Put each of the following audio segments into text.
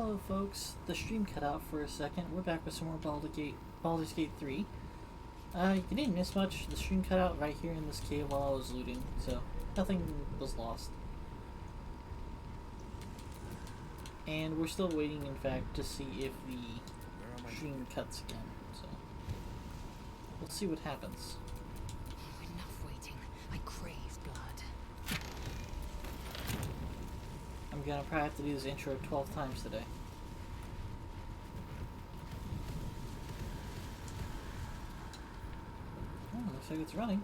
Hello folks, the stream cut out for a second. We're back with some more Baldur's Gate 3. You didn't miss much. The stream cut out right here in this cave while I was looting, so nothing was lost. And we're still waiting, in fact, to see if the stream cuts again, so we'll see what happens. Enough waiting. I crave blood. I'm gonna probably have to do this intro 12 times today. Oh, looks like it's running.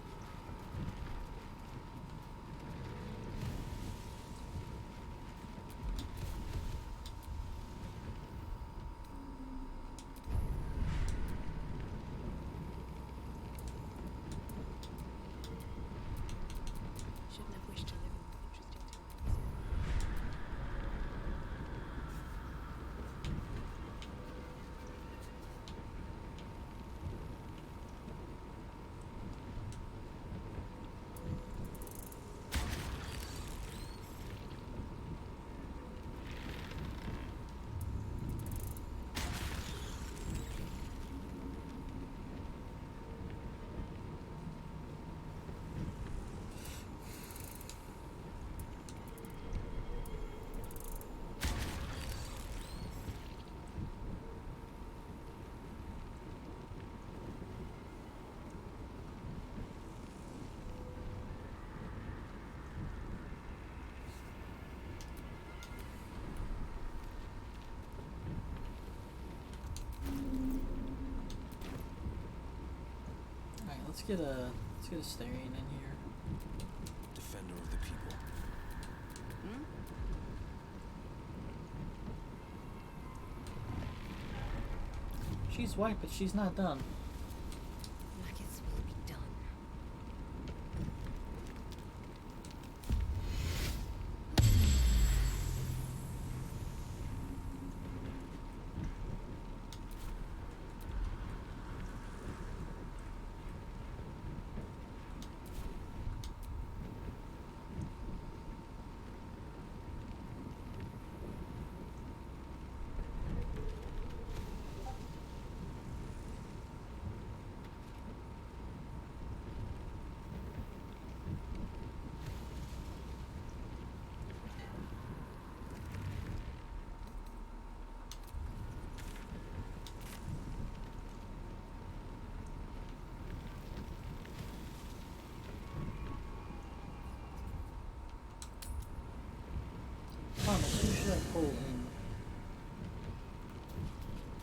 Let's get a Starion in here. Defender of the people. She's white, but she's not done. Maggots will be done. Thomas, who should I pull in?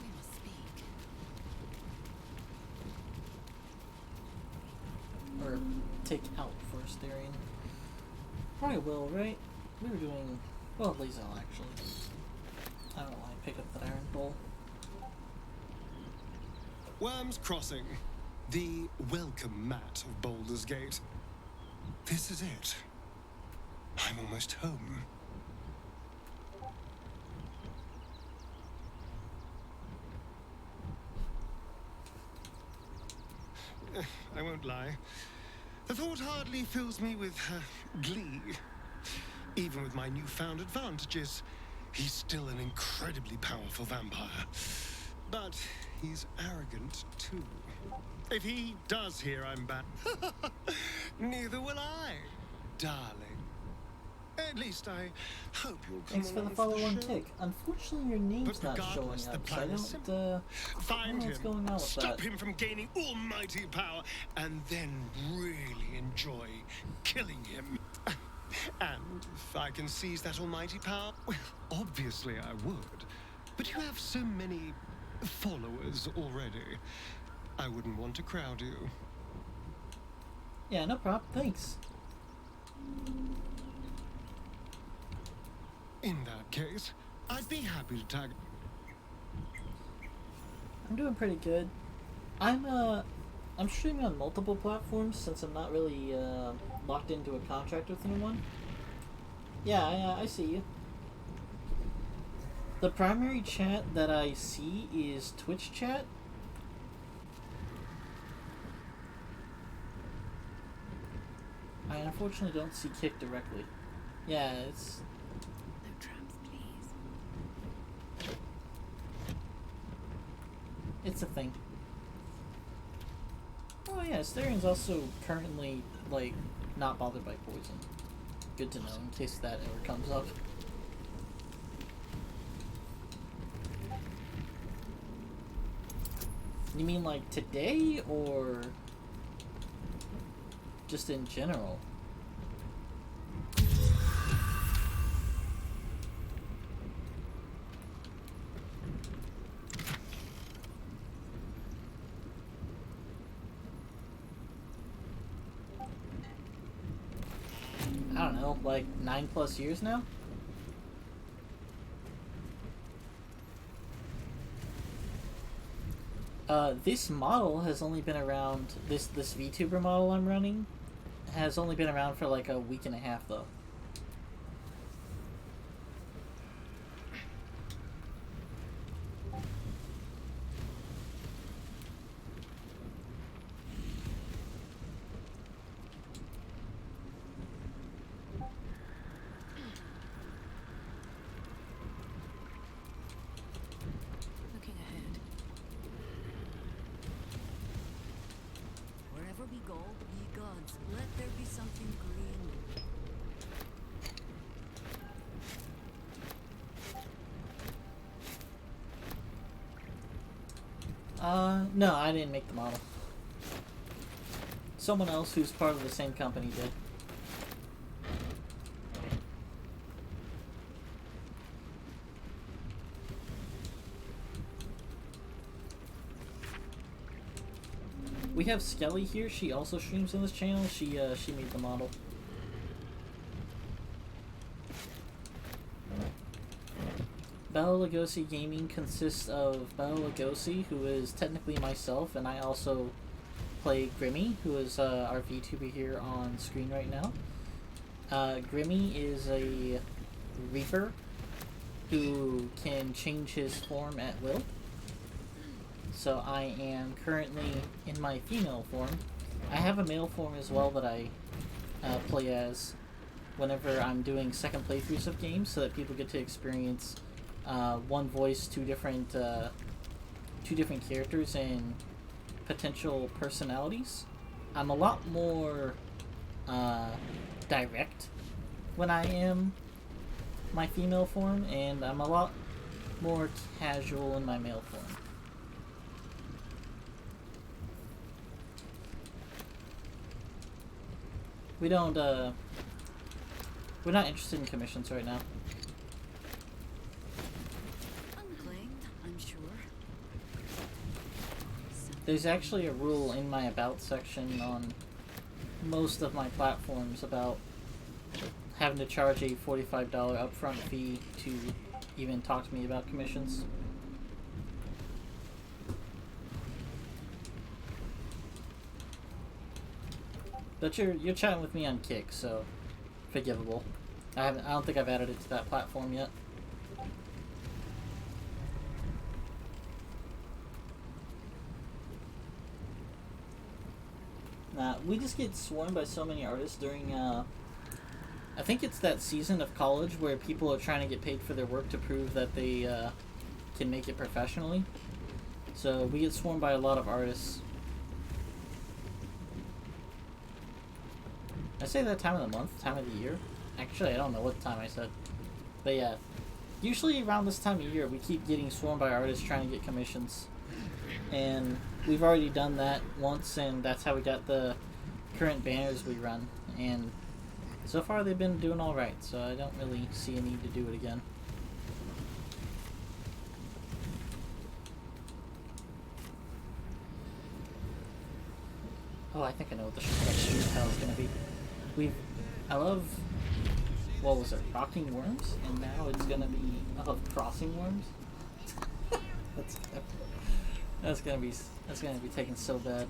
We must speak. Or take out for a Starion? Probably will, right? We were doing... well, Lae'zel, actually. I don't know why I pick up that iron bowl. Wyrms Crossing, the welcome mat of Baldur's Gate. This is it. I'm almost home. I won't lie. The thought hardly fills me with glee. Even with my newfound advantages, he's still an incredibly powerful vampire. But he's arrogant, too. If he does hear I'm back, neither will I, darling. At least I hope you'll come Thanks for the along follow on show. kick. Unfortunately, your name's But not showing regardless, the up, so I plan is don't, simple. I Find don't know what's him, going on with stop that. him from gaining almighty power, and then really enjoy killing him. And if I can seize that almighty power, well, obviously I would. But you have so many followers already. I wouldn't want to crowd you. Yeah, no problem. Thanks. In that case, I'd be happy to tag. I'm doing pretty good. I'm streaming on multiple platforms since I'm not really locked into a contract with anyone. Yeah, I see you. The primary chat that I see is Twitch chat. I unfortunately don't see Kick directly. Yeah, it's... No traps, please. a thing. Oh yeah, Asterian's also currently, like, not bothered by poison. Good to know, in case that ever comes up. You mean, like, today, or just in general? I don't know, like 9+ years now? This model has only been around, this VTuber model I'm running has only been around for like a week and a half though. Looking ahead. Wherever we go, ye gods, let there be something green. No, I didn't make the model. Someone else who's part of the same company did. We have Skelly here. She also streams on this channel. She made the model. Bella Lugosi Gaming consists of Bella Lugosi, who is technically myself, and I also play Grimmy, who is our VTuber here on screen right now. Grimmy is a Reaper who can change his form at will. So I am currently in my female form. I have a male form as well that I play as whenever I'm doing second playthroughs of games, so that people get to experience one voice, two different characters and potential personalities. I'm a lot more direct when I am my female form, and I'm a lot more casual in my male form. We don't, we're not interested in commissions right now. Unclaimed, I'm sure. There's actually a rule in my About section on most of my platforms about having to charge a $45 upfront fee to even talk to me about commissions. But you're chatting with me on Kick, so forgivable. I don't think I've added it to that platform yet. Nah, we just get swarmed by so many artists during I think it's that season of college where people are trying to get paid for their work to prove that they can make it professionally. So we get swarmed by a lot of artists. I say that time of the month, time of the year. Actually, I don't know what time I said. But yeah, usually around this time of year, we keep getting swarmed by artists trying to get commissions. And we've already done that once, and that's how we got the current banners we run. And so far, they've been doing alright, so I don't really see a need to do it again. Oh, I think I know what the street tile is going to be. I love, what was it, Rocking Wyrms? And now it's going to be, Crossing Wyrms? That's gonna be taken so bad.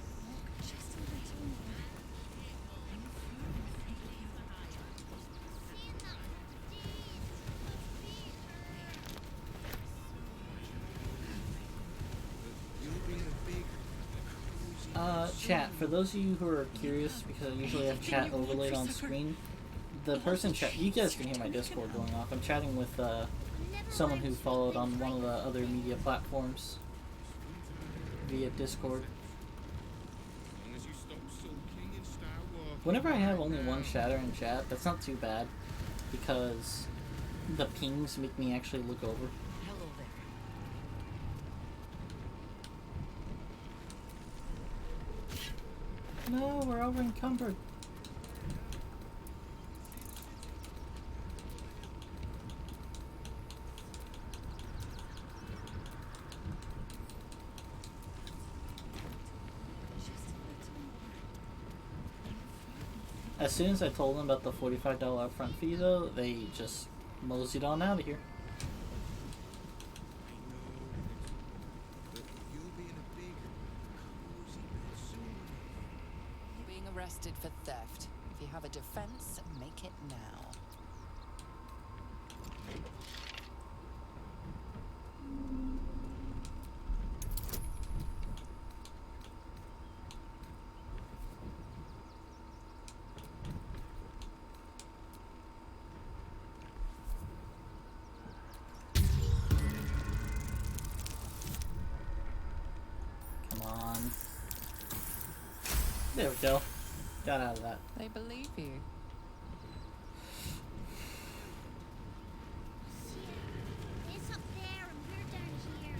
Chat, for those of you who are curious, because I usually have chat overlaid on screen, the person chat, you guys can hear my Discord going off. I'm chatting with someone who followed on one of the other media platforms via Discord. As long as you stop sulking and start walking. Whenever I have only one chatter in chat, that's not too bad, because the pings make me actually look over. Hello there. No, we're over encumbered. As soon as I told them about the $45 upfront fee, though, they just moseyed on out of here. I know, but you'll be in a big, cozy bed soon. You're being arrested for theft. If you have a defense, make it now. Come on. There we go. Got out of that. They believe you. It's up there and we're down here.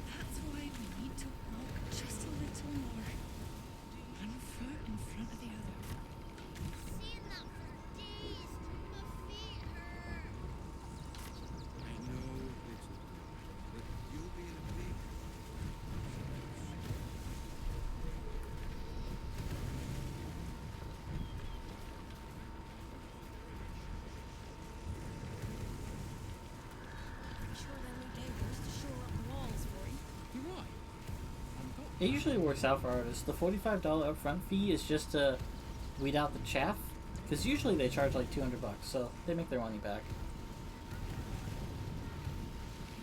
That's why we need to walk just a little more. One foot in front of the other. Seeing that for days. My feet hurt. I know, little girl, but you'll be in a big, Pretty sure they only gave us to shore up the walls for him. You're right. It usually works out for artists. The $45 upfront fee is just to weed out the chaff, because usually they charge like $200, so they make their money back.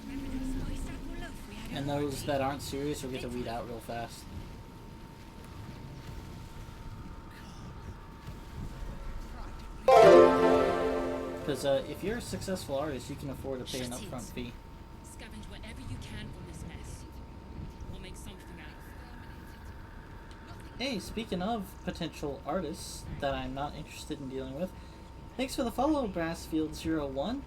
Remember those boys that were love we had And at those party? that aren't serious will get to weed out real fast. Because if you're a successful artist, you can afford to pay an Shut it. upfront fee. Scavenge whatever you can from this mess. We'll make something out of it. Hey, speaking of potential artists that I'm not interested in dealing with, thanks for the follow, Brassfield01.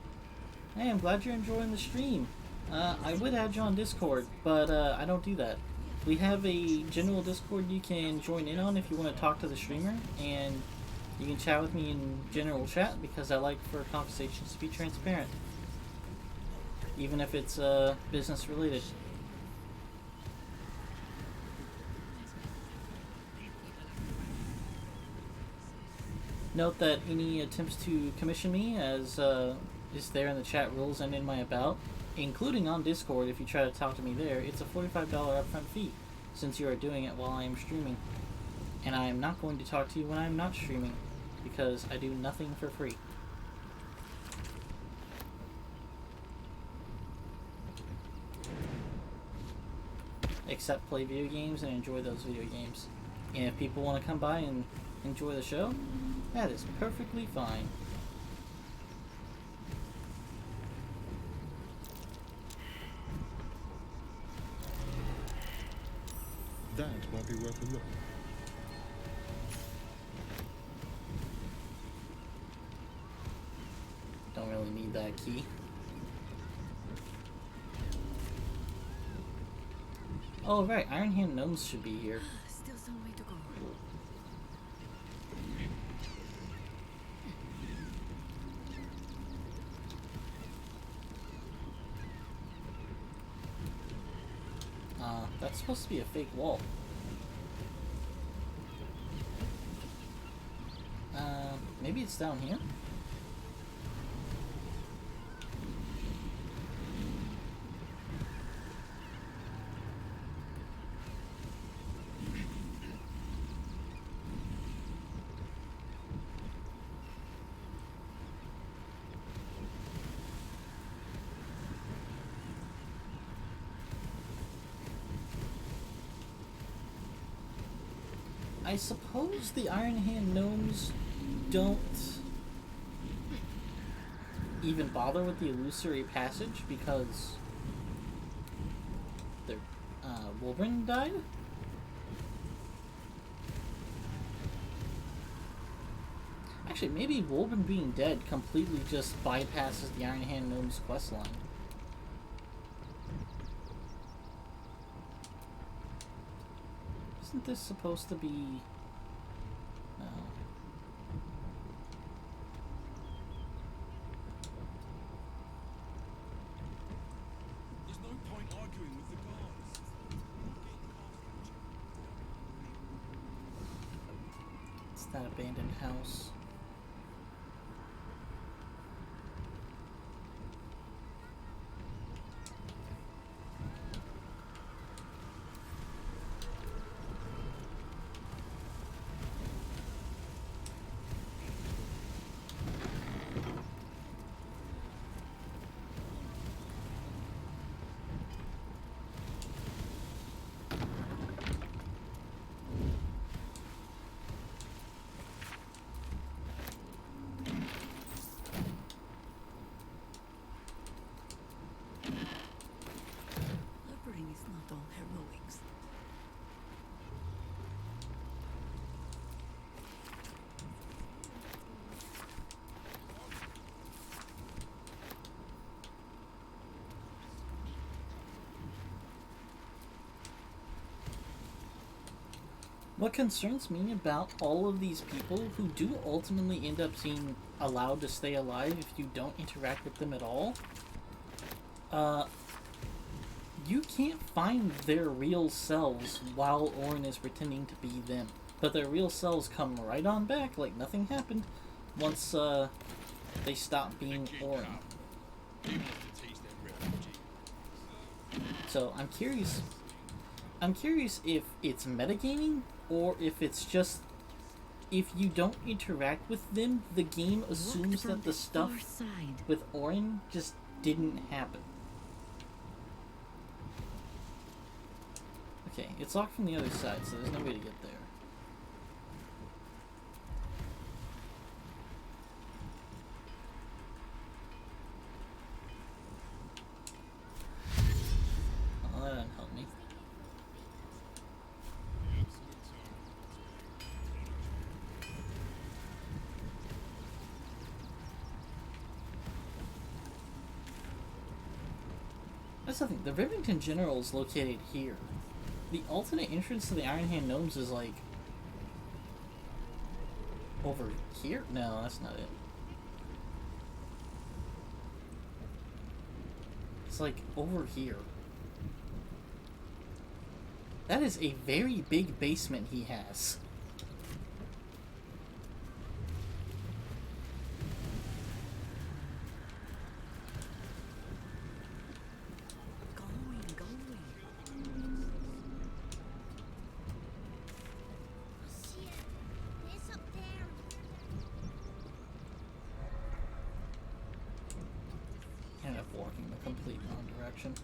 Hey, I'm glad you're enjoying the stream. I would add you on Discord, but I don't do that. We have a general Discord you can join in on if you want to talk to the streamer, and you can chat with me in general chat because I like for conversations to be transparent, even if it's business related. Note that any attempts to commission me, as is there in the chat rules and in my about, including on Discord if you try to talk to me there, it's a $45 upfront fee, since you are doing it while I am streaming. And I am not going to talk to you when I am not streaming, because I do nothing for free. Except play video games and enjoy those video games. And if people want to come by and enjoy the show, that is perfectly fine. That might be worth a look. Don't really need that key. Oh right, Iron Hand Gnomes should be here. Still some way to go. That's supposed to be a fake wall. Maybe it's down here? I suppose the Iron Hand Gnomes don't even bother with the illusory passage because they're Wolverine died? Actually, maybe Wolverine being dead completely just bypasses the Iron Hand Gnome's questline. Isn't this supposed to be... No. There's no point arguing with the guards. It's that abandoned house. Lumbering is not all heroics. What concerns me about all of these people who do ultimately end up being allowed to stay alive if you don't interact with them at all, you can't find their real selves while Orin is pretending to be them. But their real selves come right on back like nothing happened once they stop being Orin. So I'm curious if it's metagaming or if it's just if you don't interact with them, the game assumes that the stuff with Orin just didn't happen. Okay, it's locked from the other side, so there's no way to get there. Oh, that didn't help me. That's the thing, the Rivington General is located here. The alternate entrance to the Iron Hand Gnomes is like... over here? No, that's not it. It's like over here. That is a very big basement he has. See it. It's up there. End up walking the complete wrong direction.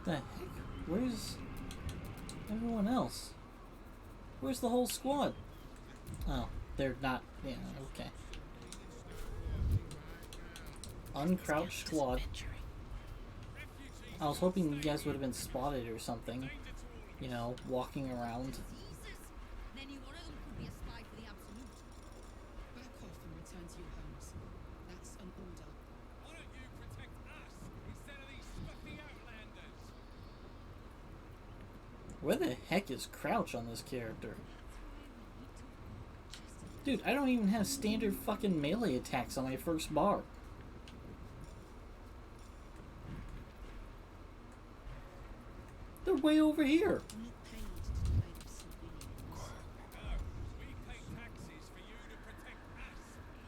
The heck? Where's everyone else? Where's the whole squad? Oh, they're not. Yeah, okay. Uncrouched squad. I was hoping you guys would have been spotted or something. You know, walking around. Jesus! Then you one of them could be a spy for the Absolute. Back off and return to your homes. That's an order. Why don't you protect us instead of these scruffy outlanders? Where the heck is Crouch on this character? Dude, I don't even have standard fucking melee attacks on my first bar. They're way over here. We're not paid to defend civilians. No, we pay taxes for you to protect us,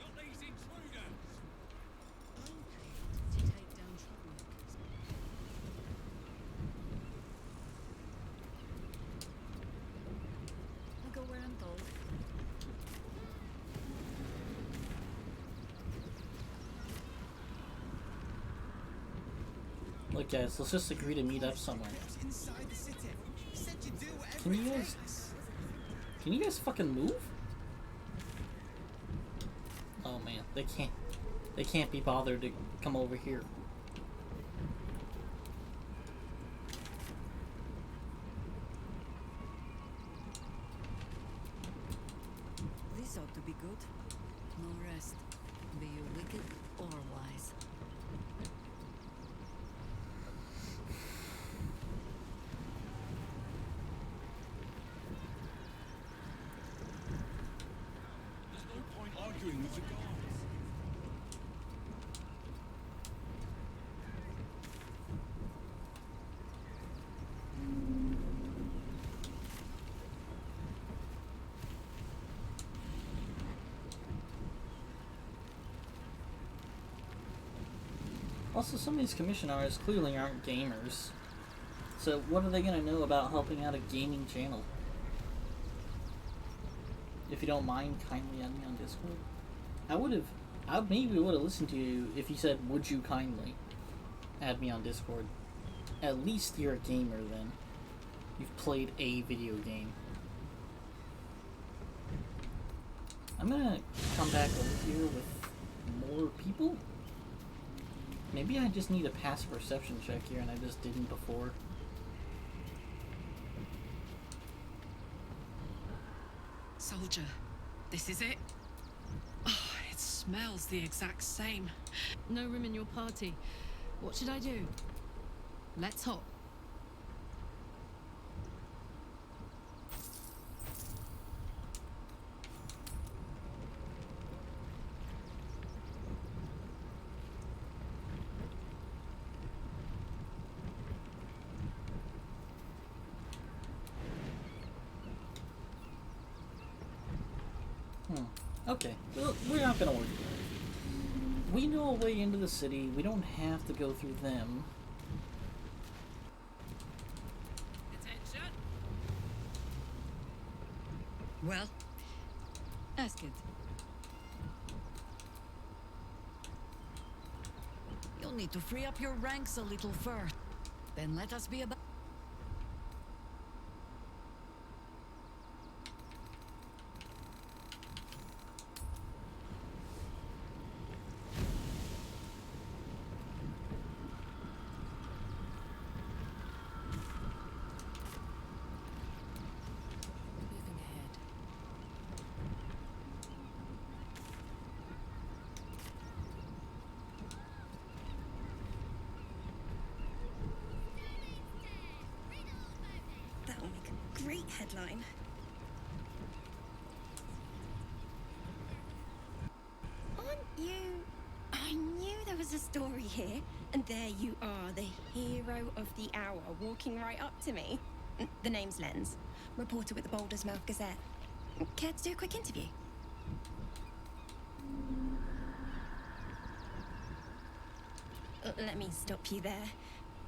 not these intruders. I'm paid to take down troublemakers. I'll go where I'm told. Look guys, let's just agree to meet up somewhere. Inside the city. You said you'd do whatever Can you it guys- takes. Can you guys fucking move? Oh man, they can't be bothered to come over here. This ought to be good. No rest. Be you wicked or wise. There's no point arguing with the guards. Also, some of these commissioners clearly aren't gamers. So what are they gonna know about helping out a gaming channel? If you don't mind, kindly add me on Discord. I maybe would have listened to you if you said, "Would you kindly add me on Discord?" At least you're a gamer then. You've played a video game. I'm gonna come back over here with more people. Maybe I just need a passive perception check here and I just didn't before. Soldier, this is it? Oh, it smells the exact same. No room in your party. What should I do? Let's hop. Okay, well, we're not gonna worry. We know a way into the city. We don't have to go through them. Attention! Well, ask it. You'll need to free up your ranks a little first. Then let us be about. Moving ahead. That'll make a great headline. Aren't you? I knew there was a story here, and there you are, the hero of the hour, walking right up to me. The name's Lens, reporter with the Boulders Mouth Gazette. Care to do a quick interview? Let me stop you there.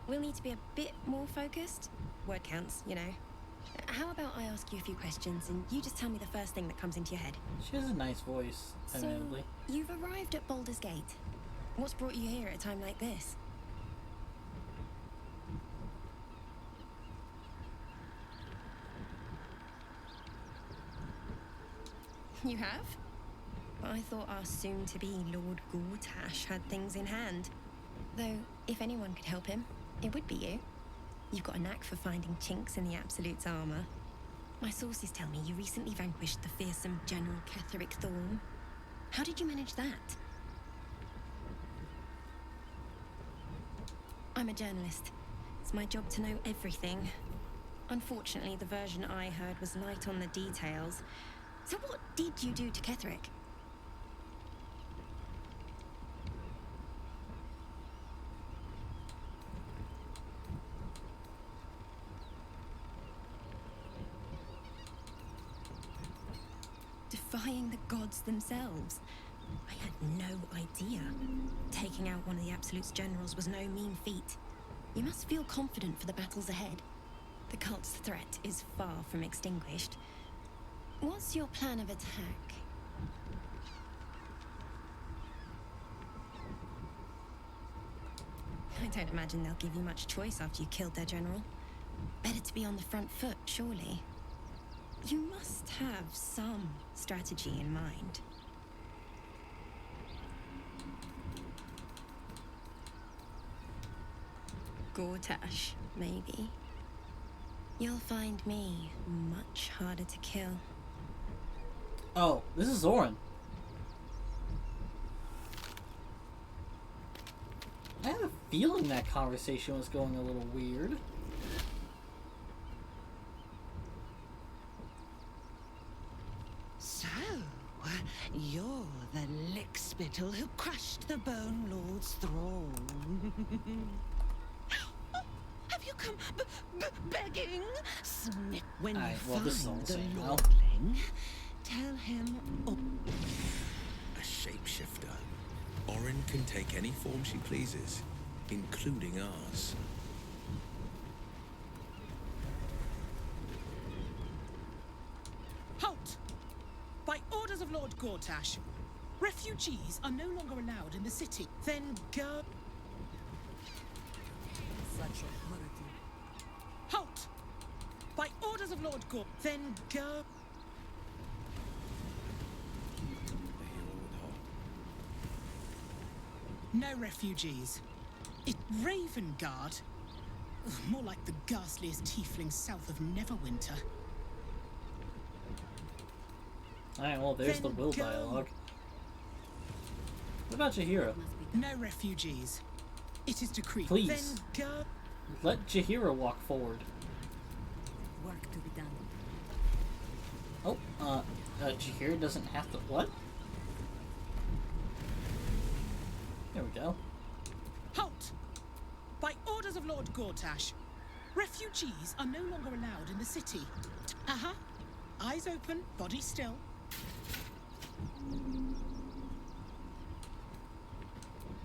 We'll need to be a bit more focused. Word counts, you know. How about I ask you a few questions and you just tell me the first thing that comes into your head? She has a nice voice, admittedly. So, you've arrived at Baldur's Gate. What's brought you here at a time like this? You have? I thought our soon-to-be Lord Gortash had things in hand. Though, if anyone could help him, It would be you. You've got a knack for finding chinks in the Absolute's armor. My sources tell me you recently vanquished the fearsome General Ketheric Thorn. How did you manage that? I'm a journalist. It's my job to know everything. Unfortunately, the version I heard was light on the details. So what did you do to Ketheric? Defying the gods themselves. I had no idea. Taking out one of the Absolute's generals was no mean feat. You must feel confident for the battles ahead. The cult's threat is far from extinguished. What's your plan of attack? I don't imagine they'll give you much choice after you killed their general. Better to be on the front foot, surely. You must have some strategy in mind. Gortash, maybe. You'll find me much harder to kill. Oh, this is Zoran. I have a feeling that conversation was going a little weird. So, you're the lickspittle who crushed the Bone Lord's throne. Have you come begging? Snip when you well, this is all find the the same now. lordling. Tell him. A shapeshifter. Orin can take any form she pleases, including ours. Halt! By orders of Lord Gortash, refugees are no longer allowed in the city. Then go. Such authority. Halt! By orders of Lord Gortash, then go. No refugees. It Raven Guard. Ugh, more like the ghastliest tiefling south of Neverwinter. Alright, well, there's the Then will go. dialogue. What about Jahira? No refugees. It is decreed. Please. Then go. Let Jahira walk forward. Work to be done. Oh, Jahira doesn't have to. What? There we go. Halt! By orders of Lord Gortash, refugees are no longer allowed in the city. Eyes open, body still.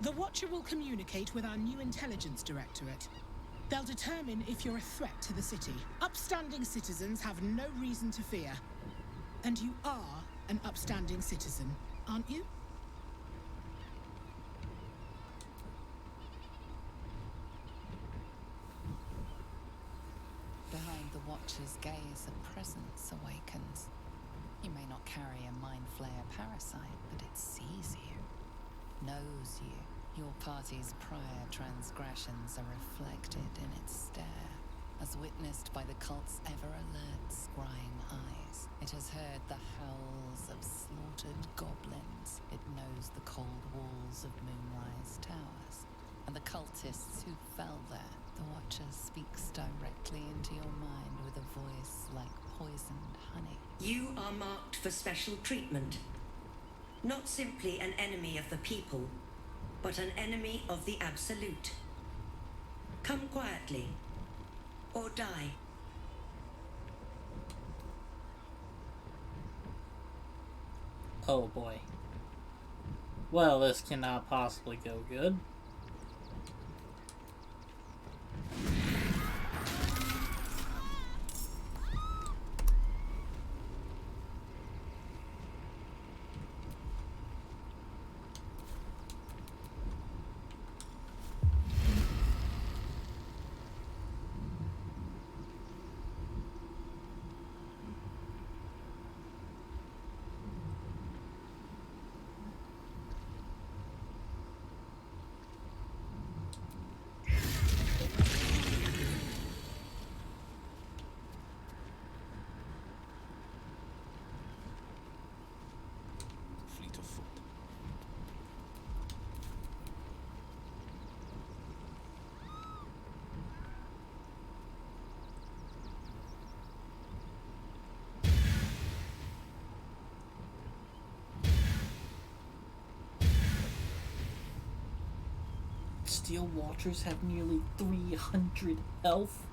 The Watcher will communicate with our new intelligence directorate. They'll determine if you're a threat to the city. Upstanding citizens have no reason to fear. And you are an upstanding citizen, aren't you? Behind the Watcher's gaze, a presence awakens. You may not carry a mind flayer parasite, but it sees you, knows you. Your party's prior transgressions are reflected in its stare, as witnessed by the cult's ever-alert, scrying eyes. It has heard the howls of slaughtered goblins. It knows the cold walls of Moonrise Towers, and the cultists who fell there. The Watcher speaks directly into your mind with a voice like poisoned honey. You are marked for special treatment. Not simply an enemy of the people, but an enemy of the Absolute. Come quietly, or die. Oh boy. Well, this cannot possibly go good. Steel Watchers have nearly 300 health.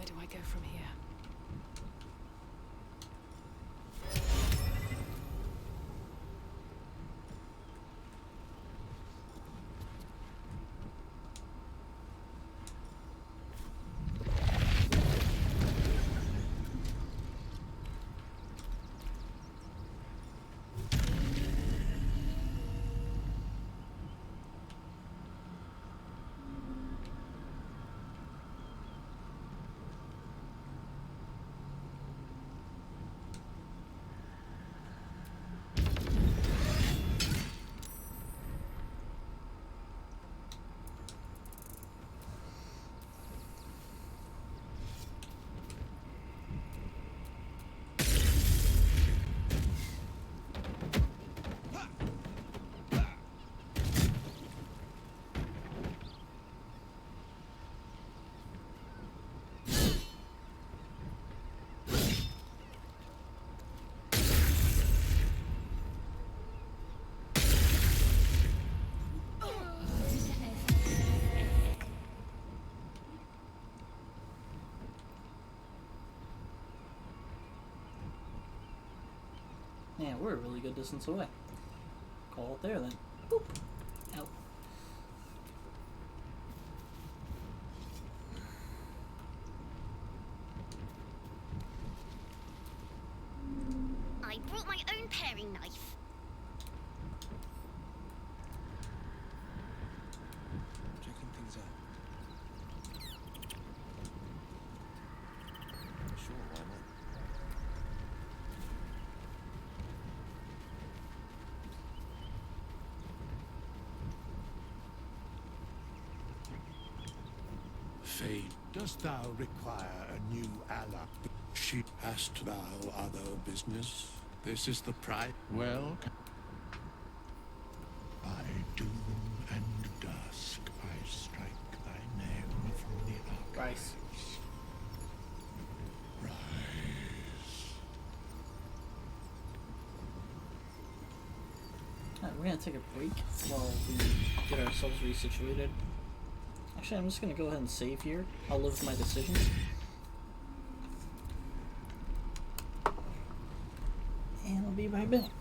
Where do I go from here? Yeah, we're a really good distance away. Call it there then. Boop. Out. I brought my own paring knife. Checking things out. Sure, why not? Fade, dost thou require a new ally? She hast thou other business? This is the price. Well, by doom and dusk I strike thy name from the archives. Rise. Alright, we're gonna take a break while we get ourselves resituated. Actually, I'm just gonna go ahead and save here. I'll live with my decisions. And I'll be right back.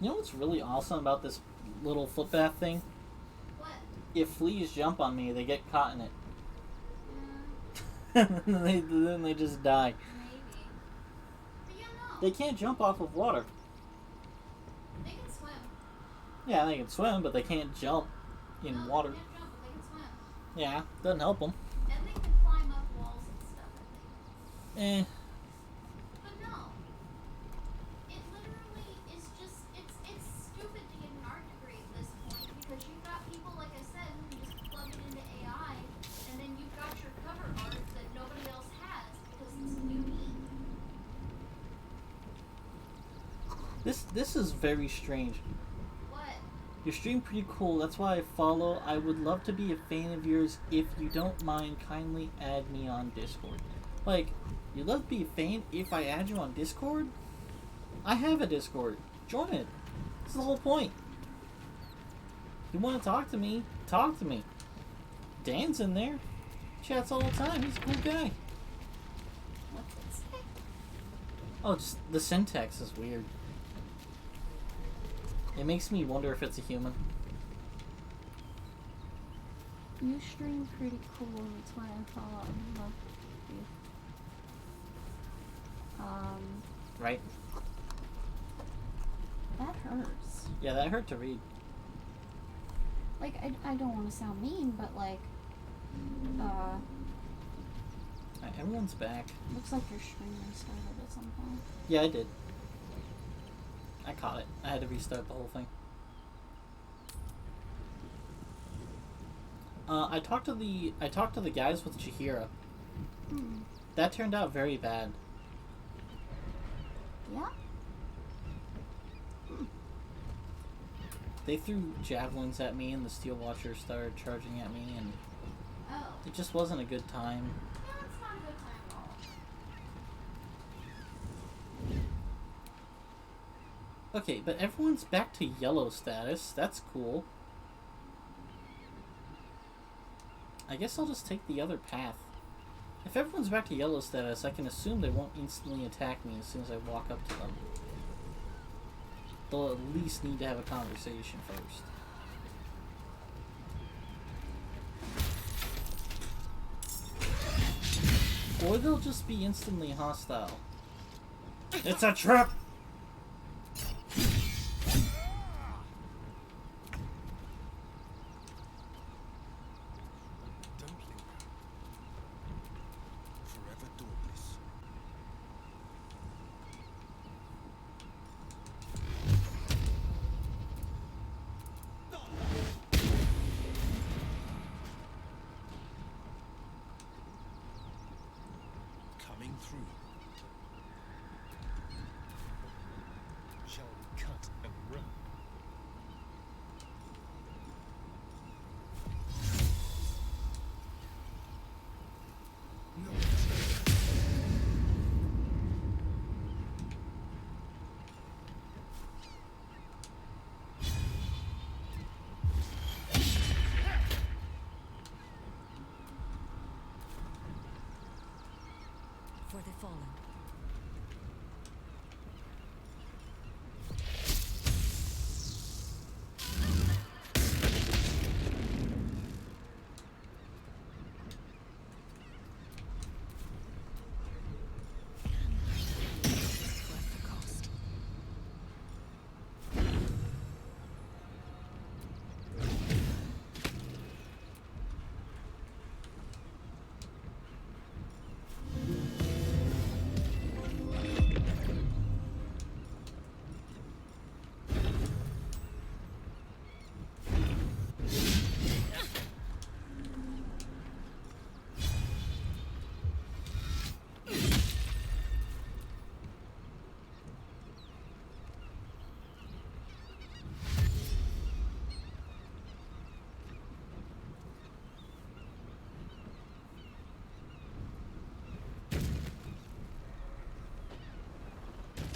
You know what's really awesome about this little footbath thing? What? If fleas jump on me, they get caught in it. then they just die. Maybe. But you don't know. They can't jump off of water. They can swim. Yeah, they can swim, but they can't jump in No, water. They can't jump, but they can swim. Yeah, doesn't help them. And they can climb up walls and stuff, I think. But no. It literally is just, it's stupid to get an art degree at this point because you've got people, like I said, who can just plug it into AI and then you've got your cover art that nobody else has because it's unique. This is very strange. What? Your stream pretty cool, that's why I follow. I would love to be a fan of yours. If you don't mind, kindly add me on Discord. Like, you'd love to be a fan if I add you on Discord? I have a Discord. Join it. That's the whole point. If you want to talk to me, talk to me. Dan's in there. Chats all the time. He's a cool guy. What's it say? Oh, just the syntax is weird. It makes me wonder if it's a human. You stream pretty cool, that's why I follow. Love you. Right? That hurts. Yeah, that hurt to read. Like, I don't want to sound mean, but like, Everyone's back. looks like your stream restarted at some point. Yeah, I did. I caught it. I had to restart the whole thing. I talked to the guys with Chihira. That turned out very bad. Yeah? They threw javelins at me and the Steel Watchers started charging at me and Oh. it just wasn't a good time. Yeah, it's not a good time at all. Okay, but everyone's back to yellow status. That's cool. I guess I'll just take the other path. If everyone's back to yellow status, I can assume they won't instantly attack me as soon as I walk up to them. They'll at least need to have a conversation first. Or they'll just be instantly hostile. It's a trap! Don't linger. Forever dauntless. Coming through. Shall we cut and run? For the fallen. Worth the cost.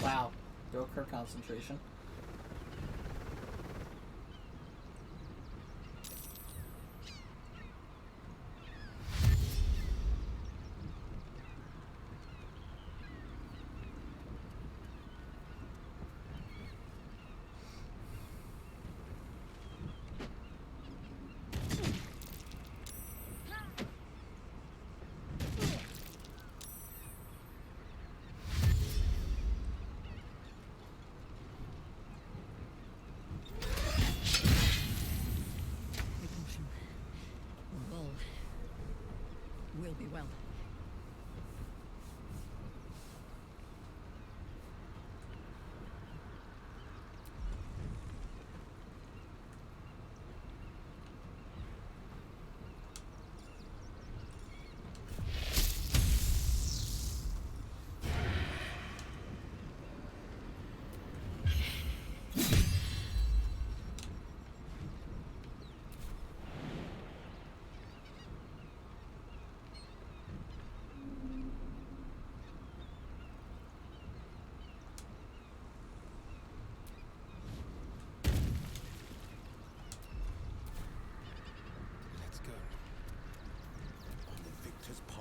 Wow. Broke her concentration. will be well. Let's go. On the victor's path.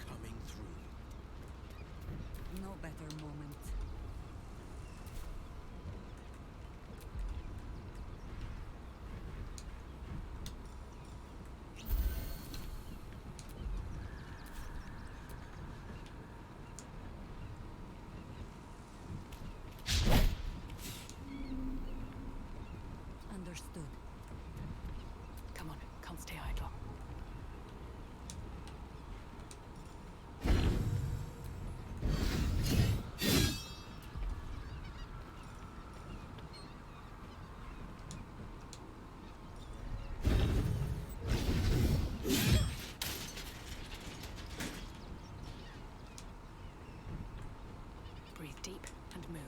Coming through. No better moment. Understood. Come on, can't stay idle. Breathe deep and move.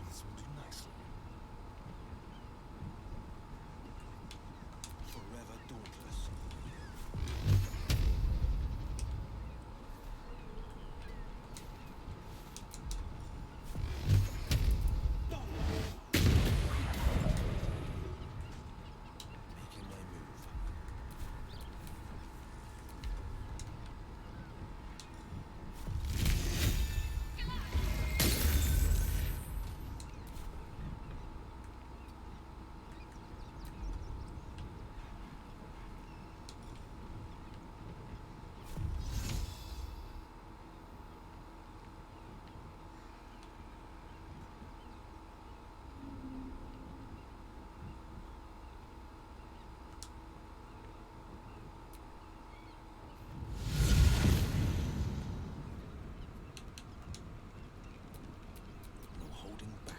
This will do nicely. Forever dauntless. Making my move. No holding back.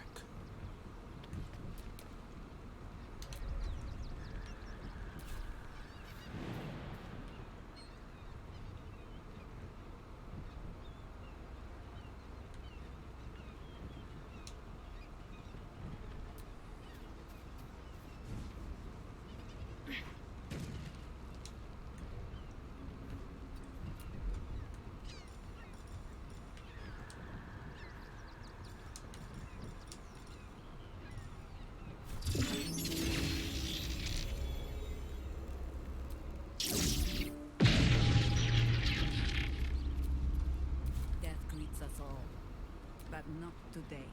not today.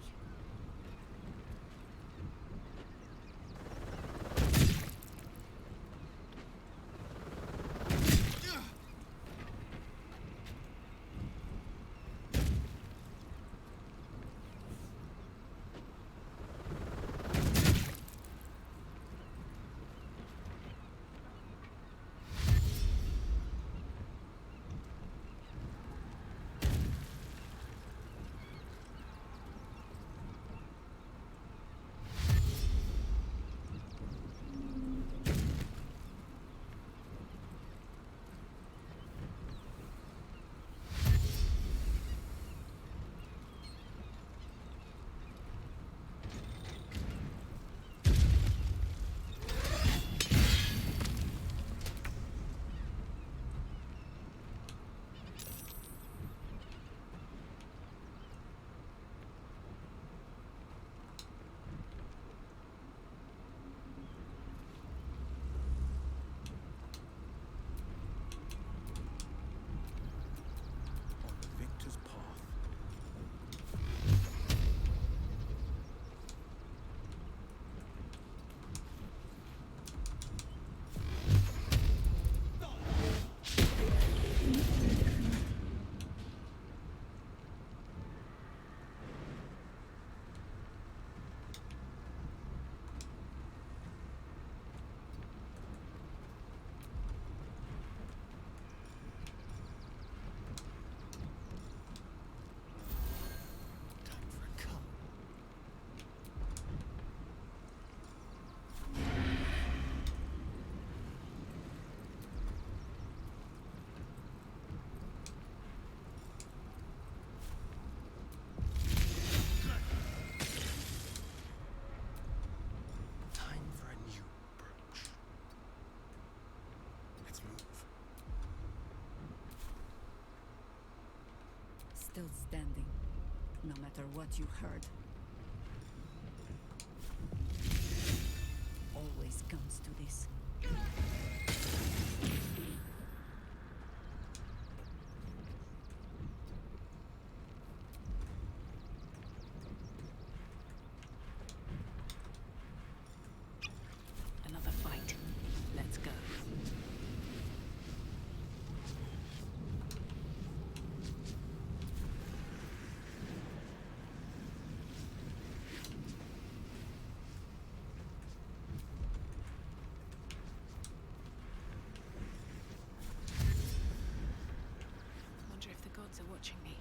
Victor's path. Time for a cup. Time for a new approach. Let's move. Still standing, no matter what you heard. Always comes to this. Another fight. Let's go. Wonder if the gods are watching me.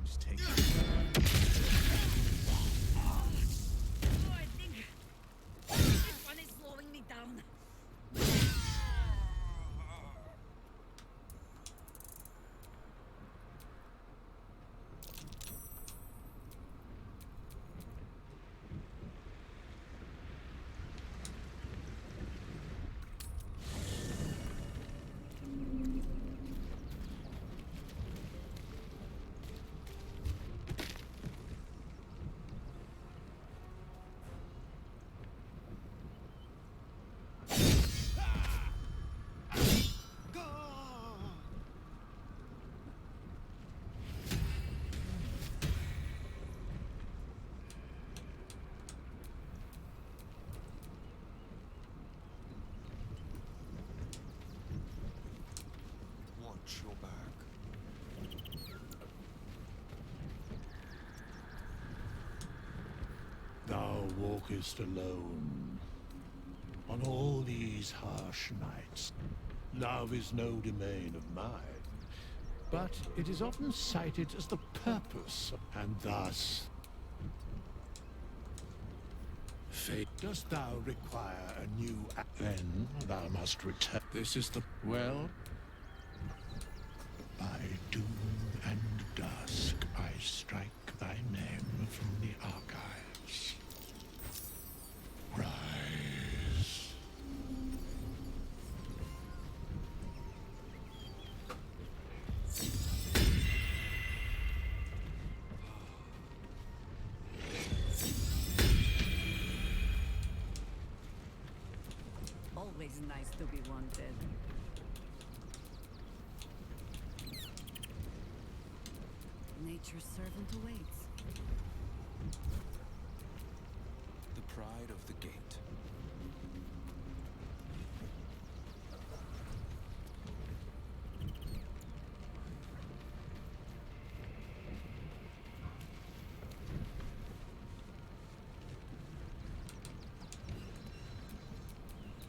Who's taking I think this one is slowing me down. Watch your back. Thou walkest alone on all these harsh nights. Love is no domain of mine, but it is often cited as the purpose, and thus... Fate, dost thou require a new then thou must return. This is the... well... By doom and dusk I strike thy name from the archives. Rise. Always nice to be wanted. Nature's servant awaits. the pride of the gate?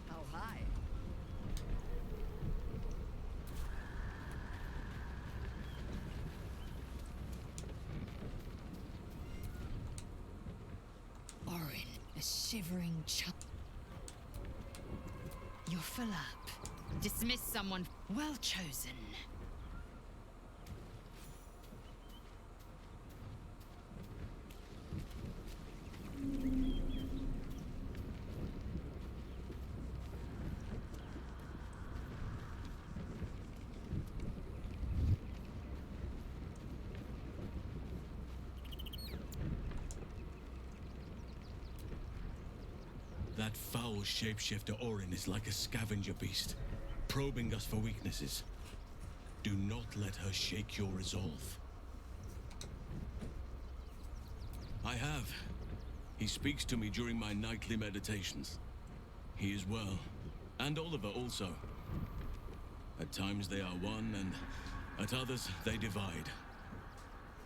How high? Orin, a shivering child. You're full up. Dismiss someone well chosen. That foul shapeshifter Orin is like a scavenger beast, probing us for weaknesses. Do not let her shake your resolve. I have. He speaks to me during my nightly meditations. He is well, and Oliver also. At times they are one, and at others they divide.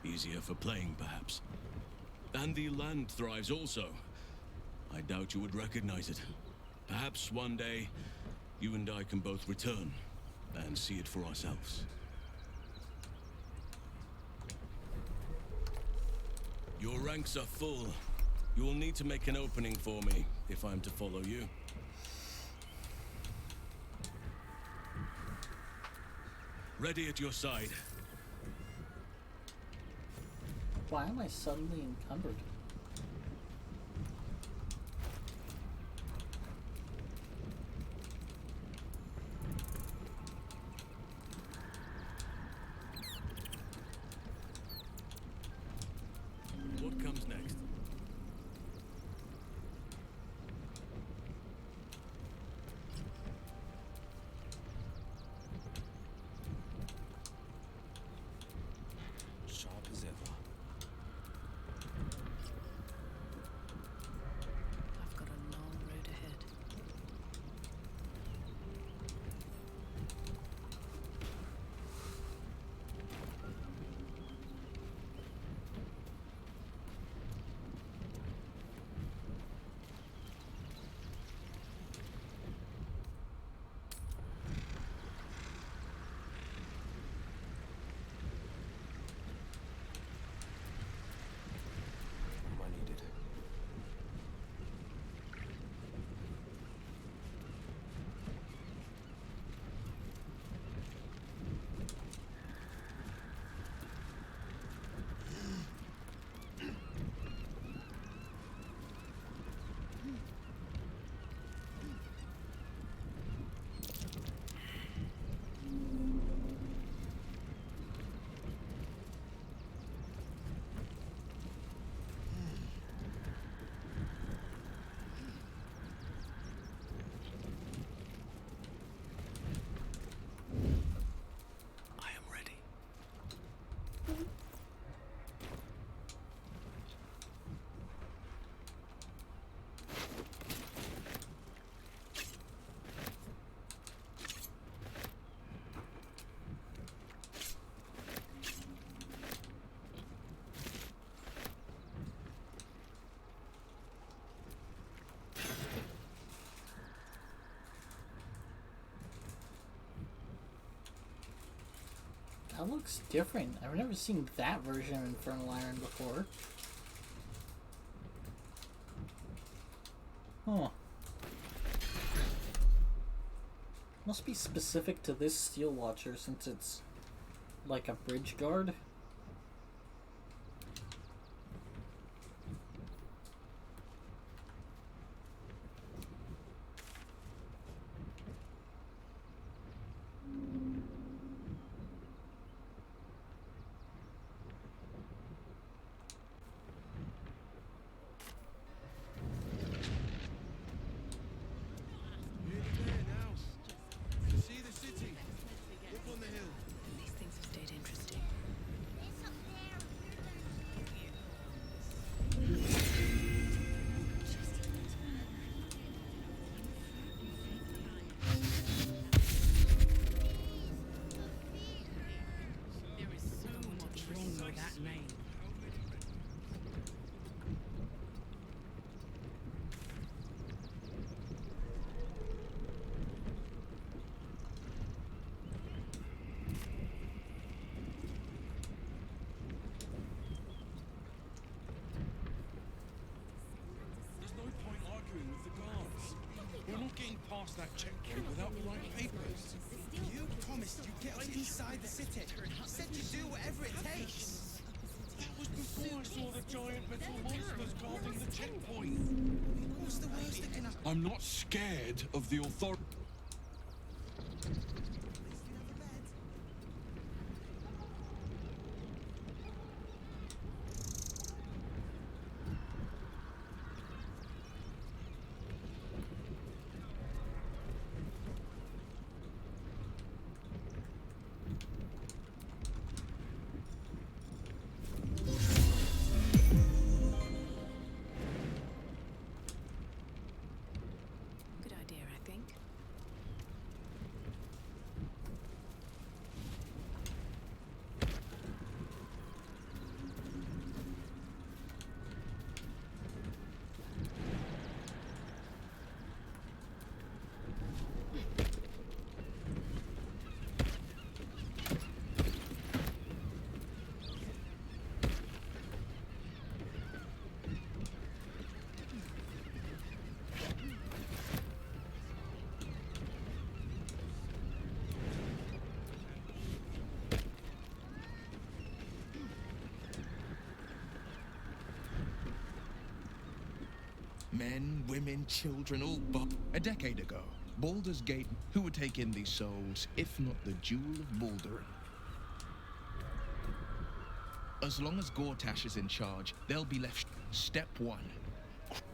Easier for playing, perhaps. And the land thrives also. I doubt you would recognize it. Perhaps one day, you and I can both return and see it for ourselves. Your ranks are full. You will need to make an opening for me if I'm to follow you. Ready at your side. Why am I suddenly encumbered? What comes next? Sharp as ever. That looks different. I've never seen that version of Infernal Iron before. Huh. Must be specific to this Steel Watcher since it's like a bridge guard. See the city up on the hill. These things have stayed interesting. There is so much wrong with that name. There's no point arguing with the guards. We're not getting past that checkpoint without the right papers. You promised you'd get us inside the city. Said you'd do whatever it takes. That was before I saw the giant metal monsters guarding the checkpoint. What's the worst that can happen? I'm not scared of the authority. Good idea, I think. Men, women, children, all but A decade ago, Baldur's Gate, who would take in these souls, if not the Jewel of Balduran? As long as Gortash is in charge, they'll be left. Step 1.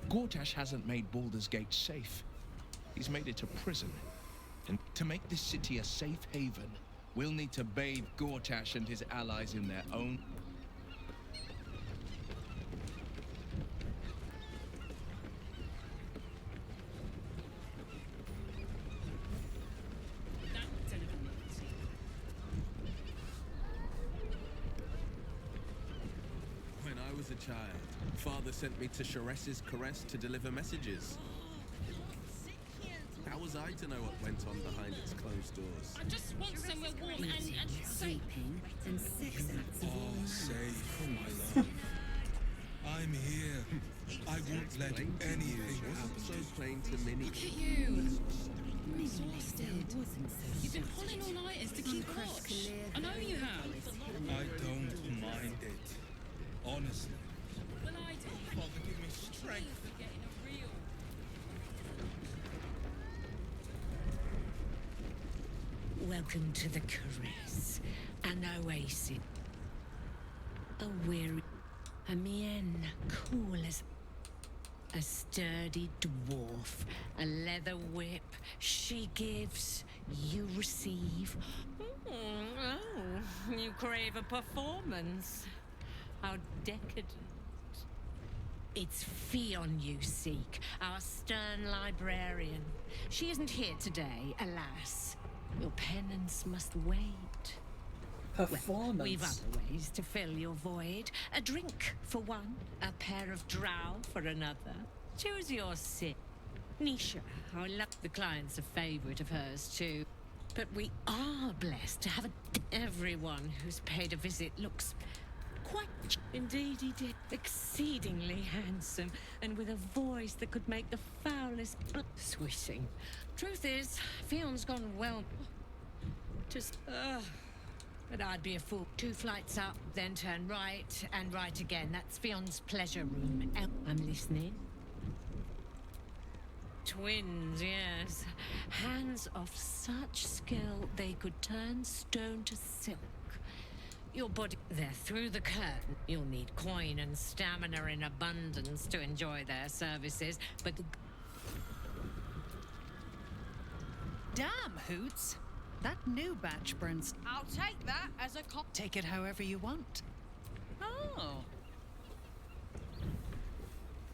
Gortash hasn't made Baldur's Gate safe. He's made it a prison. And to make this city a safe haven, we'll need to bathe Gortash and his allies in their own... when I was a child, Father sent me to Shares's Caress to deliver messages. How was I to know what went on behind its closed doors? I just want somewhere warm and safe. Sleeping and sex acts of all All manner. safe, my love. I'm here. I won't let anything happen. So plain to Minnie. Look at you. Maybe Exhausted. there wasn't so You've been such pulling all-nighters to keep watch. I know you have. I don't mind it. Honestly. Well, I do. Father, give me strength. For getting a real. Welcome to the Caress, an oasis. A weary, a mien cool as a sturdy dwarf, a leather whip. She gives, you receive. Oh, you crave a performance. How decadent. It's Fion you seek, our stern librarian. She isn't here today, alas. Your penance must wait. Performance. Well, we've other ways to fill your void. A drink for one, a pair of drow for another. Choose your sit. Nisha, I love the client's a favorite of hers too. But we are blessed to have everyone who's paid a visit looks quite... Indeed he did. Exceedingly handsome, and with a voice that could make the foulest sweeting. Truth is, Fion's gone well... Just, but I'd be a fool. 2 flights up, then turn right, and right again. That's Fion's pleasure room. I'm listening. Twins, yes. Hands of such skill they could turn stone to silk. Your body... They're through the curtain. You'll need coin and stamina in abundance to enjoy their services, but... Damn, Hoots! That new batch burns... I'll take that as a Take it however you want. Oh.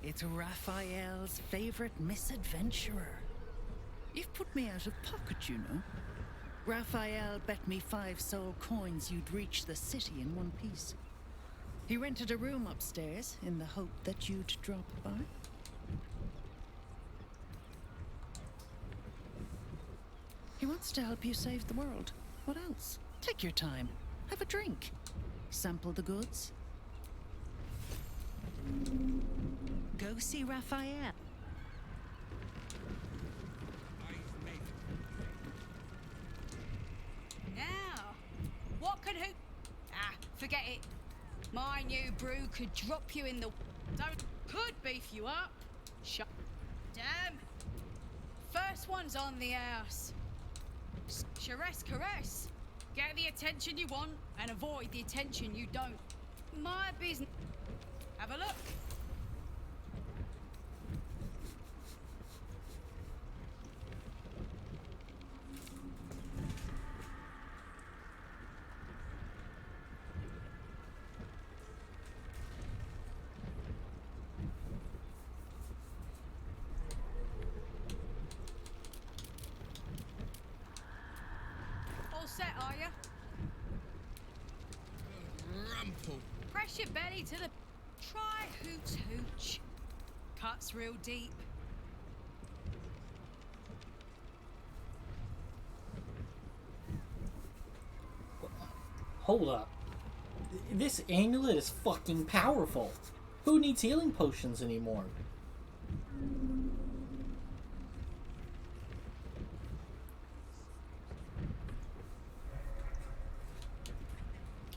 It's Raphael's favorite misadventurer. You've put me out of pocket, you know. Raphael bet me 5 soul coins you'd reach the city in one piece. He rented a room upstairs in the hope that you'd drop by. He wants to help you save the world. What else? Take your time. Have a drink. Sample the goods. Go see Raphael. Now, what could who... Ah, forget it. My new brew could drop you in the... Could beef you up. Damn. First one's on the house. Caress, caress. Get the attention you want and avoid the attention you don't. My business. Have a look. All set, are you? Rumple. Press your belly to the... Try hooch hooch. Cuts real deep. Hold up. This amulet is fucking powerful. Who needs healing potions anymore?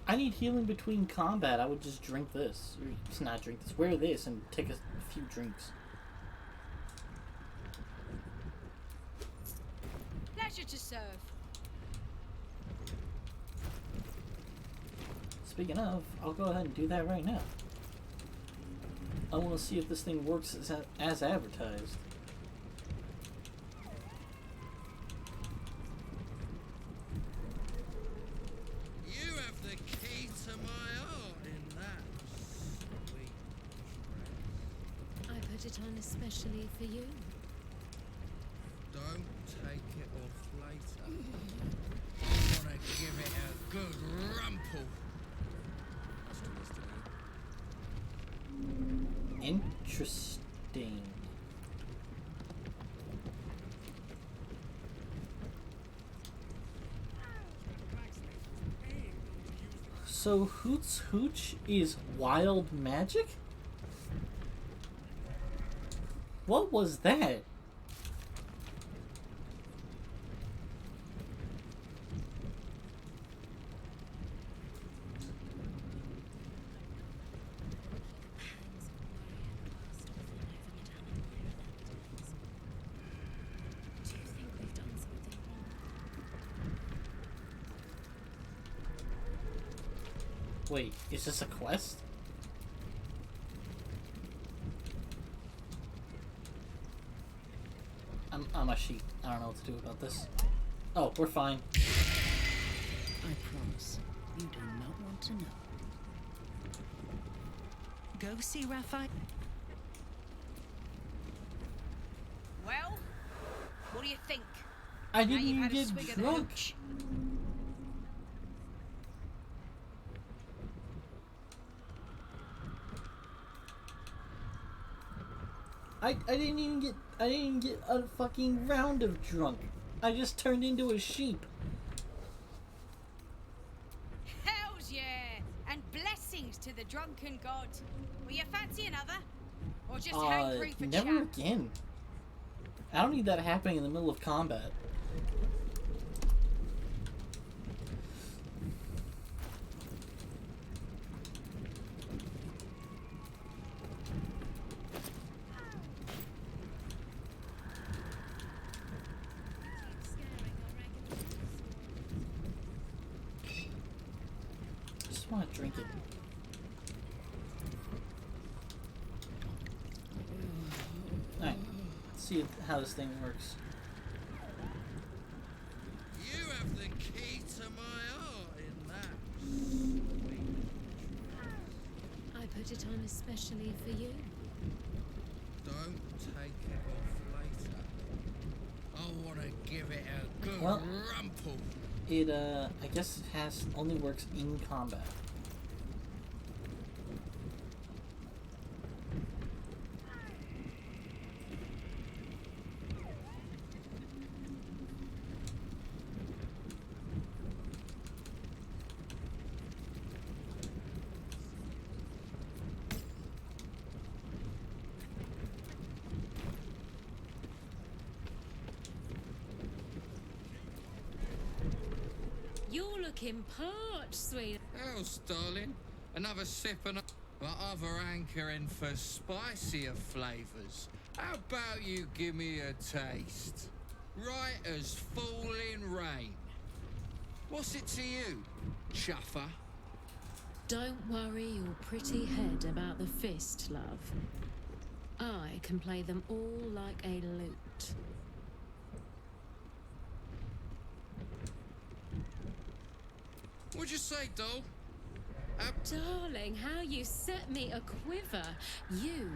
I need healing between combat. I would just drink this. Or just not drink this. Wear this and take a few drinks. Pleasure to serve. Speaking of, I'll go ahead and do that right now. I want to see if this thing works as advertised. You have the key to my heart in that sweet dress. I put it on especially for you. Don't take it off later. I want to give it a good rumple. Interesting. So Hoots Hooch is wild magic? What was that? Wait, is this a quest? I'm a sheep. I don't know what to do about this. Oh, we're fine. I promise, you do not want to know. Go see Raphael. Well, what do you think? I Now didn't you've even had a get swig of the drunk. hooch. I didn't even get a fucking round of drunk. I just turned into a sheep. Hells yeah! And blessings to the drunken god. Will you fancy another? Or just hangry for Never chat? again. I don't need that happening in the middle of combat. I just want to drink it. Alright, let's see how this thing works. You have the key to my heart in that. I put it on especially for you. Don't take it off later. I want to give it a good Well, rumple. it, I guess it only works in combat. You're looking parched, sweet. How's, darling? Another sip and other hankering for spicier flavours. How about you give me a taste? Right as falling rain. What's it to you, chuffer? Don't worry your pretty head about the fist, love. I can play them all like a lute. What'd you say, doll? Darling, how you set me a quiver. You.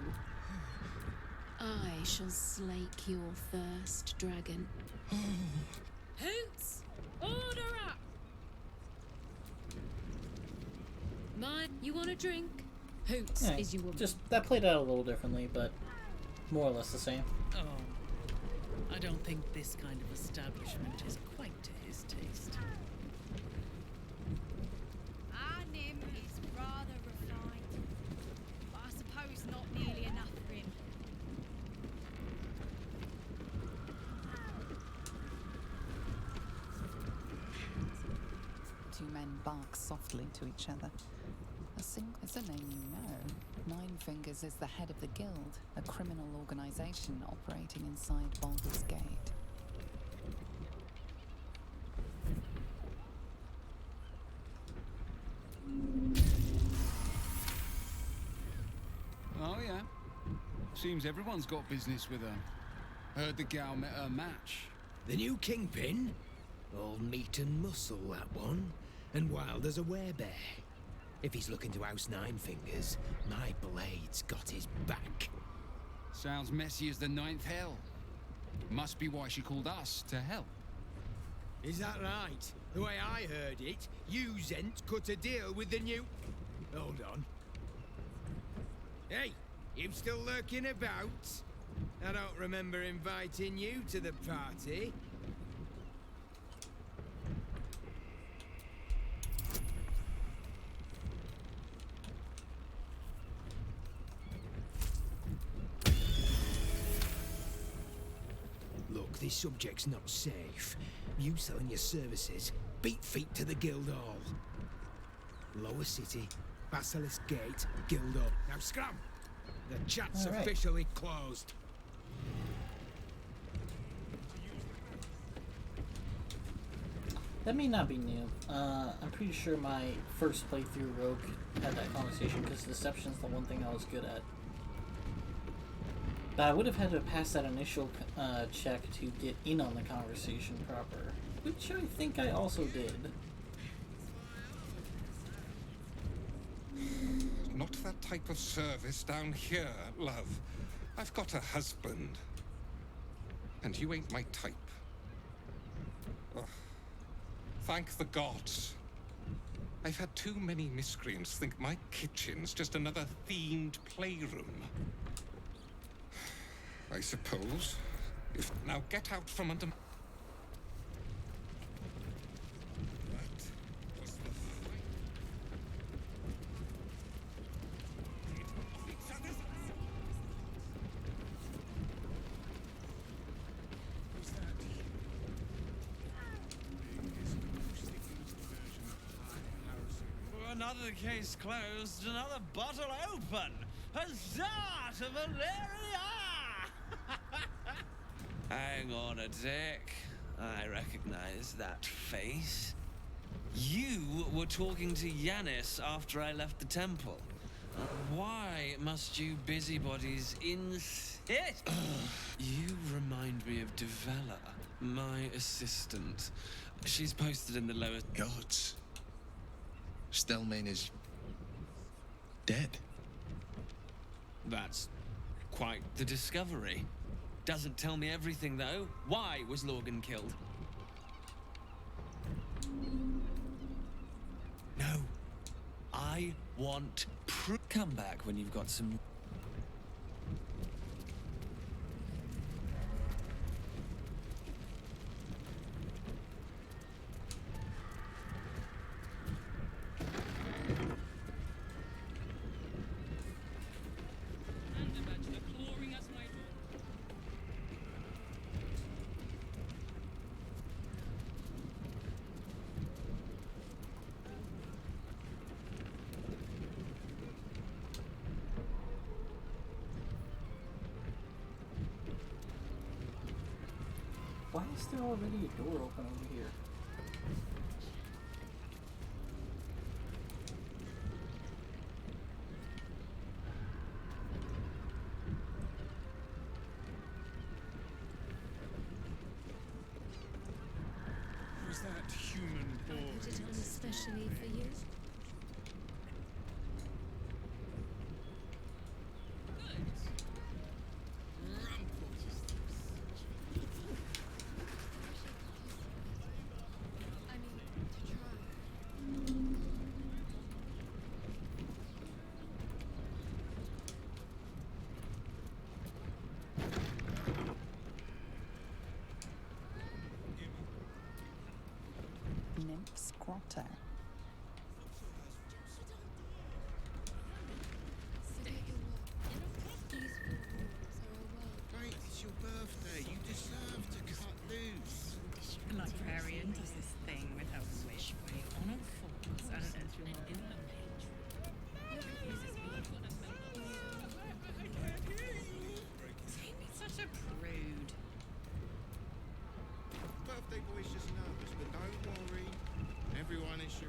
I shall slake your thirst, dragon. Hoots! Order up! Mine, you want a drink? Hoots Yeah, is your woman. just that played out a little differently, but more or less the same. Oh, I don't think this kind of establishment is quite to his taste. Our Nim is rather refined, but I suppose not nearly enough for him. Two men bark softly to each other. It's a name you know. Nine Fingers is the head of the Guild, a criminal organization operating inside Baldur's Gate. Oh, yeah. Seems everyone's got business with her. Heard the gal met her match. The new kingpin? All meat and muscle, that one. And wild as a werebear. If he's looking to oust Nine Fingers, my blade's got his back. Sounds messy as the ninth hell. Must be why she called us to help. Is that right? The way I heard it, you Zent cut a deal with the new... Hold on. Hey, you still lurking about? I don't remember inviting you to the party. Look, this subject's not safe. You selling your services, beat feet to the Guildhall. Lower City, Basilisk Gate, Guildhall. Now scram! The chat's All right. officially closed. That may not be new. I'm pretty sure my first playthrough Rogue had that conversation because deception's the one thing I was good at. But I would have had to pass that initial check to get in on the conversation proper, which I think I also did. Not that type of service down here, love. I've got a husband. And you ain't my type. Ugh. Thank the gods. I've had too many miscreants think my kitchen's just another themed playroom. I suppose. If now get out from under. Another case closed, another bottle open. Huzzah to Valeria! Hang on a tick. I recognize that face. You were talking to Yanis after I left the temple. Why must you busybodies insist? You remind me of Devella, my assistant. She's posted in the lower... Gods. Stelmane is... dead. That's quite the discovery. Doesn't tell me everything, though. Why was Lorgan killed? No. I want proof. Come back when you've got some... Why is there already a door open over here? Was that human boy? I put it on especially for you. Nymph's Grotto. Mate, it's your birthday. You deserve to cut loose. The librarian does this thing with her wish way on all fours and as you're not in her page. Don't be such a prude. Birthday boy's just nervous, but don't worry. Everyone is sure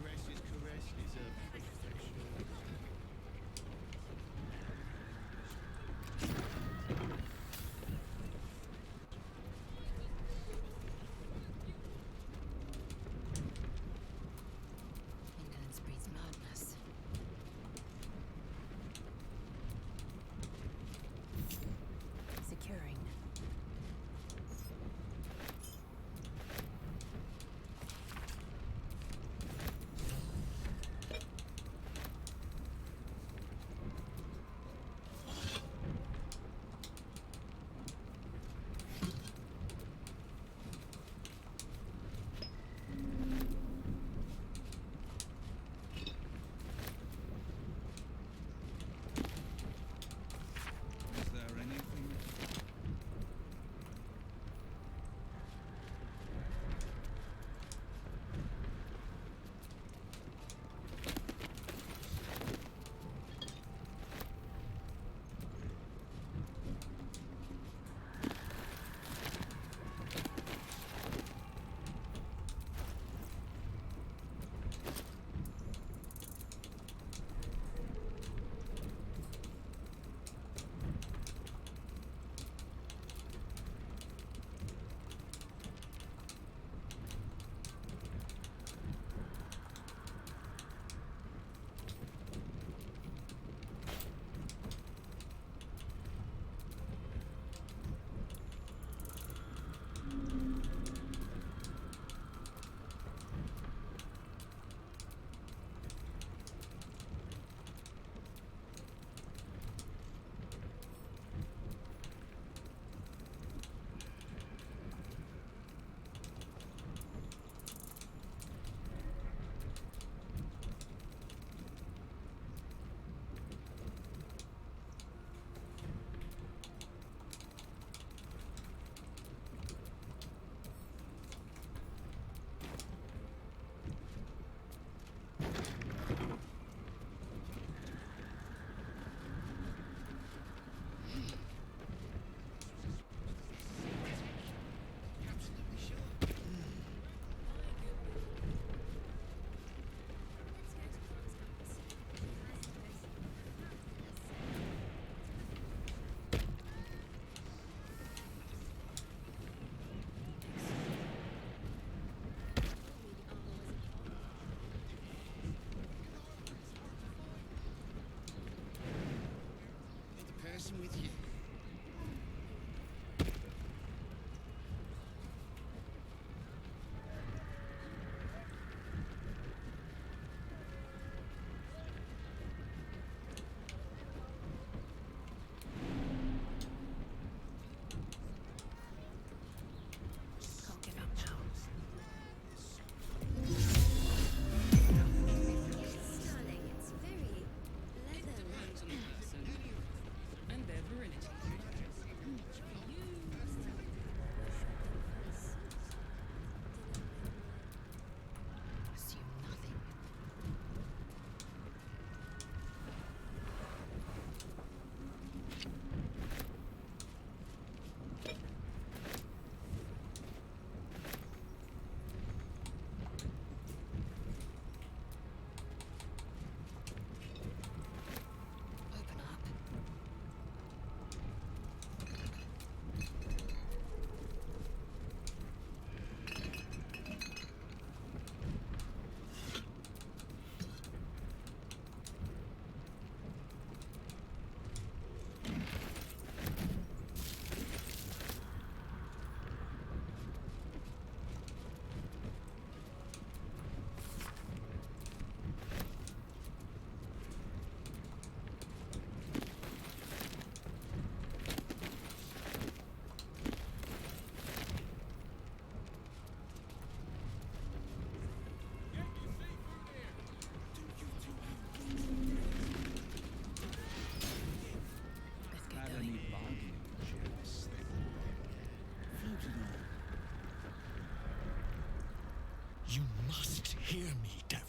You must hear me, devil.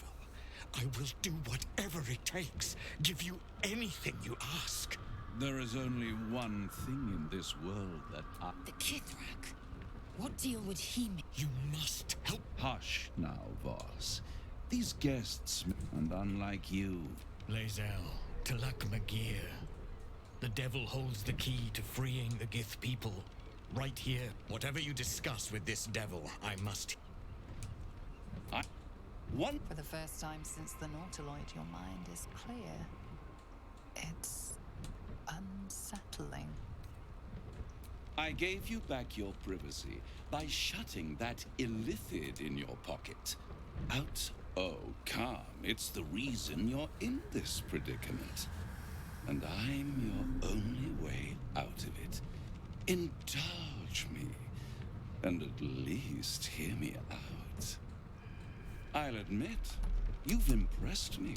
I will do whatever it takes. Give you anything you ask. There is only one thing in this world that I... The Kithrak. What deal would he make? You must help. Hush now, Voss. These guests, and unlike you... Lae'zel, Talak Magir. The devil holds the key to freeing the Gith people. Right here. Whatever you discuss with this devil, I must... For the first time since the Nautiloid, your mind is clear. It's unsettling. I gave you back your privacy by shutting that illithid in your pocket. Out. Oh, calm. It's the reason you're in this predicament. And I'm your only way out of it. Indulge me. And at least hear me out. I'll admit, you've impressed me.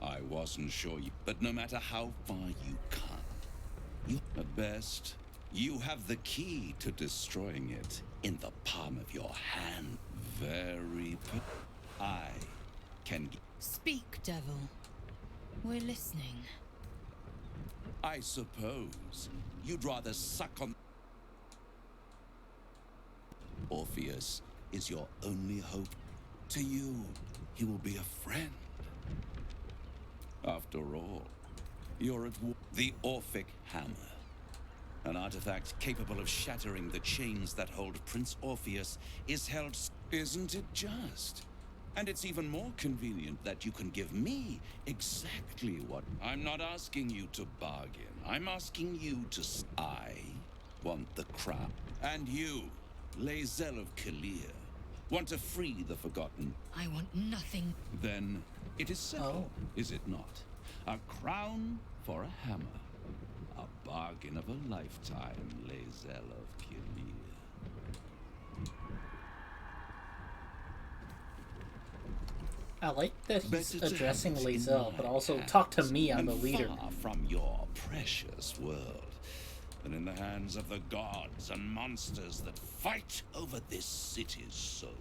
I wasn't sure you... But no matter how far you come, you... At best, you have the key to destroying it in the palm of your hand. Very... I can... Speak, devil. We're listening. I suppose you'd rather suck on... Orpheus is your only hope. To you, he will be a friend. After all, you're at war. The Orphic Hammer. An artifact capable of shattering the chains that hold Prince Orpheus is held... Isn't it just? And it's even more convenient that you can give me exactly what... I'm not asking you to bargain. I'm asking you to... I want the crown. And you, Lae'zel of Kalir, want to free the Forgotten. I want nothing. Then it is simple, is it not? A crown for a hammer. A bargain of a lifetime, Lae'zel of Kalir. I like that he's addressing Lae'zel, but also talk to me, I'm the leader. Far from your precious world, and in the hands of the gods and monsters that fight over this city's soul.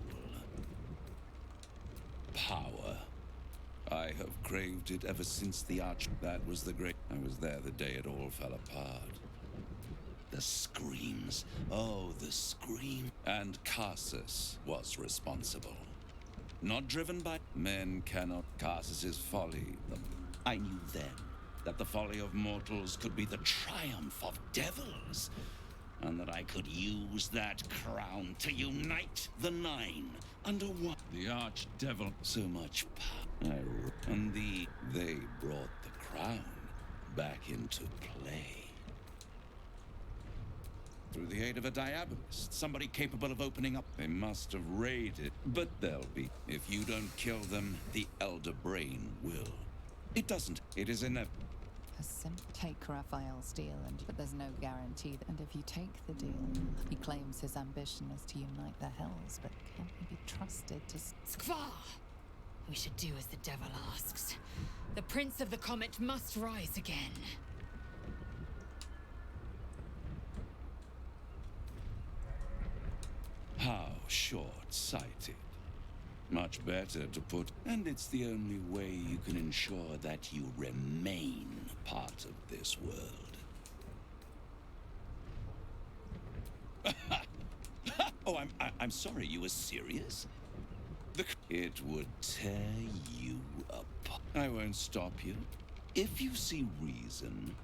Power. I have craved it ever since the arch. That was the great... I was there the day it all fell apart. The screams. Oh, the scream. And Karsus was responsible. Not driven by... Men cannot... Karsus's folly. I knew then that the folly of mortals could be the triumph of devils. And that I could use that crown to unite the Nine under one. The Archdevil. So much power. And they brought the crown back into play. Through the aid of a diabolist, somebody capable of opening up. They must have raided, but they'll be. If you don't kill them, the Elder Brain will. It doesn't. It is inevitable. Take Raphael's deal, but there's no guarantee. And if you take the deal, he claims his ambition is to unite the Hells, but can he be trusted to... Skvar! We should do as the devil asks. The Prince of the Comet must rise again. How short-sighted. Much better to put... And it's the only way you can ensure that you remain part of this world. Oh, I'm sorry, you were serious? It would tear you apart. I won't stop you. If you see reason...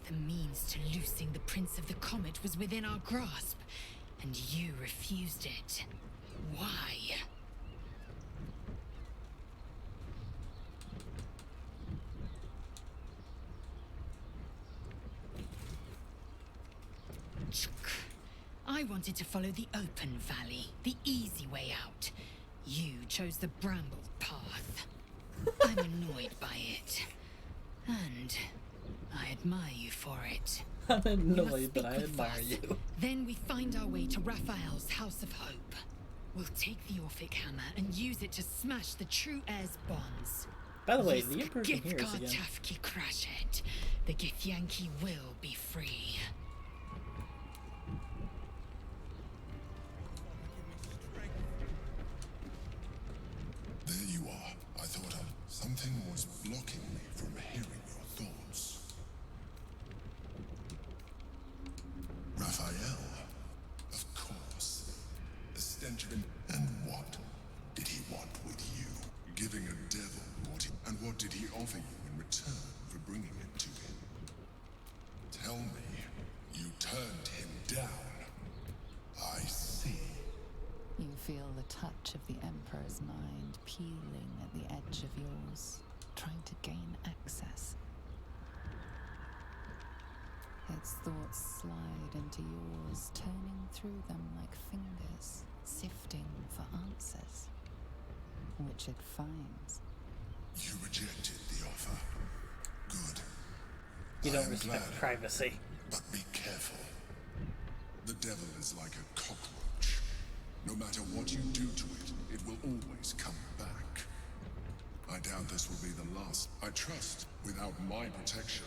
The means to loosing the Prince of the Comet was within our grasp, and you refused it. Why? I wanted to follow the open valley, the easy way out. You chose the bramble path. I'm annoyed by it. And I admire you for it. I'm annoyed, but I admire you. Then we find our way to Raphael's House of Hope. We'll take the Orphic Hammer and use it to smash the true heir's bonds. By the way, the Emperor can hear us again. Tafki Crashet. The Githyanki will be free. There you are. I thought something was blocking me from hearing your thoughts. Raphael, of course. The stench of him. And what did he want with you? Giving a devil what he... And what did he offer you in return for bringing it to him? Tell me, you turned him down. I see. You feel the touch of the Emperor's mind peeling at the edge of yours, trying to gain access. Its thoughts slide into yours, turning through them like fingers, sifting for answers, which it finds. You rejected the offer. Good. You I don't am respect glad, privacy. but be careful. The devil is like a cockroach. No matter what you do to it, it will always come back. I doubt this will be the last. I trust without my protection.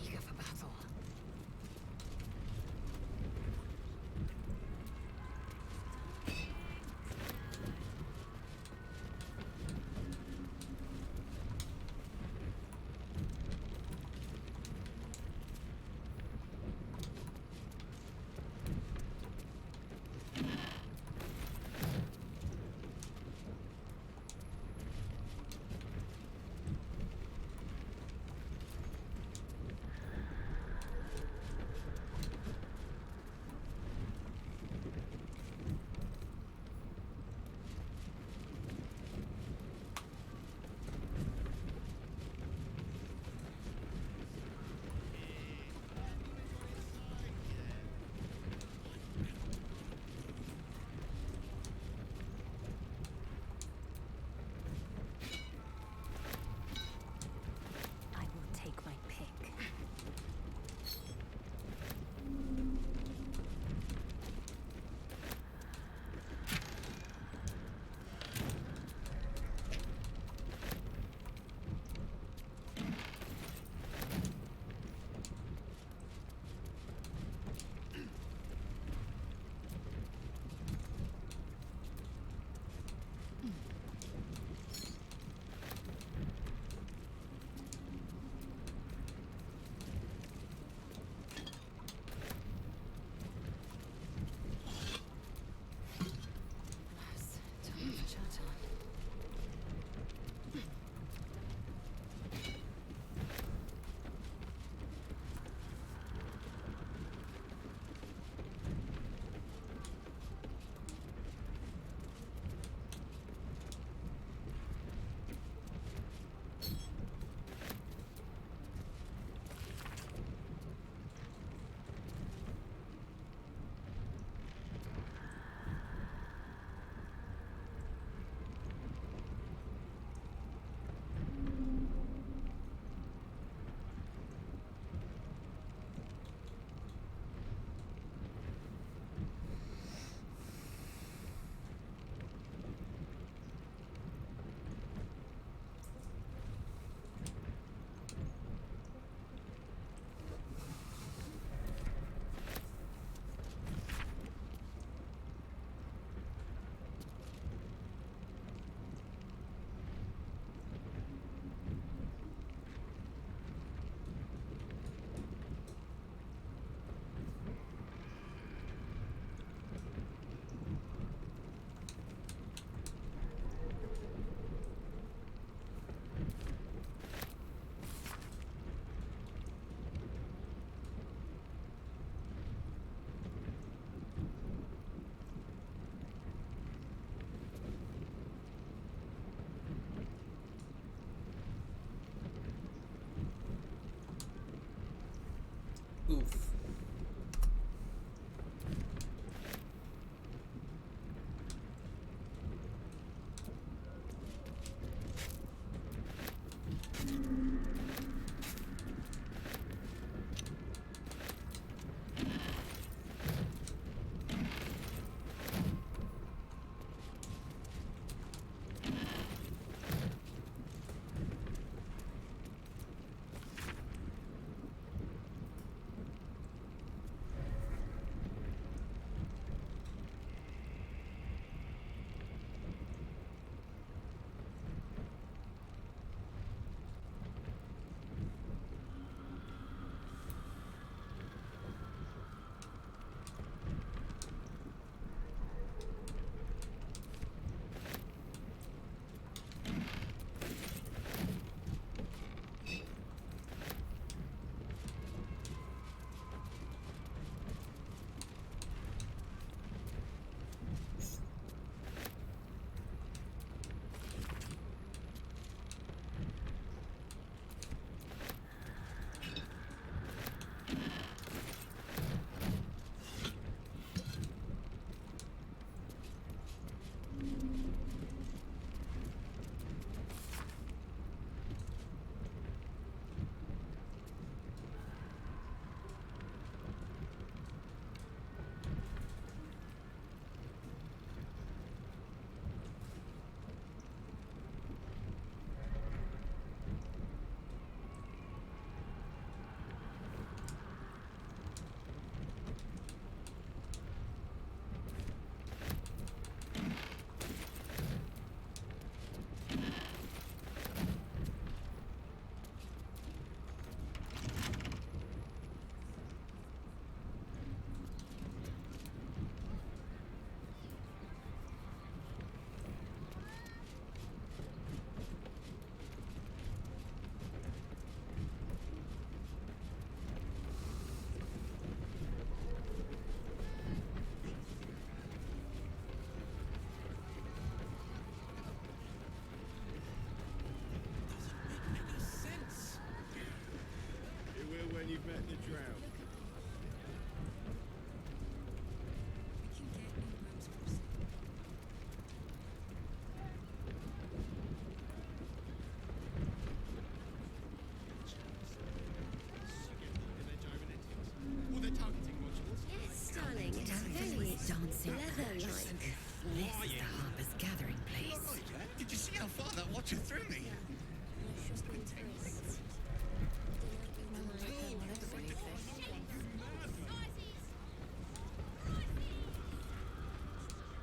Eager for battle.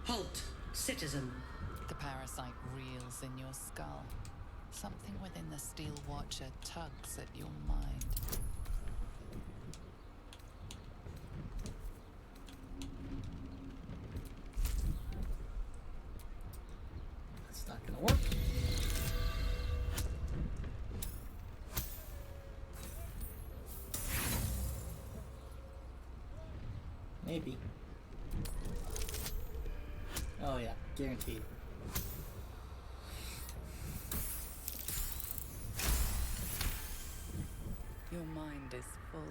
Halt, citizen. The parasite reels in your skull. Something within the Steel Watcher tugs at your mind. That's not gonna work. Maybe. Oh yeah, guaranteed. Your mind is full,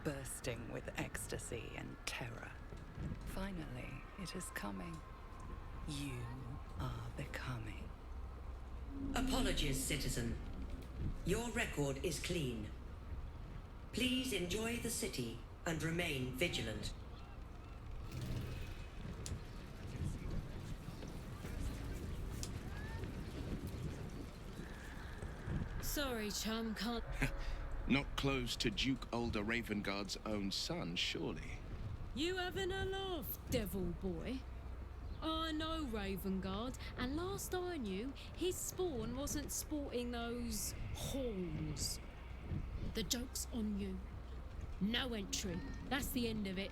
bursting with ecstasy and terror. Finally, it is coming. You are becoming. Apologies, citizen. Your record is clean. Please enjoy the city and remain vigilant. Sorry, chum, can't... Not close to Duke Older Ravengard's own son, surely. You having a laugh, devil boy? I know Ravengard, and last I knew, his spawn wasn't sporting those horns. The joke's on you. No entry. That's the end of it.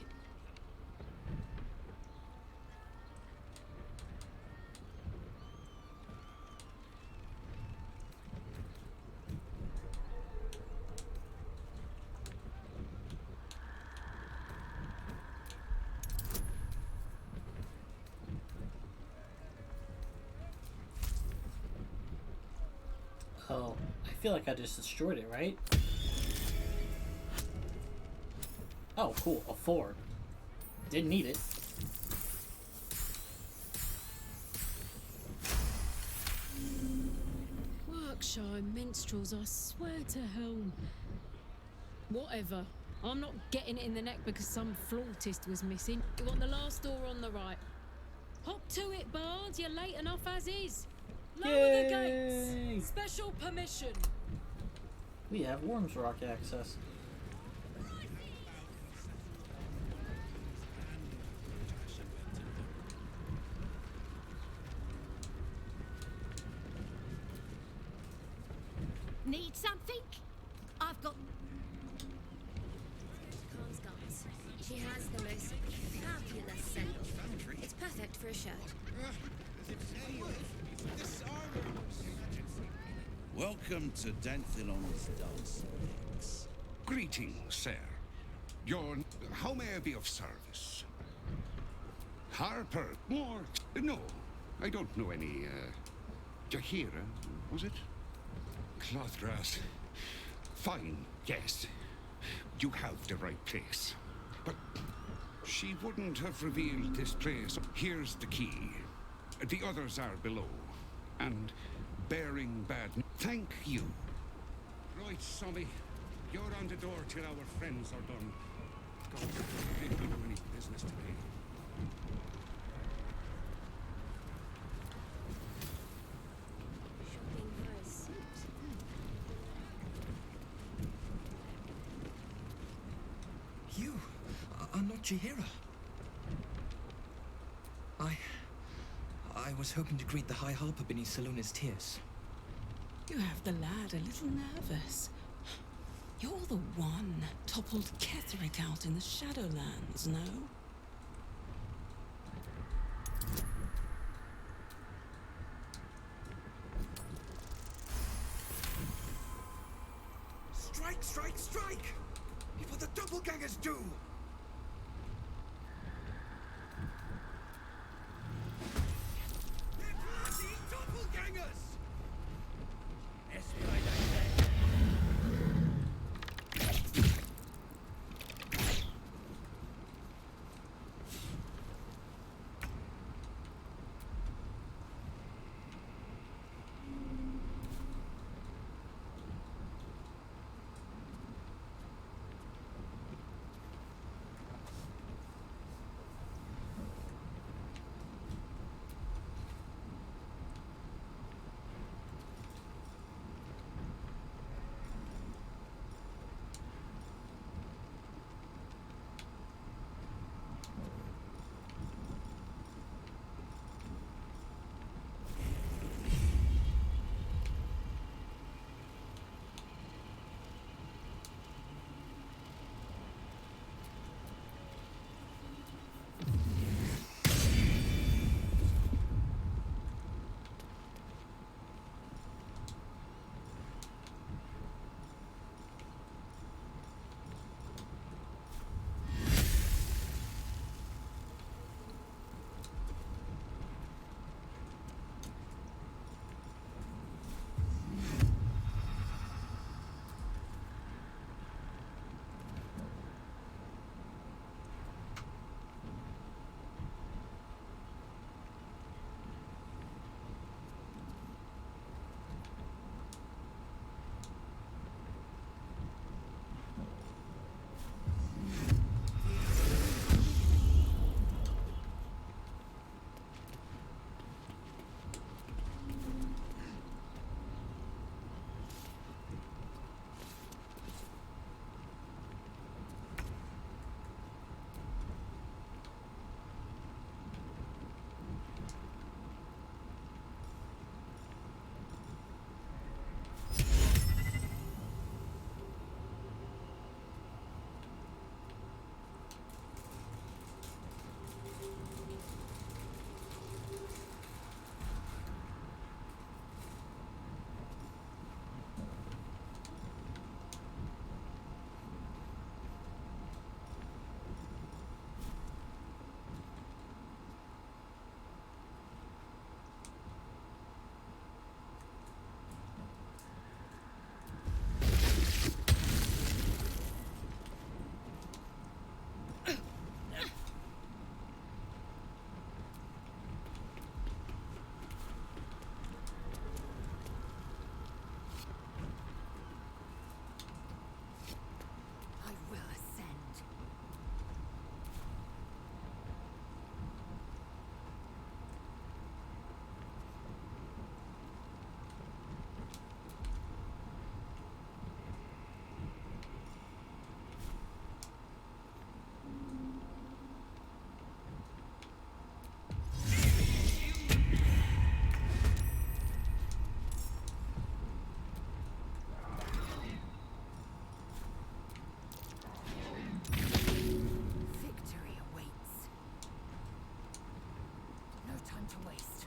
Oh, I feel like I just destroyed it, right? Oh, cool. A 4. Didn't need it. Workshire minstrels, I swear to hell. Whatever. I'm not getting it in the neck because some flautist was missing. You want the last door on the right. Hop to it, Bards. You're late enough as is. Lower the gates. Special permission. We have Wyrms Rock access. Need something? I've got... Comms guns. She has the most fabulous send-off. It's perfect for a shirt. Welcome to Danthilon's dance. Greetings, sir. How may I be of service? Harper? More? No, I don't know any, Jahira, was it? Clothgrass. Fine, yes. You have the right place. But she wouldn't have revealed this place. Here's the key. The others are below. And bearing bad... Thank you. Right, Sommy. You're on the door till our friends are done. God, we didn't do any business today. Shopping for a suit. You are not Jahira. I was hoping to greet the High Harper beneath Salona's tears. You have the lad a little nervous. You're the one toppled Ketherick out in the Shadowlands, no? Strike, strike, strike! What the doppelgangers do! They're bloody doppelgangers! time to waste.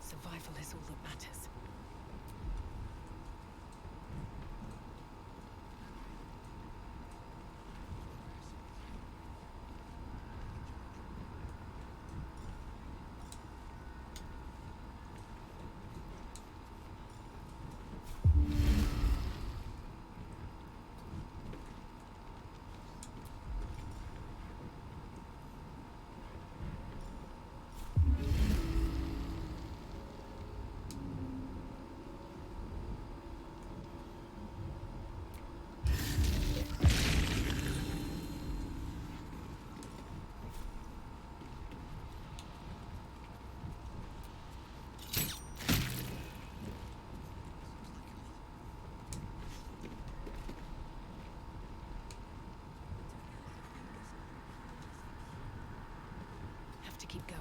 Survival is all that matters. Have to keep going.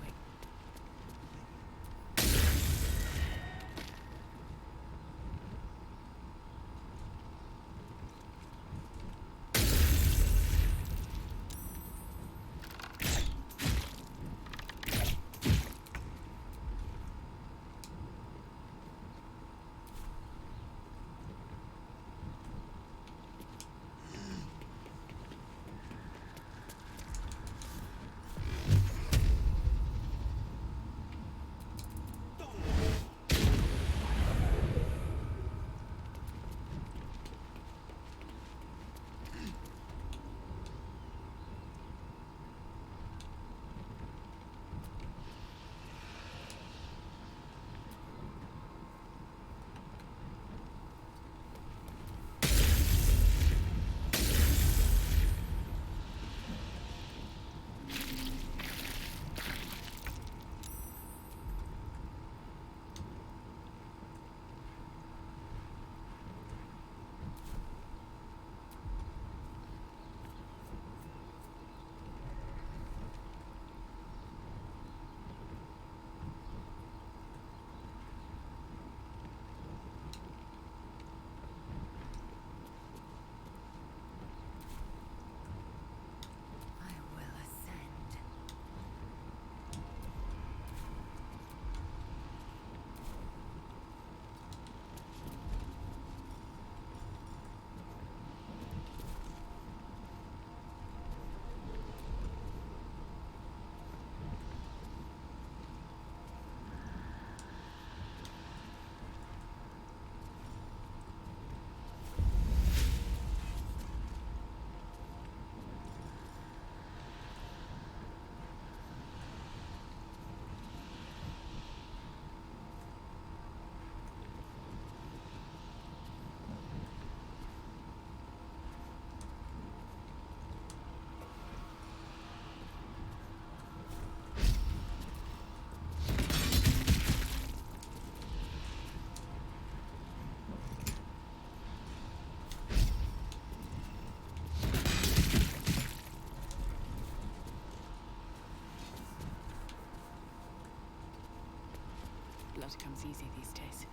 Blood comes easy these days.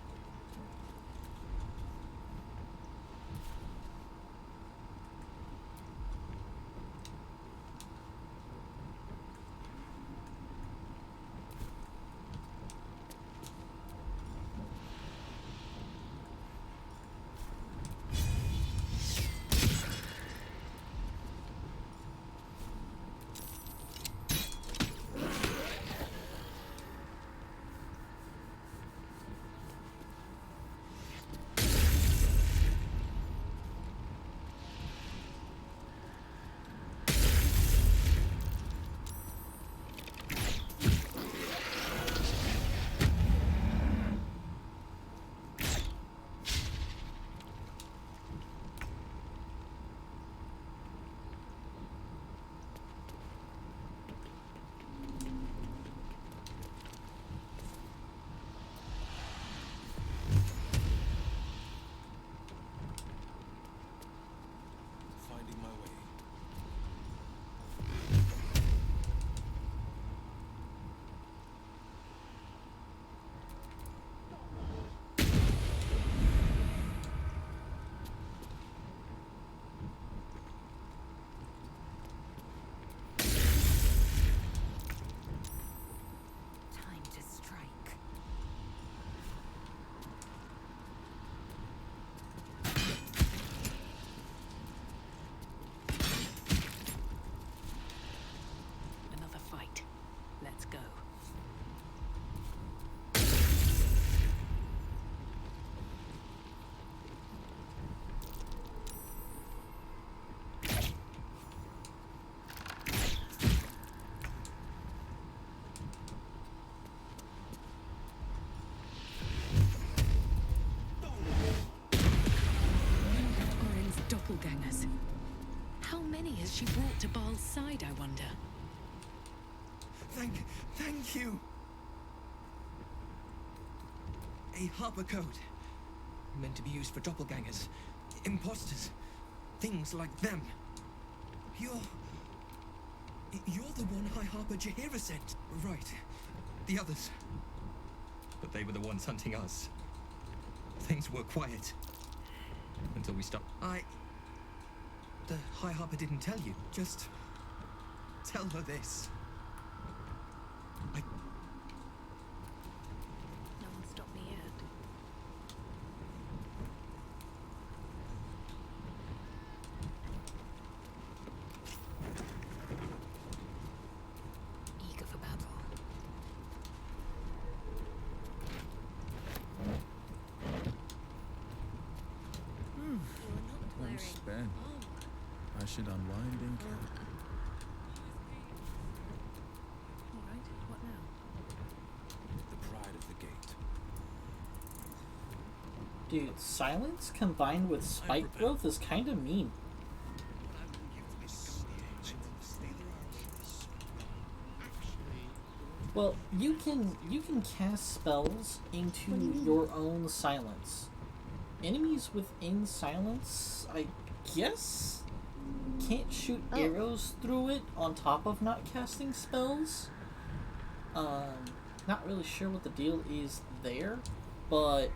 doppelgangers. How many has she brought to Baal's side, I wonder? Thank you. A harbor code. Meant to be used for doppelgangers, imposters, things like them. You're the one High Harper Jaheira sent. Right. The others. But they were the ones hunting us. Things were quiet. Until we stopped. The High Harper didn't tell you. Just tell her this. No one stopped me yet. Eager for battle. I'm spent. I should unwind and camp. Alright, what now? The pride of the gate. Dude, silence combined with spike growth is kind of mean. Well, you can cast spells into your own silence. Enemies within silence, I guess, can't shoot arrows through it on top of not casting spells. Not really sure what the deal is there, but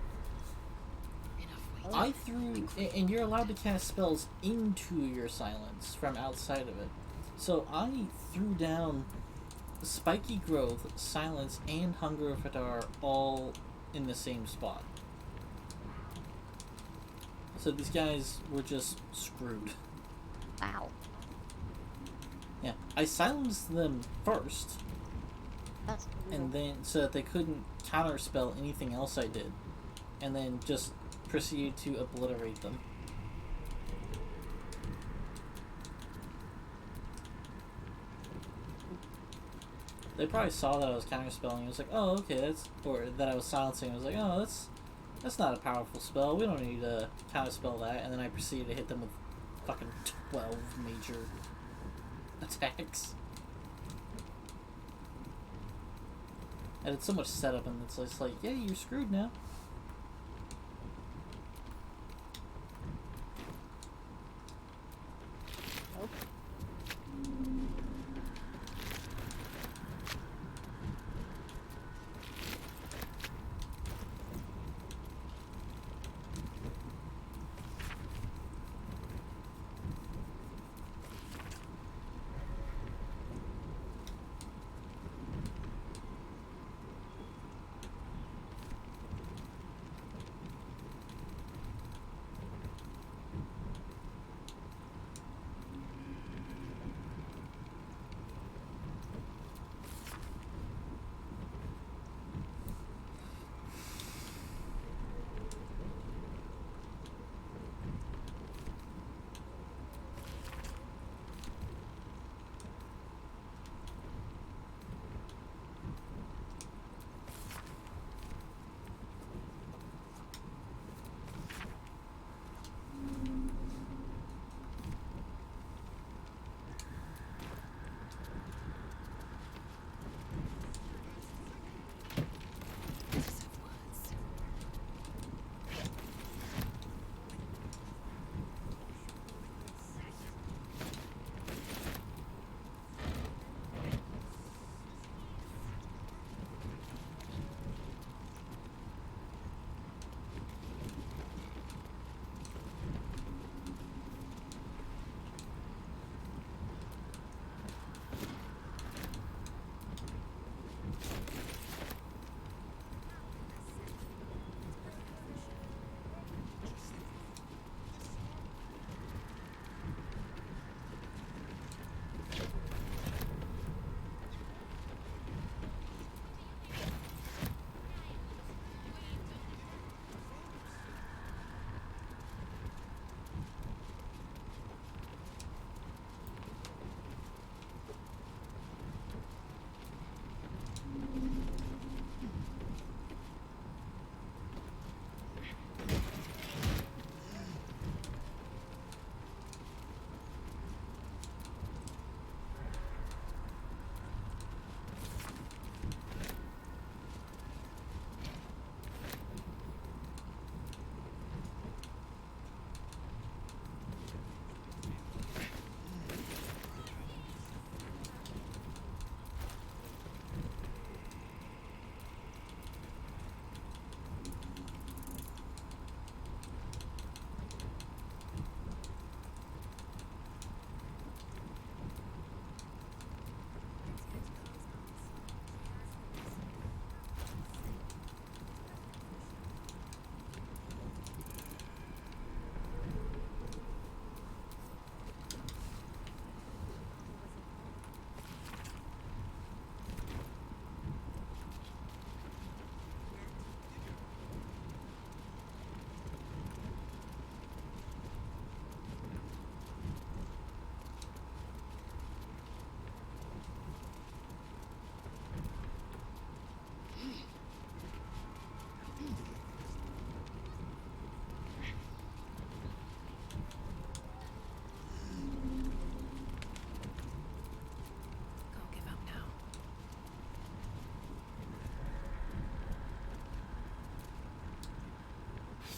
I threw, and you're allowed to cast spells into your silence from outside of it. So I threw down Spiky Growth, Silence, and Hunger of Hadar all in the same spot. So these guys were just screwed. Wow. Yeah, I silenced them first. That's cool. And then, so that they couldn't counterspell anything else I did. And then just proceeded to obliterate them. They probably saw that I was counterspelling. It was like, oh, okay, that's, or that I was silencing. I was like, oh, that's not a powerful spell. We don't need to counterspell that. And then I proceeded to hit them with fucking 12 major attacks. And it's so much setup, and it's just like, yeah, you're screwed now.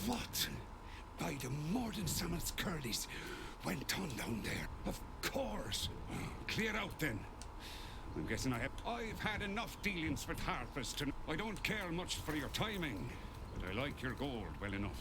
What? By the Morden Sammel's curlies went on down there. Of course. Clear out then. I'm guessing I've had enough dealings with Harpers to... I don't care much for your timing, but I like your gold well enough.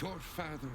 Your father...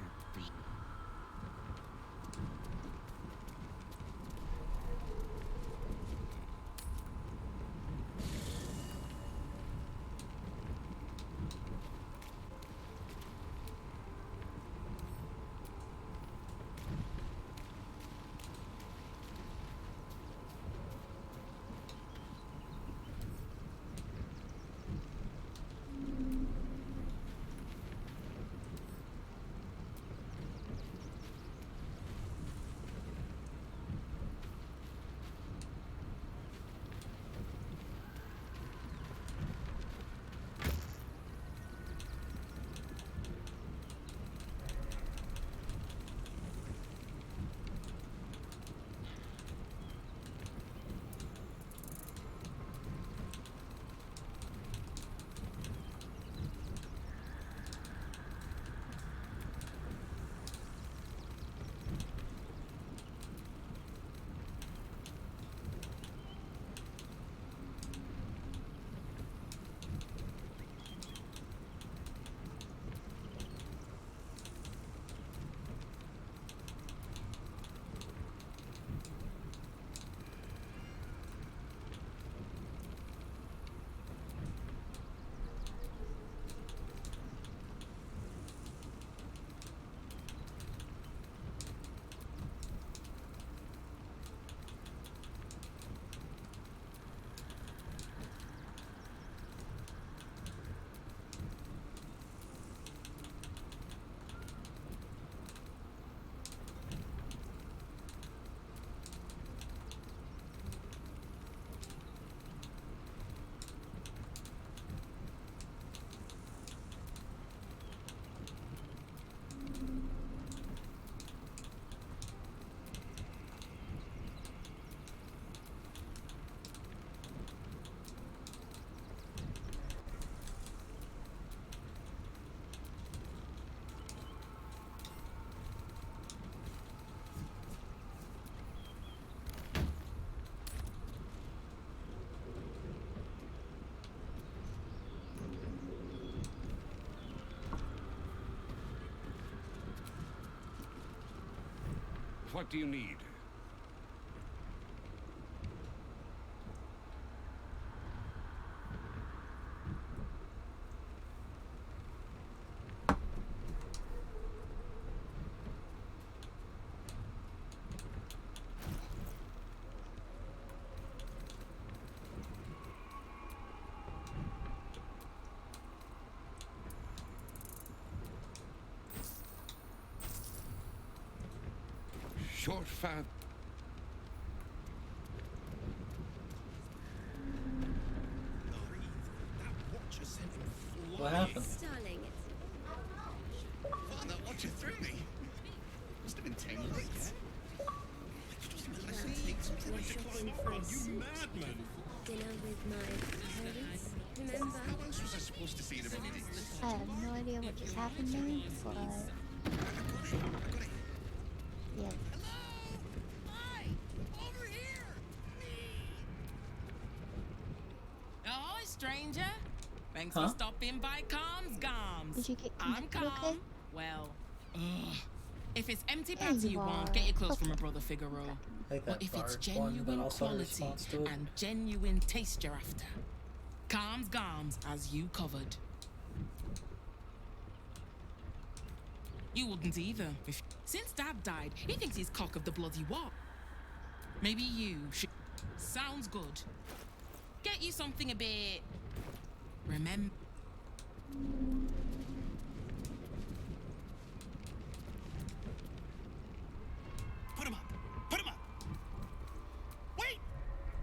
What do you need? Short fat. What happened? Darling, Father, what you threw me? Must have been 10 minutes. shopping for You madman! dinner with my parents. Remember? How else was I supposed to see it about this? I have no idea what just happened to me, but yeah. Oh, stranger. Thanks Huh? for stopping by Calm's Gums. Did you get I'm connected Calm. okay? Well, if it's empty There patty you you want, are. get your clothes from a brother Figaro. Like But that if it's bard one, but genuine also a quality response to it. and genuine taste you're after, Calm's Gums has you covered. You wouldn't either. Since Dad died, he thinks he's cock of the bloody what. Maybe you should... Sounds good. Get you something a bit... Remember... Put him up! Put him up! Wait!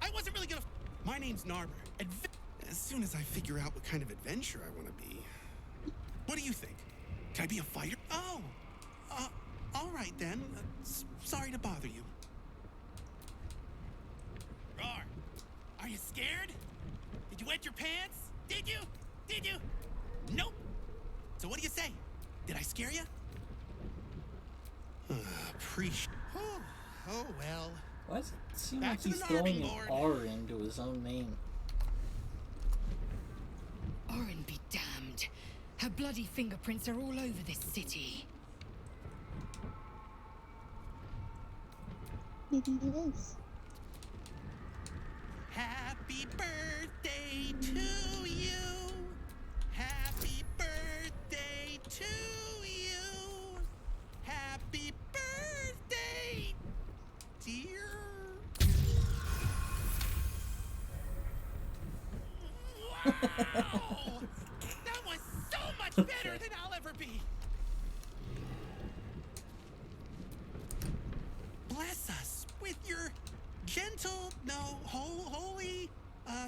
I wasn't really gonna... My name's Narber. As soon as I figure out what kind of adventurer I want to be... What do you think? Can I be a fighter? Oh! All right then. Sorry to bother you. Roar! Are you scared? Did you wet your pants? Did you? Did you? Nope! So what do you say? Did I scare you? Appreciate... Oh, well. Why does it seem Back like to the he's throwing Narby an board. R into his own name? Orin be damned. Her bloody fingerprints are all over this city. Maybe it is. Happy birthday to you. Happy birthday to you. Happy birthday, dear. Wow! That was so much better than I'll ever be. Bless us with your gentle, holy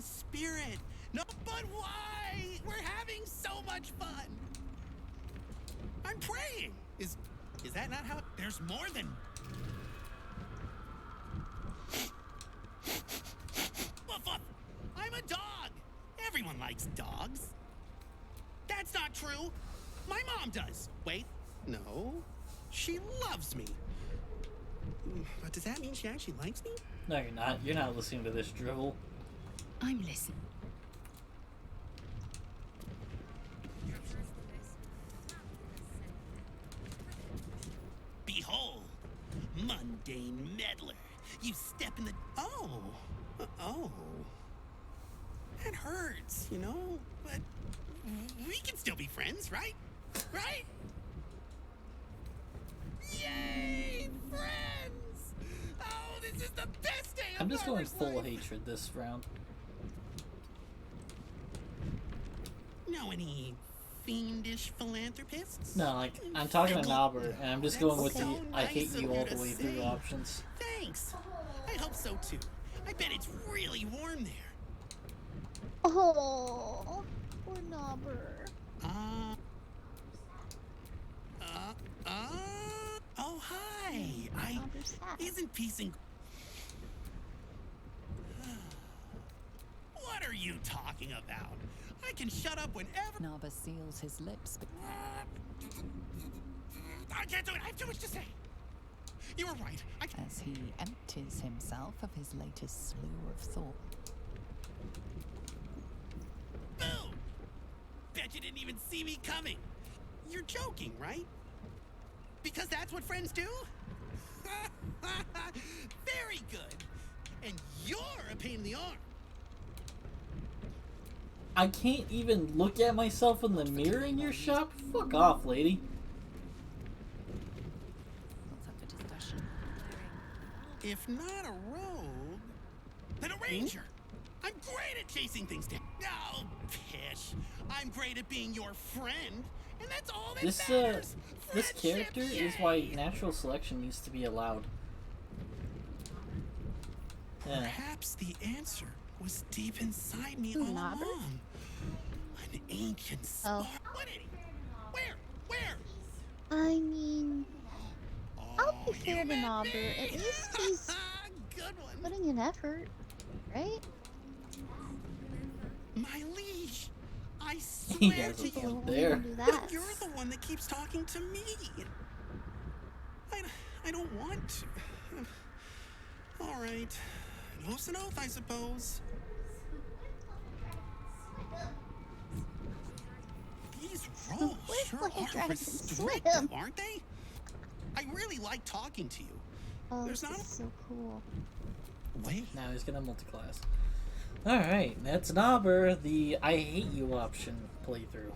spirit. No, but why? We're having so much fun. I'm praying. Is that not how? There's more than. Woof, woof. I'm a dog. Everyone likes dogs. That's not true. My mom does. Wait, no. She loves me. But does that mean she actually likes me? No, you're not. You're not listening to this drivel. I'm listening. Behold, mundane meddler. You step in the... Oh. That hurts, you know? But we can still be friends, right? Right? Yay! Friends! Oh, this is the best day of I'm just going Narber's full life. hatred this round. Know any fiendish philanthropists? No, like, I'm talking to Nobber, and I'm just going with the I hate nice you of all you the to way say. through options. Thanks. I hope so too. I bet it's really warm there. Oh, poor Knobber. Oh, hi. Isn't peace and... What are you talking about? I can shut up whenever... Narber seals his lips. I can't do it. I have too much to say. You were right. As he empties himself of his latest slew of thought. Boom! Bet you didn't even see me coming. You're joking, right? Because that's what friends do? Very good. And you're a pain in the arm. I can't even look at myself in the mirror in your shop? Fuck off, lady. If not a rogue, then a ranger. I'm great at chasing things down. Oh, pish. I'm great at being your friend, and that's all that matters. This character is why natural selection needs to be allowed. Yeah. Perhaps the answer was deep inside me all along. An ancient spark. What idiot? Where? I mean, I'll be fair to Nobber. At least he's putting an effort, right? My liege, I swear to you, there. but you're the one that keeps talking to me. I don't want to. All right, an oath's an oath, I suppose. These roles sure are restrictive, aren't they? I really like talking to you. Oh, There's this not is so cool. Wait. Now he's gonna multiclass. Alright, that's Nobber, the I hate you option playthrough.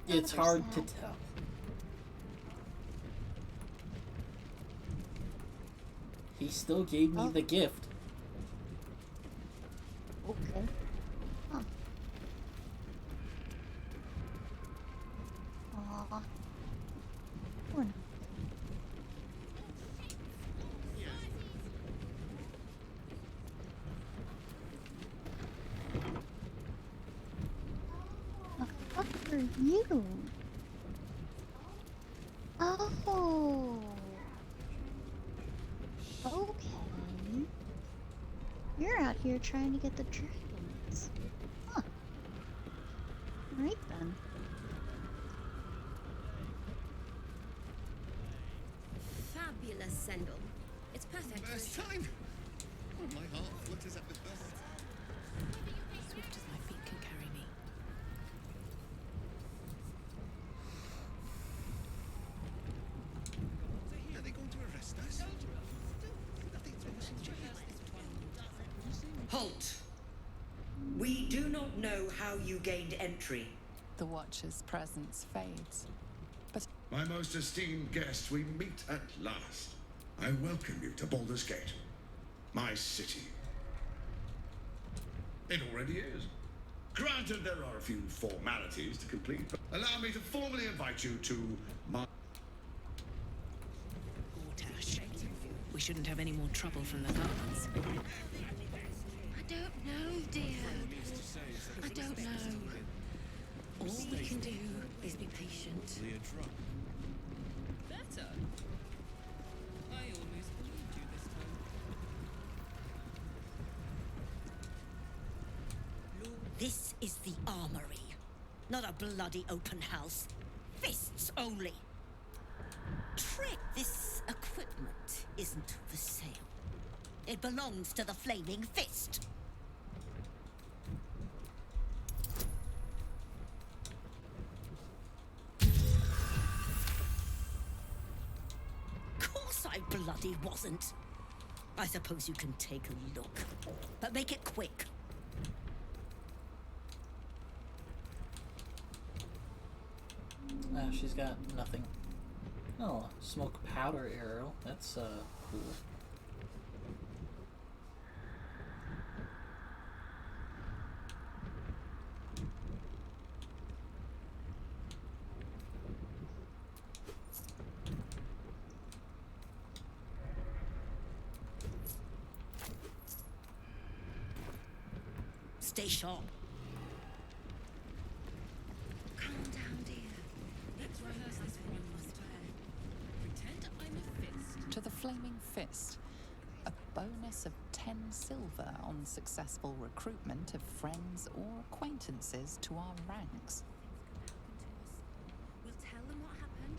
It's hard to tell. He still gave me the gift. Okay. Huh. Aw. Poor Nobber. The fuck are you? Oh. Okay. You're out here trying to get the dragons. Huh. Right then. Fabulous, Sendel. It's perfect. First time. Oh, my heart flutters at the thought. Swift as my feet can carry me. Are they going to arrest us? Halt! We do not know how you gained entry. The Watcher's presence fades. But My most esteemed guest, we meet at last. I welcome you to Baldur's Gate, my city. It already is. Granted, there are a few formalities to complete, but allow me to formally invite you to my... Gortash. We shouldn't have any more trouble from the guards. I don't know, dear. I don't know. All we can do is be patient. Better. I almost believed you this time. This is the armory, not a bloody open house. Fists only. Trick, this equipment isn't for sale. It belongs to the Flaming Fist. Course I bloody wasn't. I suppose you can take a look, but make it quick. She's got nothing. Oh, smoke powder arrow. That's cool. Stay sharp. Calm down, dear. Let's rehearse this one last time. Pretend I'm a fist. to the Flaming Fist, a bonus of 10 silver on successful recruitment of friends or acquaintances to our ranks. We'll tell them what happened.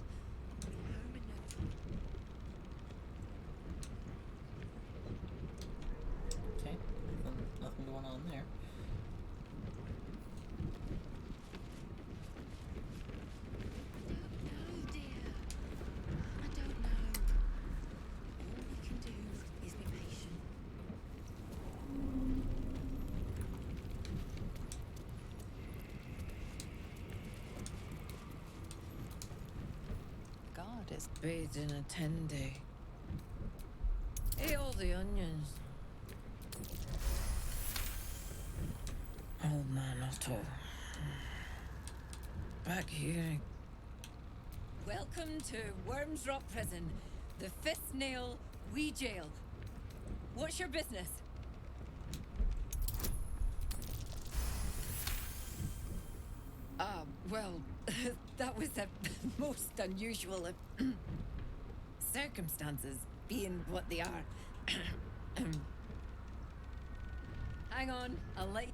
We'll be home in no time. Okay, nothing going on there. but it's bathed in a tenday. Ate all the onions. Old man Otto. Back here. Welcome to Wyrms Rock Prison, the fifth nail, wee jail. What's your business? Well, that was the most unusual of circumstances, being what they are. Hang on, I'll let you...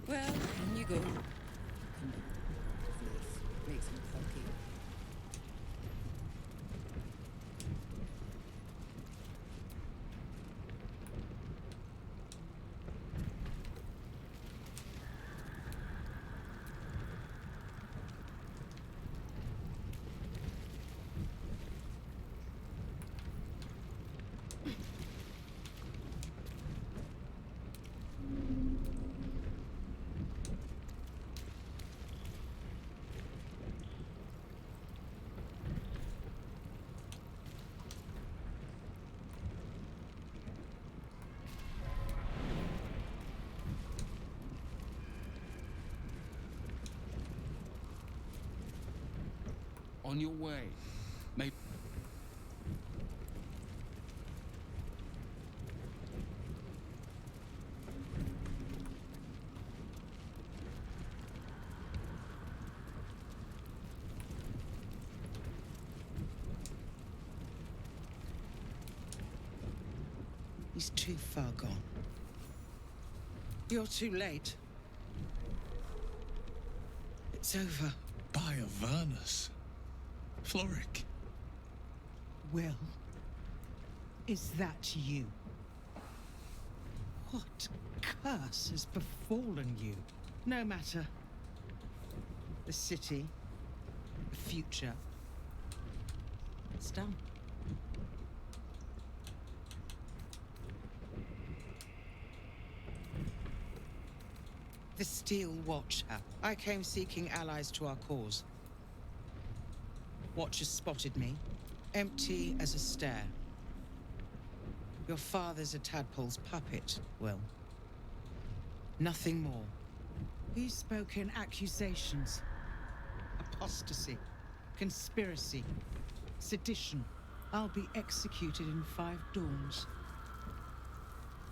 Well, in you go. Make some coffee. On your way. Maybe. He's too far gone. You're too late. It's over. By Avernus. Floric. Will, is that you? What curse has befallen you? No matter. The city, the future, it's done. The Steel Watcher. I came seeking allies to our cause. Watchers spotted me, empty as a stare. Your father's a tadpole's puppet, Will. Nothing more. He's spoken accusations. Apostasy, conspiracy, sedition. I'll be executed in 5 dawns.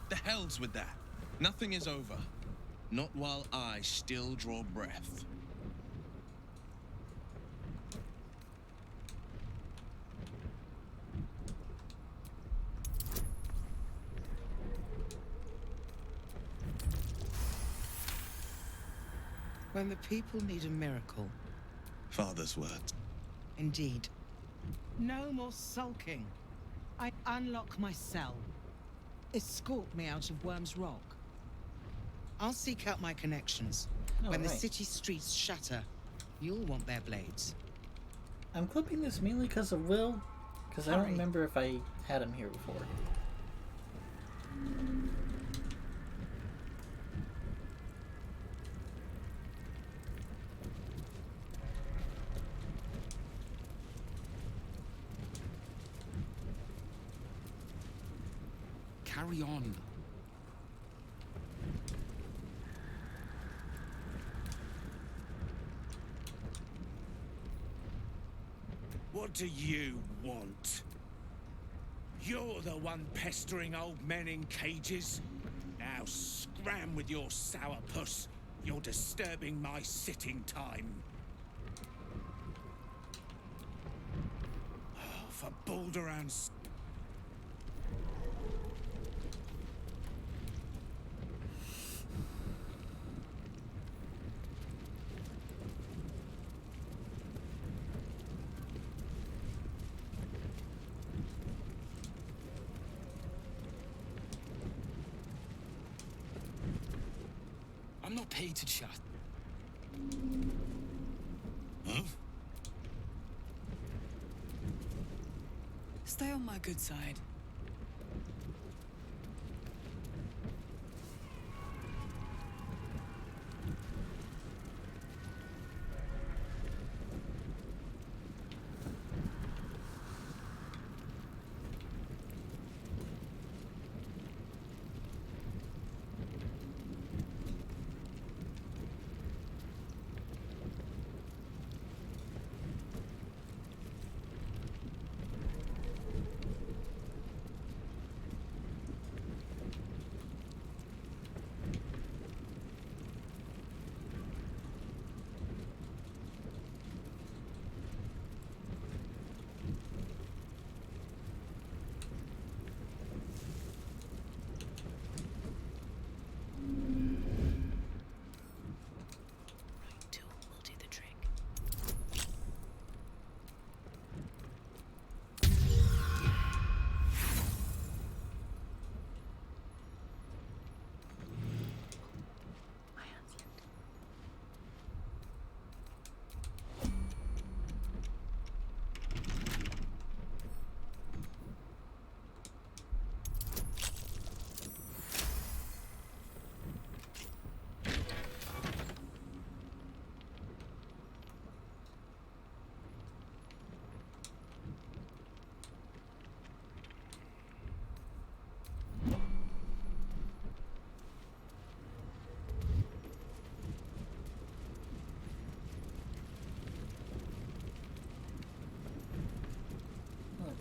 The hell's with that. Nothing is over. Not while I still draw breath. When the people need a miracle. Father's words. Indeed. No more sulking. I unlock my cell. Escort me out of Wyrms Rock. I'll seek out my connections. When the city streets shatter, you'll want their blades. I'm clipping this mainly because of Will, because I don't remember if I had him here before. Carry on. What do you want? You're the one pestering old men in cages. Now scram with your sourpuss. You're disturbing my sitting time. Oh, for Balderan's... I'm not paid to chat. Huh? Stay on my good side.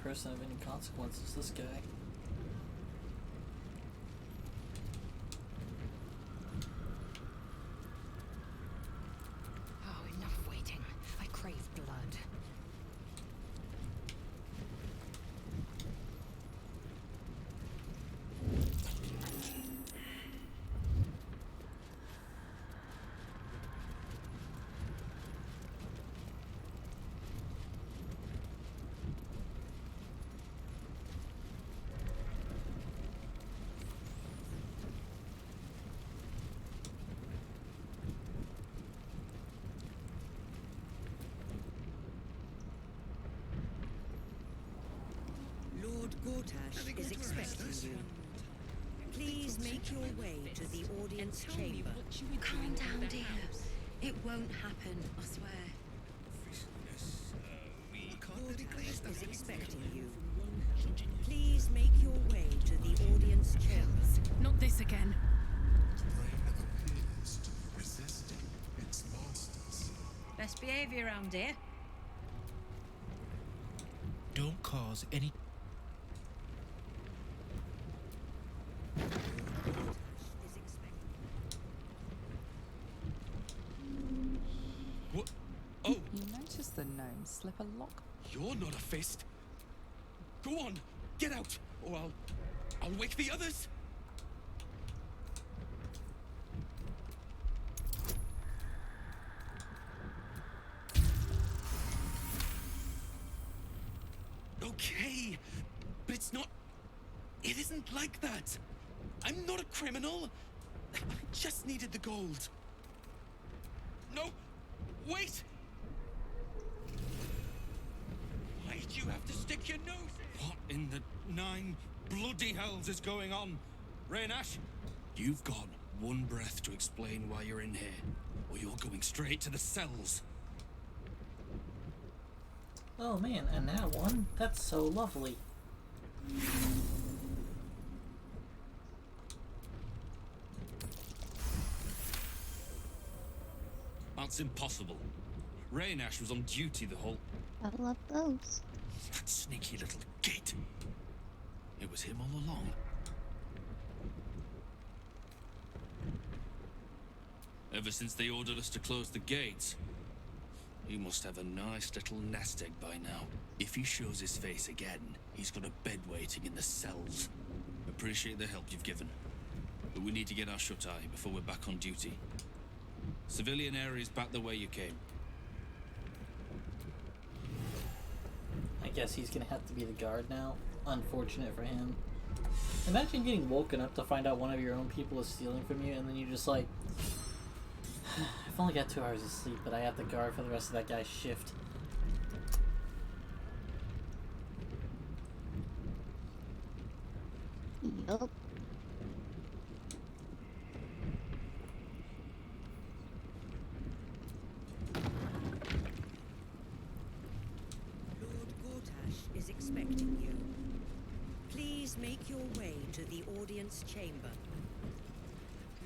person of any consequence is this guy. Oh, enough waiting. I crave blood. Lord Gortash is expecting you. Please make your way to the audience chamber. Calm down, dear. It won't happen, I swear. Gortash is expecting you. Please make your way to the audience chamber. Not this again. Appears to be resisting its masters. Best behavior around here. Don't cause any... What? Oh! You notice the gnome slip a lock? You're not a fist. Go on, get out, or I'll wake the others. Okay, but it's not. It isn't like that. I'm not a criminal. I just needed the gold. No, wait. Why'd you have to stick your nose in? What in the 9 bloody hells is going on? Raynash? You've got one breath to explain why you're in here, or you're going straight to the cells. Oh man, and that one? That's so lovely. That's impossible. Raynash was on duty the whole... I love those. That sneaky little git. It was him all along. Ever since they ordered us to close the gates. He must have a nice little nest egg by now. If he shows his face again, he's got a bed waiting in the cells. Appreciate the help you've given. But we need to get our shut-eye before we're back on duty. Civilian areas back the way you came. I guess he's gonna have to be the guard now. Unfortunate for him. Imagine getting woken up to find out one of your own people is stealing from you, and then you're just like, I've only got 2 hours of sleep, but I have to guard for the rest of that guy's shift. Yup. Lord Gortash is expecting you. Please make your way to the audience chamber.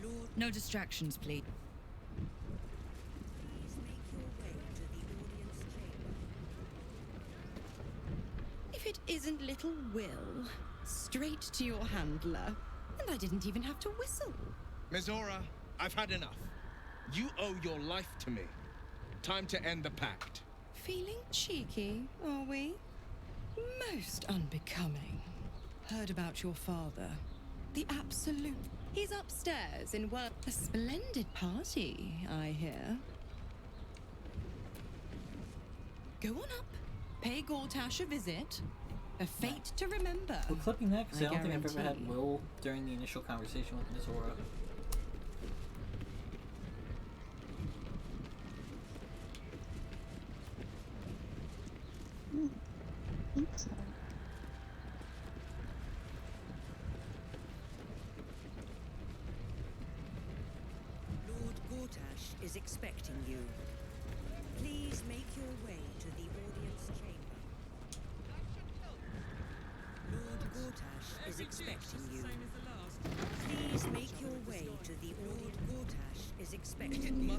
Lord... No distractions, please. Please make your way to the audience chamber. If it isn't little Will, straight to your handler. And I didn't even have to whistle. Mizora, I've had enough. You owe your life to me. Time to end the pact. Feeling cheeky, are we? Most unbecoming. Heard about your father. The absolute... He's upstairs in work. A splendid party, I hear. Go on up. Pay Gortash a visit. A fate to remember. We're clipping that because I don't think I've ever guarantee. had Will during the initial conversation with Ms. Aura. I think so. Lord Gortash is expecting you. Please make your way to the audience chamber. Lord Gortash is expecting you. Please make your way to the Lord Gortash is expecting you.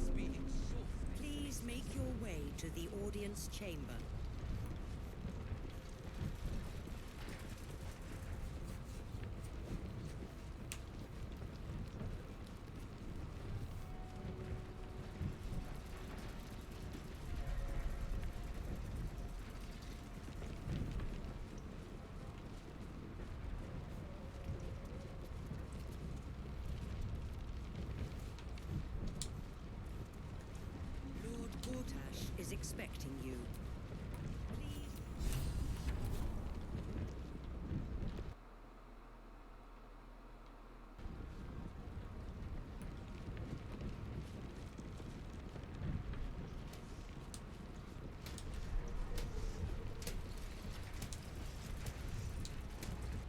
Please make your way to the audience chamber. is expecting you.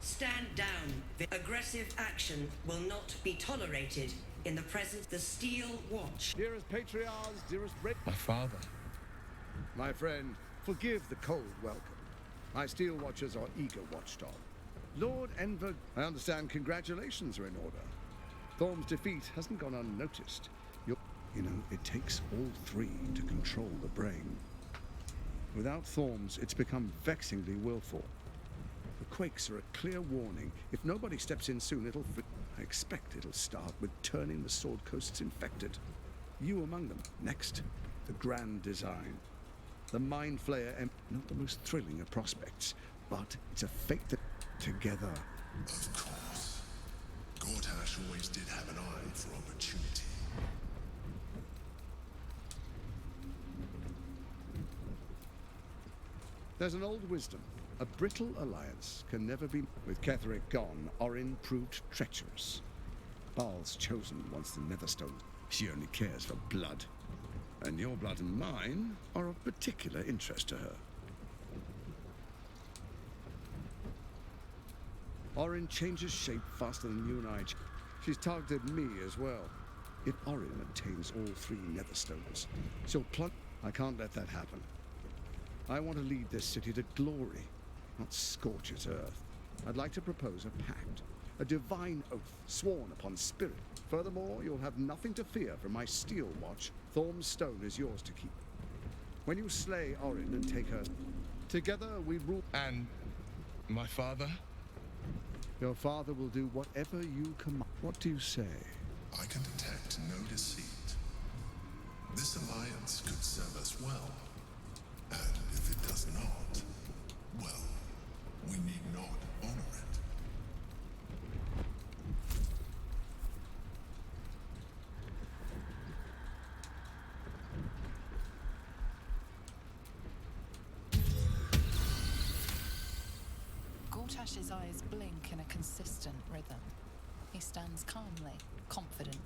Stand down. The aggressive action will not be tolerated in the presence of the Steel Watch. Dearest patriarchs, dearest My father. My friend, forgive the cold welcome. My Steel Watchers are eager watchdog. Lord Enver, I understand congratulations are in order. Thorm's defeat hasn't gone unnoticed. You know, it takes all three to control the brain. Without Thorm's, it's become vexingly willful. The quakes are a clear warning. If nobody steps in soon, I expect it'll start with turning the Sword Coasts infected. You among them. Next, the grand design. The Mind Flayer, not the most thrilling of prospects, but it's a fate that together. Of course. Gortash always did have an eye for opportunity. There's an old wisdom. A brittle alliance can never be. With Ketheric gone, Orin proved treacherous. Baal's chosen once the Netherstone. She only cares for blood. And your blood and mine are of particular interest to her. Orin changes shape faster than you and I. She's targeted me as well. If Orin obtains all three Netherstones, she'll plunge. I can't let that happen. I want to lead this city to glory, not scorch its earth. I'd like to propose a pact, a divine oath sworn upon spirit. Furthermore, you'll have nothing to fear from my Steel Watch. Thorm's stone is yours to keep. When you slay Orin and take her, together we rule. And my father? Your father will do whatever you command. What do you say? I can detect no deceit. This alliance could serve us well. And if it does not, well, we need not honor it. Gortash's eyes blink in a consistent rhythm. He stands calmly, confidently.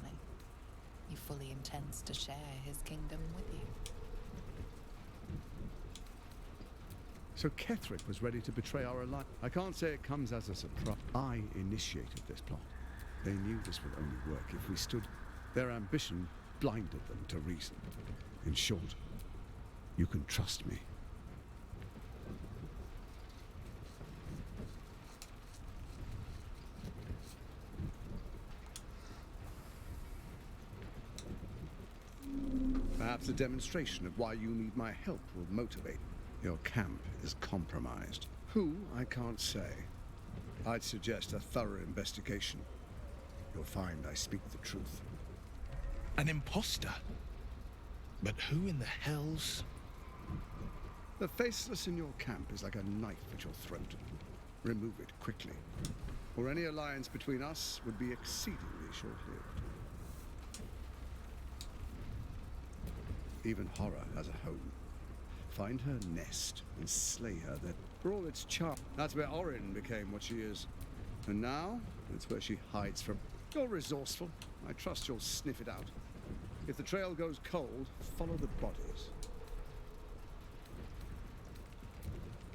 He fully intends to share his kingdom with you. So Ketheric was ready to betray our alliance. I can't say it comes as a surprise. I initiated this plot. They knew this would only work if we stood. Their ambition blinded them to reason. In short, you can trust me. Perhaps a demonstration of why you need my help will motivate. Your camp is compromised. Who, I can't say. I'd suggest a thorough investigation. You'll find I speak the truth. An imposter? But who in the hell's... The faceless in your camp is like a knife at your throat. Remove it quickly, or any alliance between us would be exceedingly short-lived. Even horror has a home. Find her nest and slay her there. For all its charm, that's where Orin became what she is. And now, it's where she hides from. You're resourceful. I trust you'll sniff it out. If the trail goes cold, follow the bodies.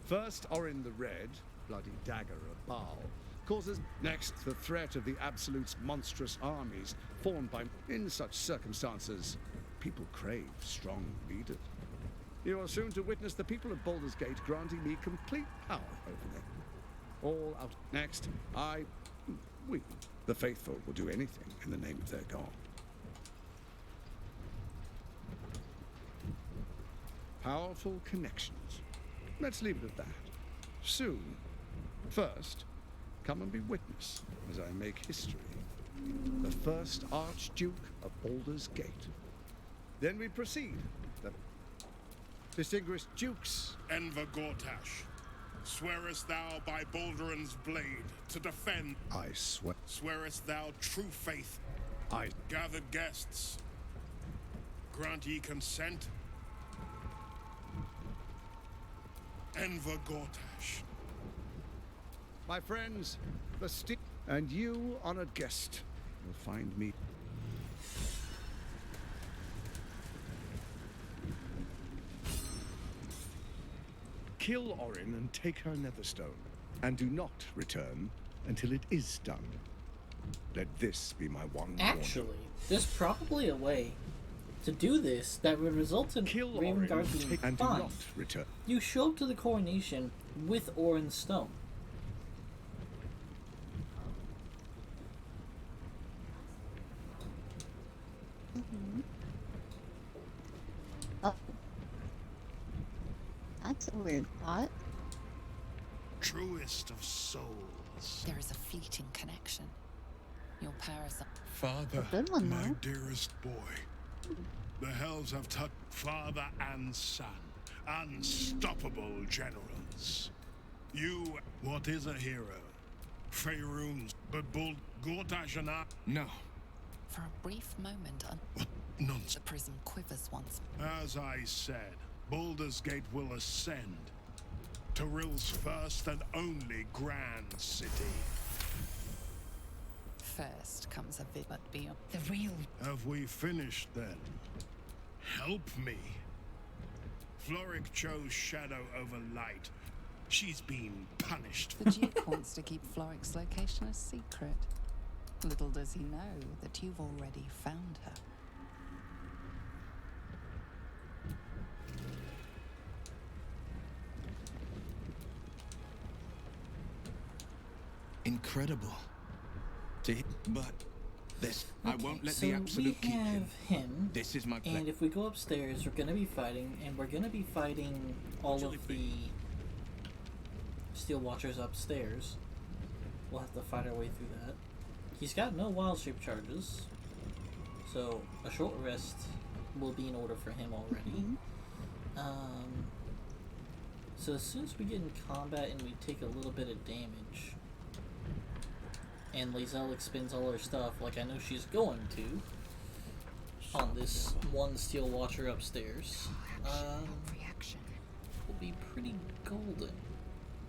First, Orin the Red, bloody dagger of Baal, causes next the threat of the Absolute's monstrous armies formed by. In such circumstances, people crave strong leaders. You are soon to witness the people of Baldur's Gate granting me complete power over them. All out. Next, we, the faithful, will do anything in the name of their god. Powerful connections. Let's leave it at that. Soon. First, come and be witness as I make history. The first Archduke of Baldur's Gate. Then we proceed. The distinguished dukes. Enver Gortash, swearest thou by Balduran's blade to defend? I swear. Swearest thou true faith? I. Gathered guests, grant ye consent? Enver Gortash. My friends, and you, honored guest, will find me. Kill Orin and take her Netherstone, and do not return until it is done. Let this be my one warning. Actually, there's probably a way to do this that would result in Raven Guard being and do fine. not return. You show up to the coronation with Orin's stone. Oh. That's a weird thought. Truest of souls. There is a fleeting connection. Your parasite. Father, good one, my though. dearest boy. The hells have touched father and son. Unstoppable generals. You, what is a hero? Faerun's, but Gortash and I... No. For a brief moment, Nonsense. the prism quivers once. As I said, Baldur's Gate will ascend. Tyrill's first and only grand city. First comes a but beyond. The real... Have we finished then? Help me. Floric chose shadow over light. She's been punished. The Duke wants to keep Floric's location a secret. Little does he know that you've already found her. Incredible. But this, I won't let so the absolute we keep have him. him. This is my plan. And if we go upstairs, we're gonna be fighting, and we're gonna be fighting all of the Steel Watchers upstairs. We'll have to fight our way through that. He's got no wild shape charges, so a short rest will be in order for him already. So as soon as we get in combat and we take a little bit of damage, and Lae'zel expends all her stuff, like I know she's going to, on this one Steel Watcher upstairs, will be pretty golden.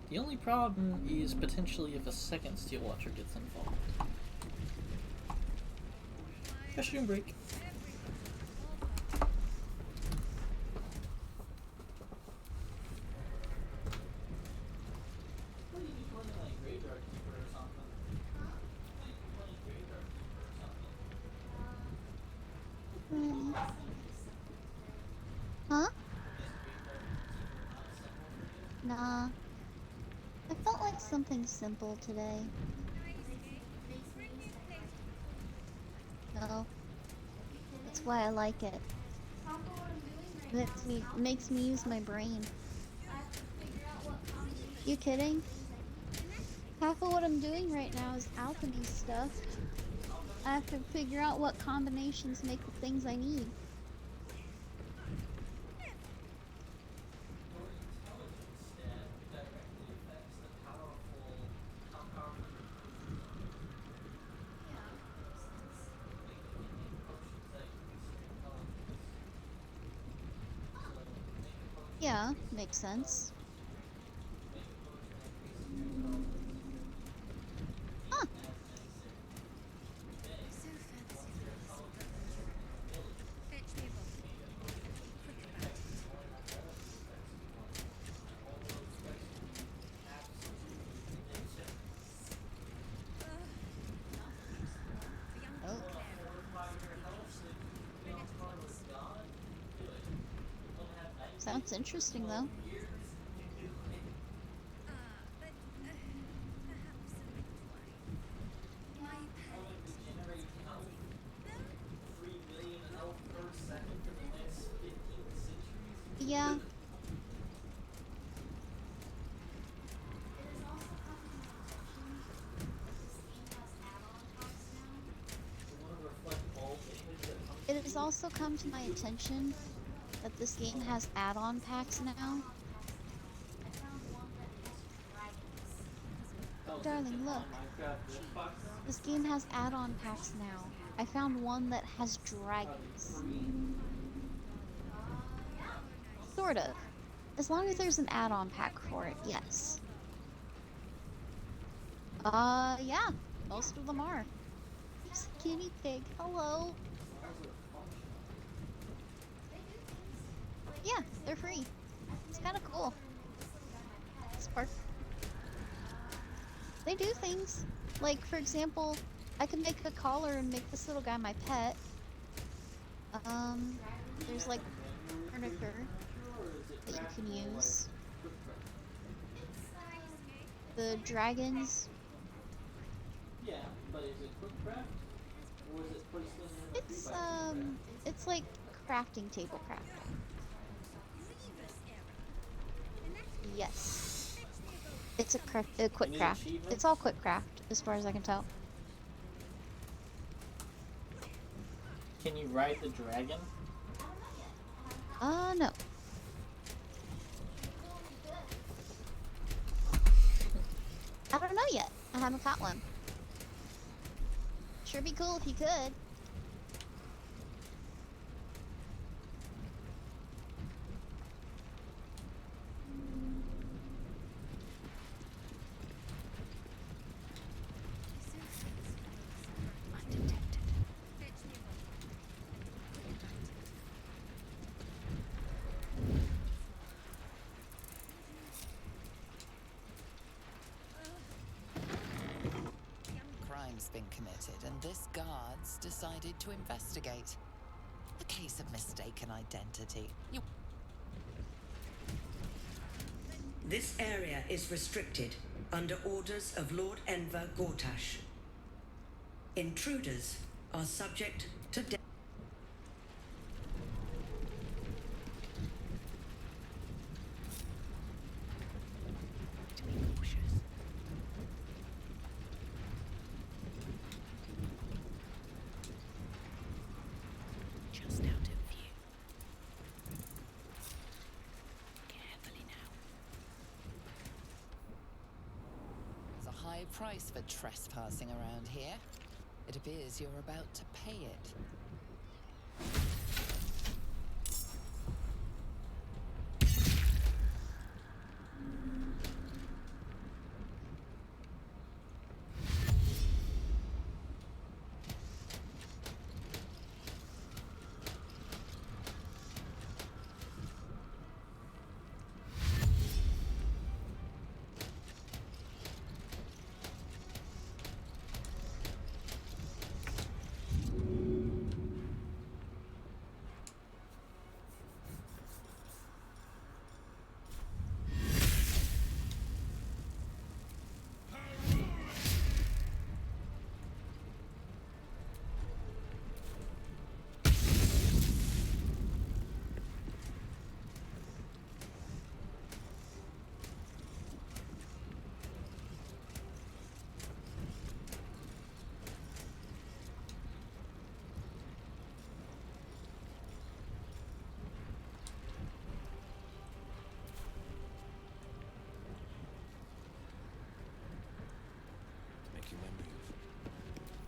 The only problem is potentially if a second Steel Watcher gets involved. Restroom break. Huh? Nah. I felt like something simple today. No. That's why I like it. Makes me use my brain. You kidding? Half of what I'm doing right now is alchemy stuff. I have to figure out what combinations make the things I need. Yeah, makes sense. Huh. Sounds interesting, though. Yeah. It has also come to my attention that this game has add-on packs now. Darling, look. This game has add-on packs now. I found one that has dragons. Sort of. As long as there's an add-on pack for it, yes. Yeah, most of them are. Guinea pig, hello. Yeah, they're free. It's kind of cool. Spark. They do things. Like, for example, I can make a collar and make this little guy my pet. There's like furniture that you can use. The dragons. Yeah, but is it quick craft? Or is it placed in a 3x3 It's like crafting table crafting. Yes. It's a quick craft. It's all quick craft, as far as I can tell. Can you ride the dragon? No. I don't know yet. I haven't caught one. Sure be cool if you could. Crime's been committed, and this guard's decided to investigate. A case of mistaken identity. This area is restricted under orders of Lord Enver Gortash. Intruders are subject to death. Just out of view. Carefully now. There's a high price for trespassing around here. It appears you're about to pay it.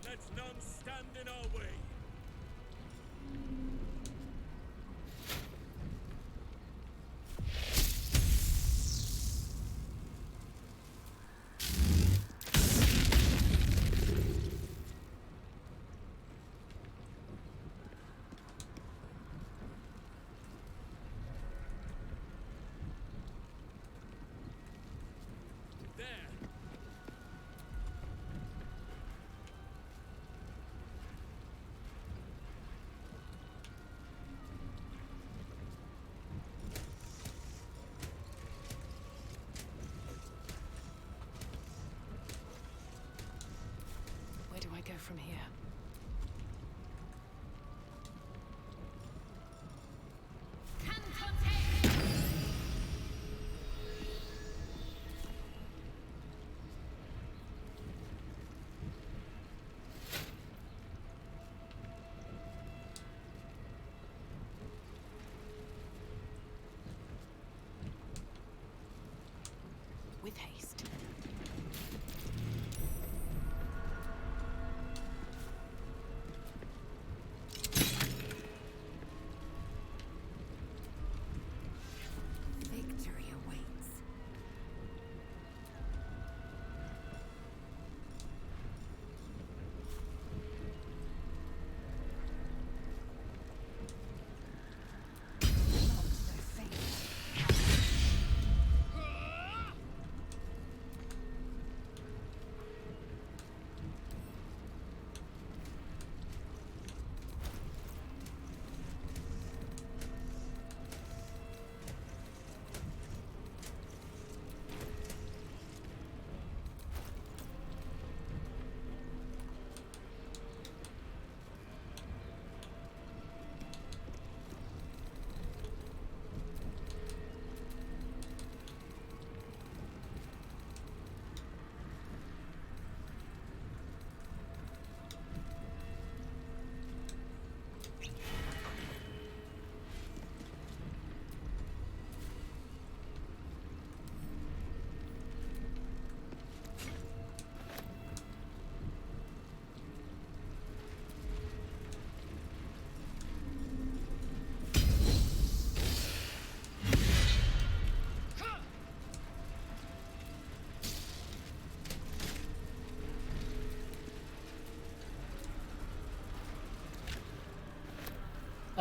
Let none stand in our way. Where do I go from here? With haste.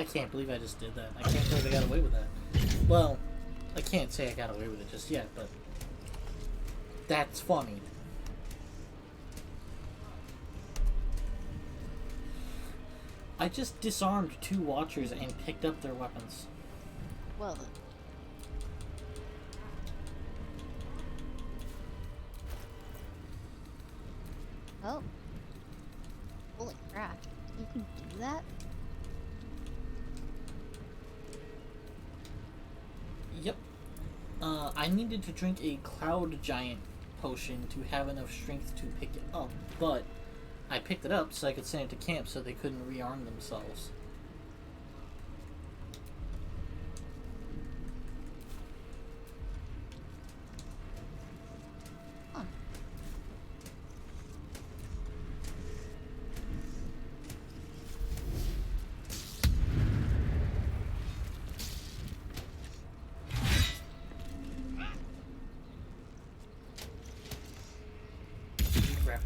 I can't believe I just did that. I can't believe I got away with that. Well, I can't say I got away with it just yet, but that's funny. I just disarmed 2 Watchers and picked up their weapons. Well then. Oh. Holy crap. You can do that? Yep. I needed to drink a Cloud Giant potion to have enough strength to pick it up, but I picked it up so I could send it to camp so they couldn't rearm themselves.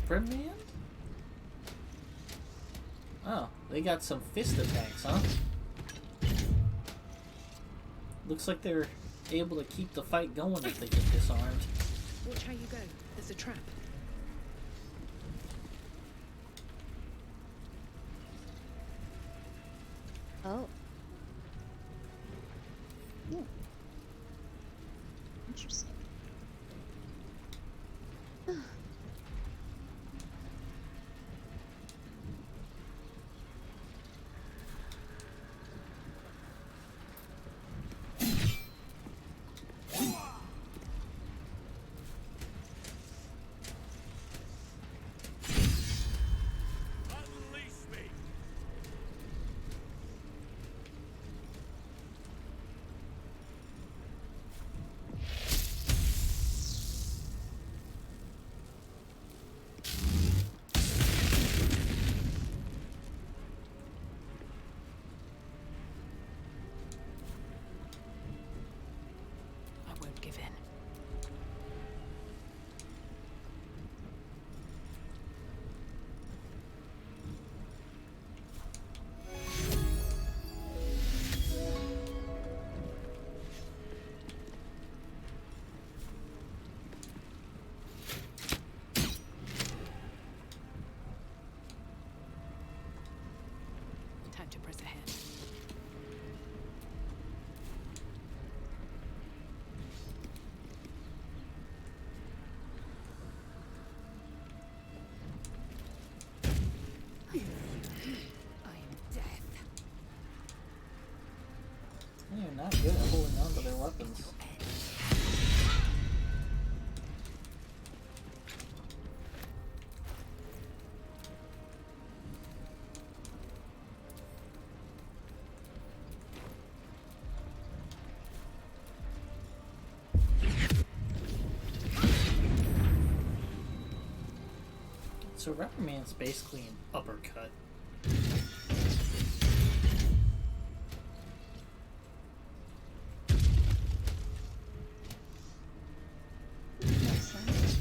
Reprimand? Oh, they got some fist attacks, huh? Looks like they're able to keep the fight going if they get disarmed. Watch how you go. There's a trap. Oh. Yeah. Interesting. I won't give in. Time to press ahead. They're not good at holding on to their weapons. So Reprimand's basically an uppercut. Makes sense.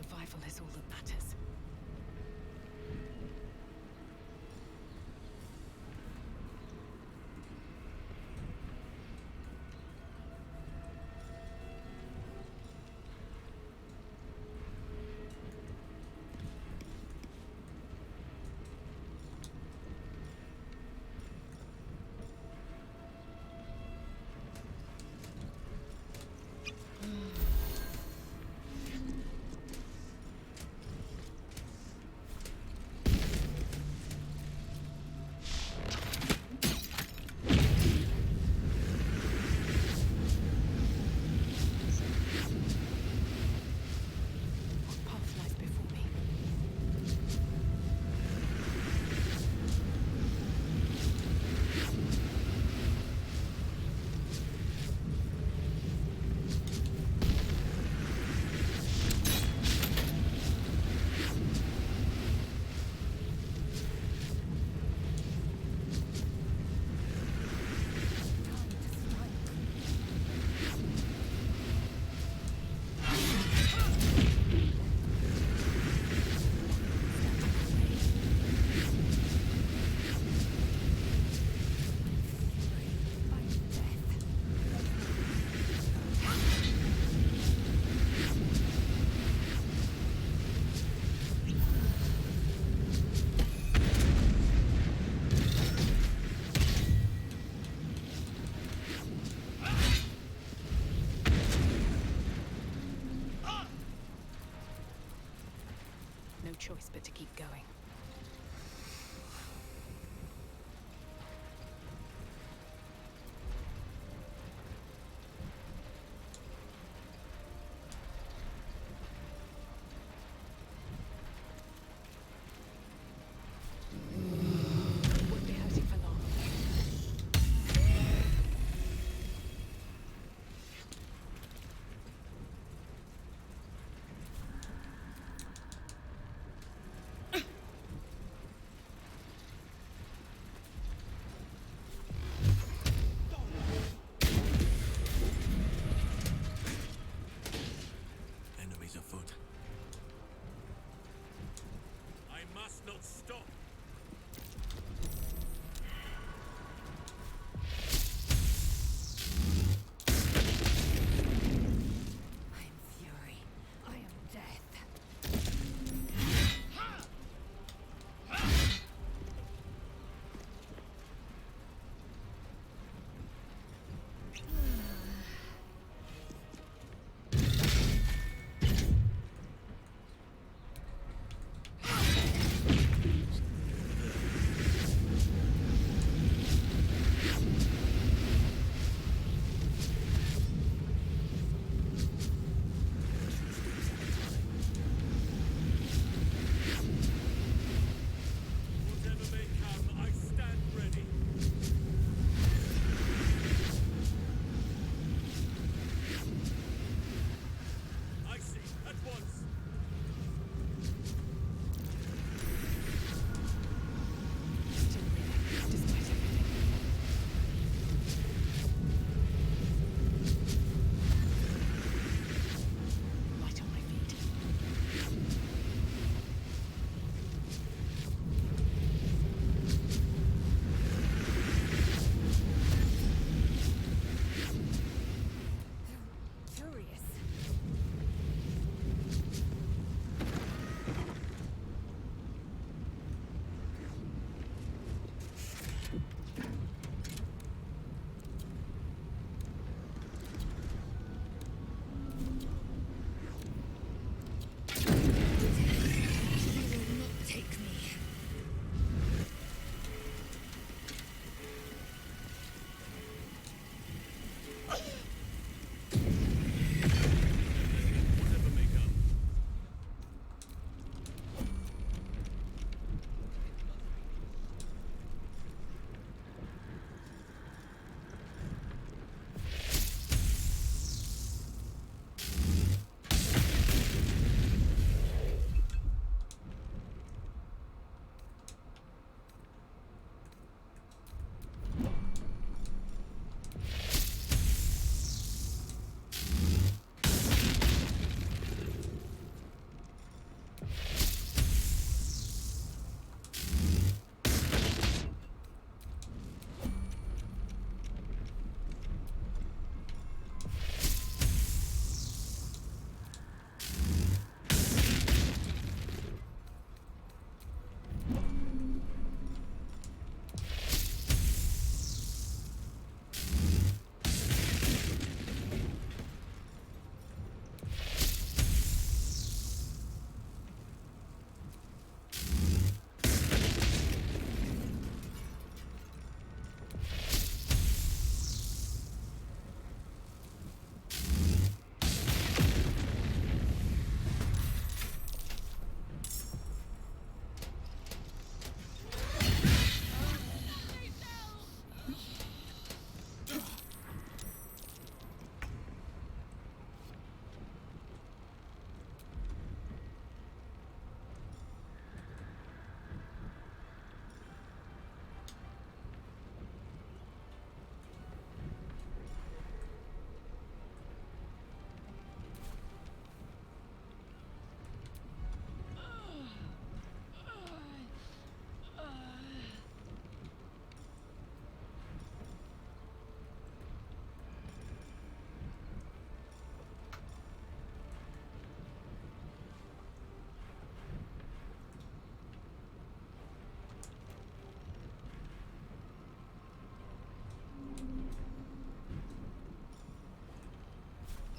survival is all that matters. No choice but to keep going. Won't be hurting for long.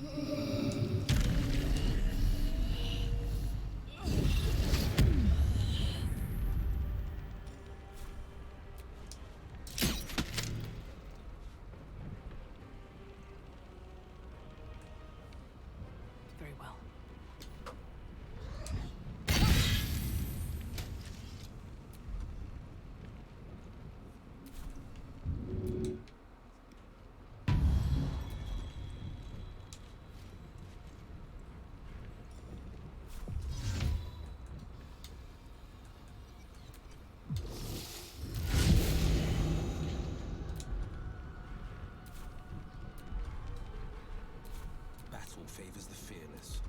Very well. Battle favors the fearless.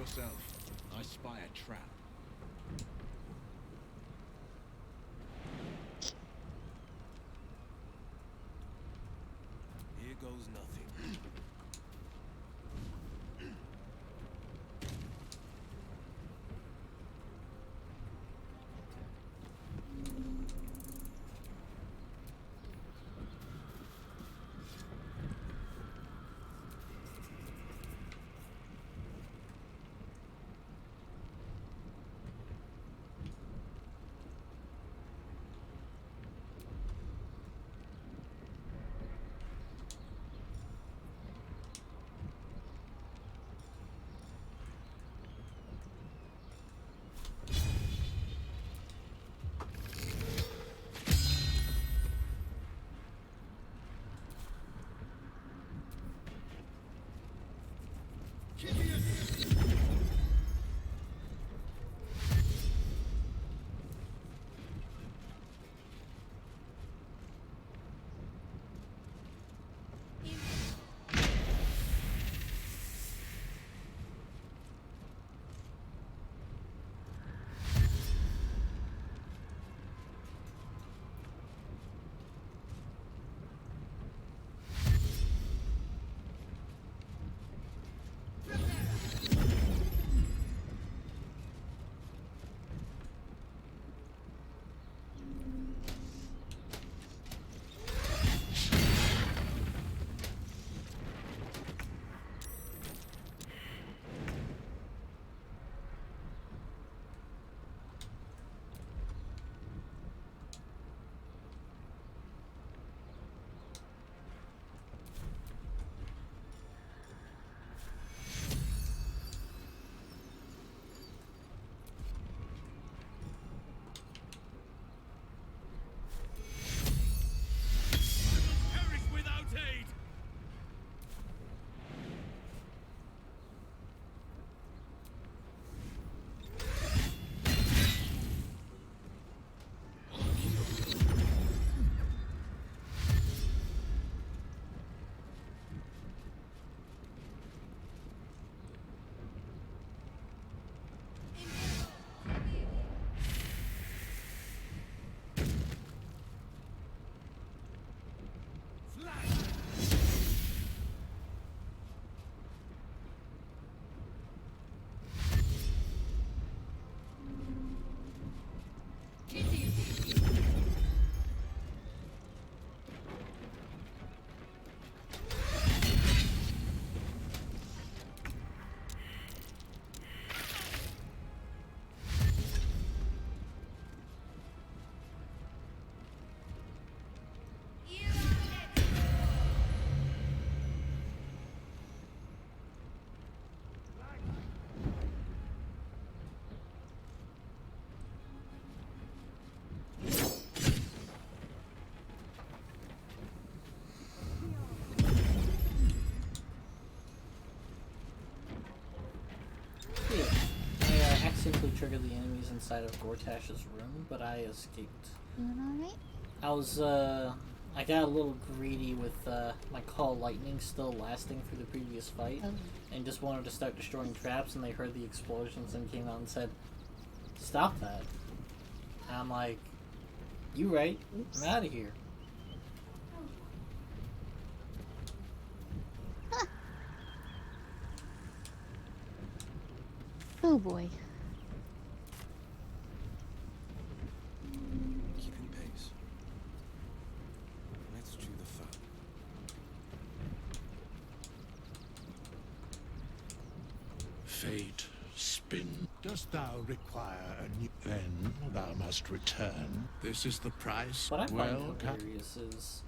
yourself. I spy a trap. Here goes nothing. Perish without aid! Accidentally triggered the enemies inside of Gortash's room, but I escaped. Doing alright? I got a little greedy with my Call Lightning still lasting for the previous fight, and just wanted to start destroying traps, and they heard the explosions and came out and said, "Stop that." And I'm like, "You right, I'm out of here." Oh boy. Keeping pace. Let's chew the fat. Fate, spin. Dost thou require a new? Then thou must return. This is the price. What I find hilarious is,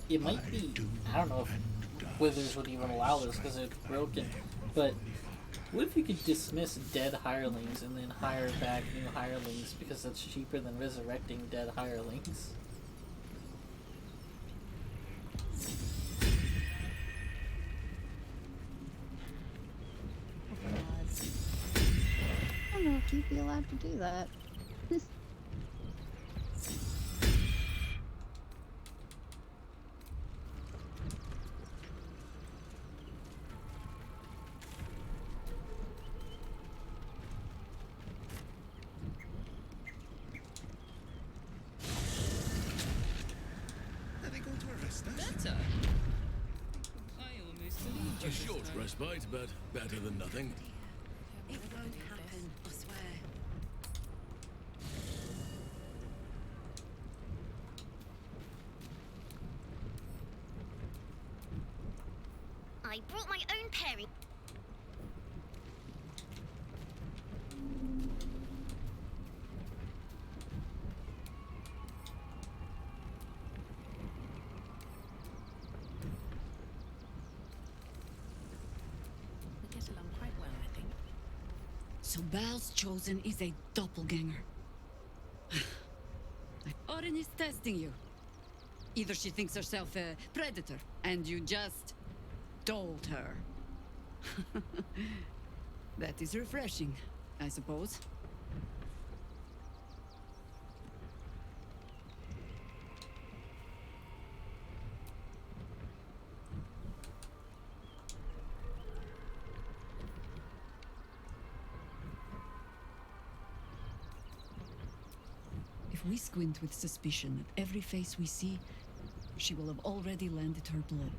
it might be, I don't know if Wizards would even allow this because it's broken, but what if you could dismiss dead hirelings and then hire back new hirelings because that's cheaper than resurrecting dead hirelings? I don't know if you'd be allowed to do that. Better? I almost believed you. A short respite, but better than nothing. It won't happen, I swear. I brought my own pairing. We get along quite well, I think. So Bal's chosen is a doppelganger. Orin is testing you. Either she thinks herself a predator, and you just told her. That is refreshing, I suppose. If we squint with suspicion at every face we see, she will have already landed her blow.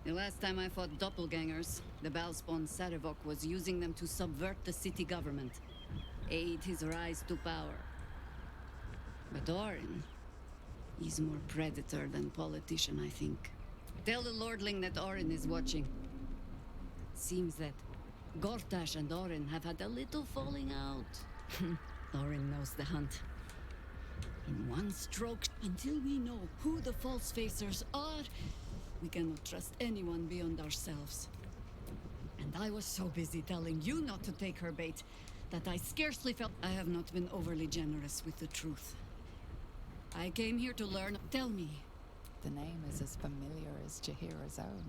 The last time I fought doppelgangers, the Balspawn Sarevok was using them to subvert the city government, aid his rise to power. But Orin, he's more predator than politician, I think. Tell the Lordling that Orin is watching. Seems that Gortash and Orin have had a little falling out. Orin knows the hunt. In one stroke, until we know who the false facers are, we cannot trust anyone beyond ourselves. And I was so busy telling you not to take her bait that I scarcely felt I have not been overly generous with the truth. I came here to learn. Tell me. The name is as familiar as Jahira's own.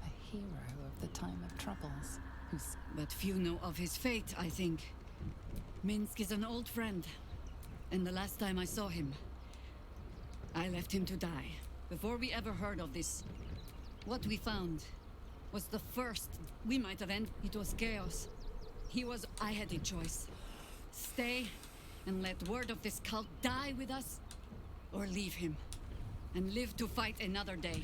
A hero of the time of troubles. But few know of his fate, I think. Minsk is an old friend. And the last time I saw him, I left him to die. Before we ever heard of this, what we found was the first we might have ended. It was chaos. I had a choice. Stay and let word of this cult die with us, or leave him and live to fight another day.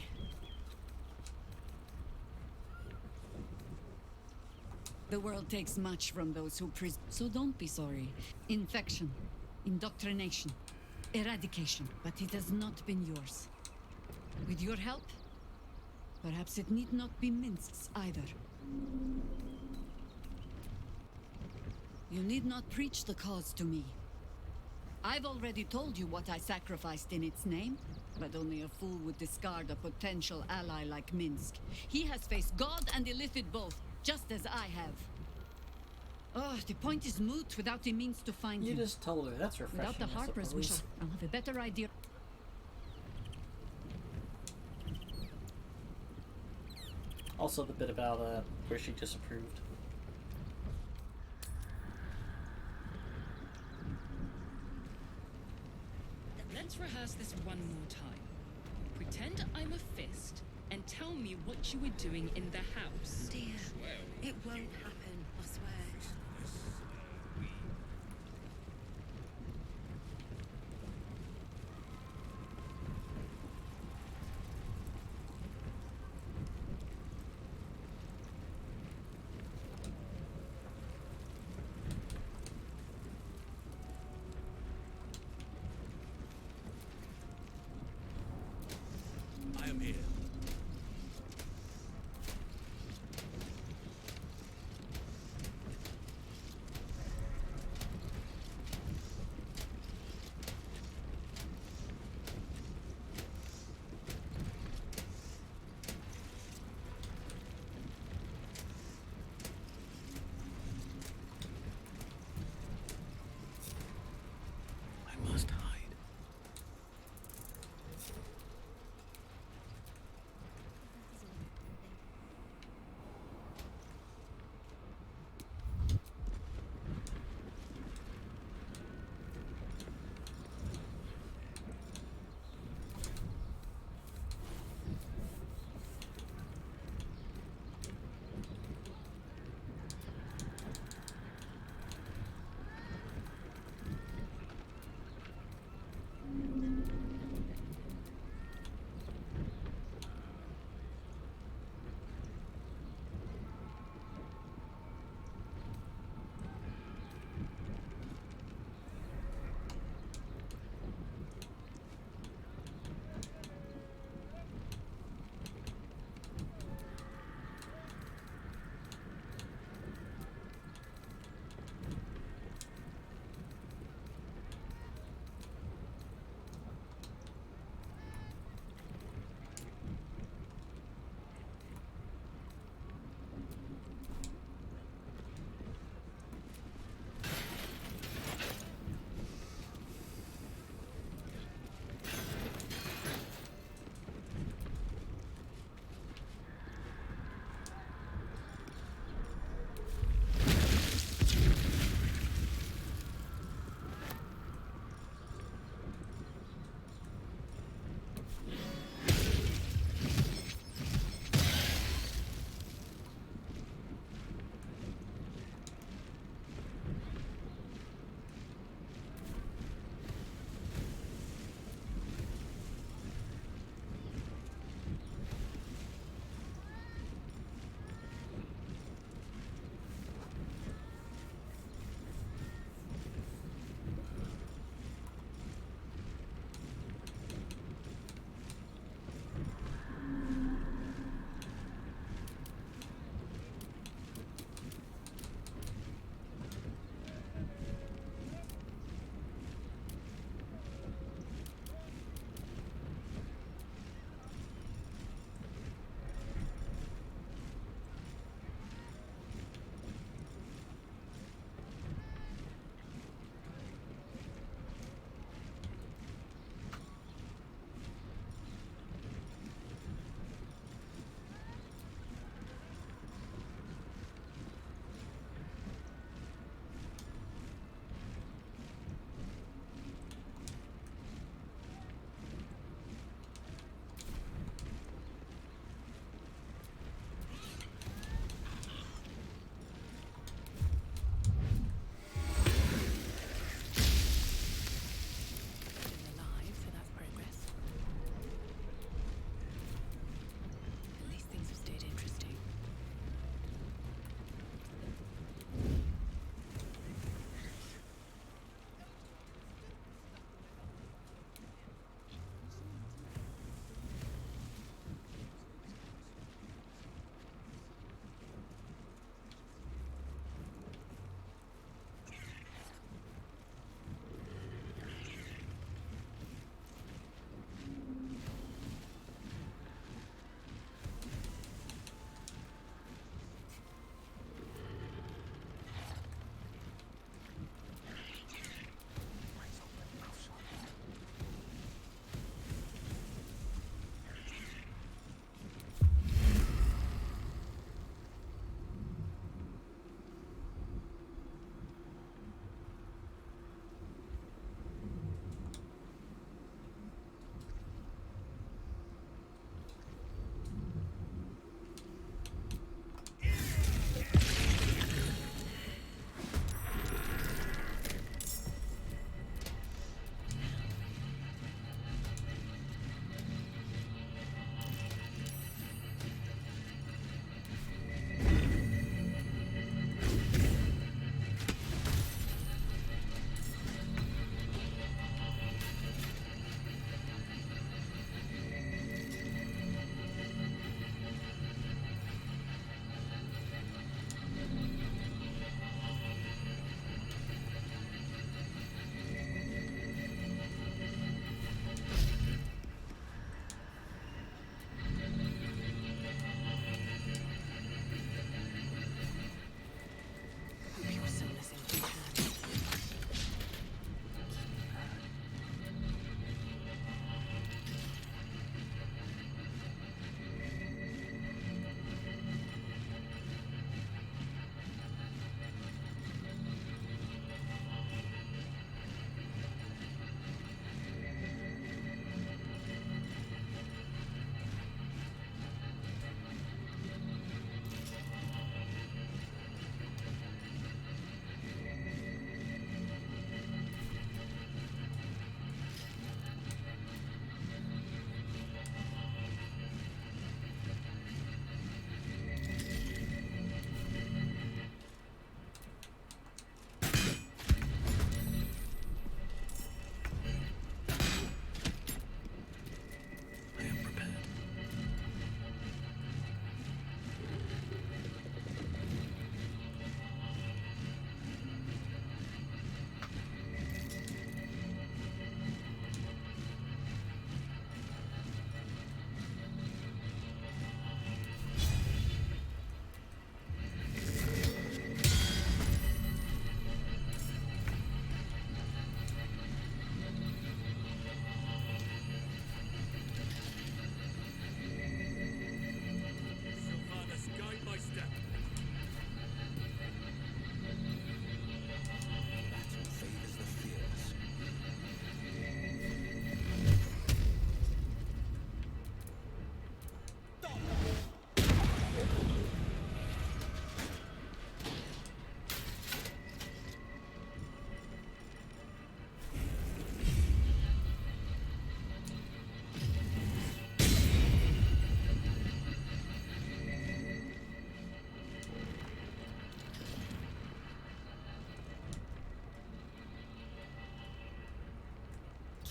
The world takes much from those who so don't be sorry. Infection, indoctrination, eradication, but it has not been yours. With your help, perhaps it need not be Minsk's either. You need not preach the cause to me. I've already told you what I sacrificed in its name, but only a fool would discard a potential ally like Minsk. He has faced God and Illithid both, just as I have. Oh, the point is moot without the means to find him. You just told her. That's refreshing. Without the Harpers, I'll have a better idea. Also, the bit about where she disapproved. Let's rehearse this one more time. Pretend I'm a fist and tell me what you were doing in the house. Dear, it won't happen, I swear. I am here. I must hide.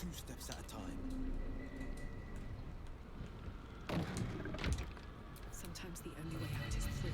2 steps at a time. Sometimes the only way out is through.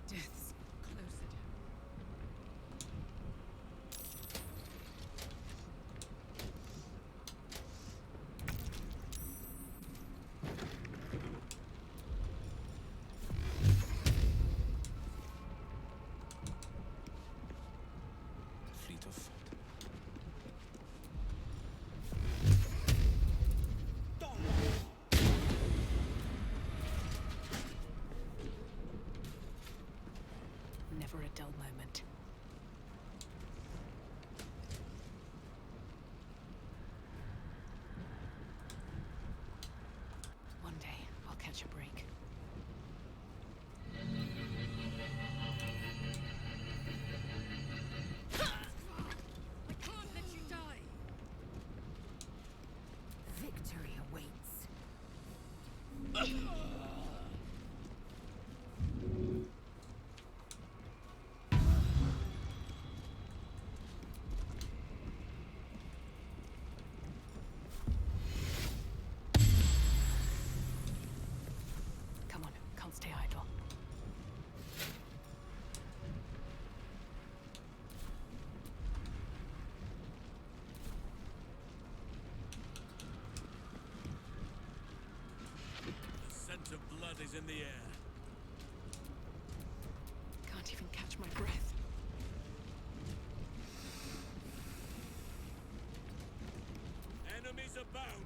Death's closer. Fleet of foot. Never a dull moment. One day, I'll catch a break. I can't let you die! Victory awaits. Come on, can't stay idle. The scent of blood is in the air. Can't even catch my breath. Enemies abound.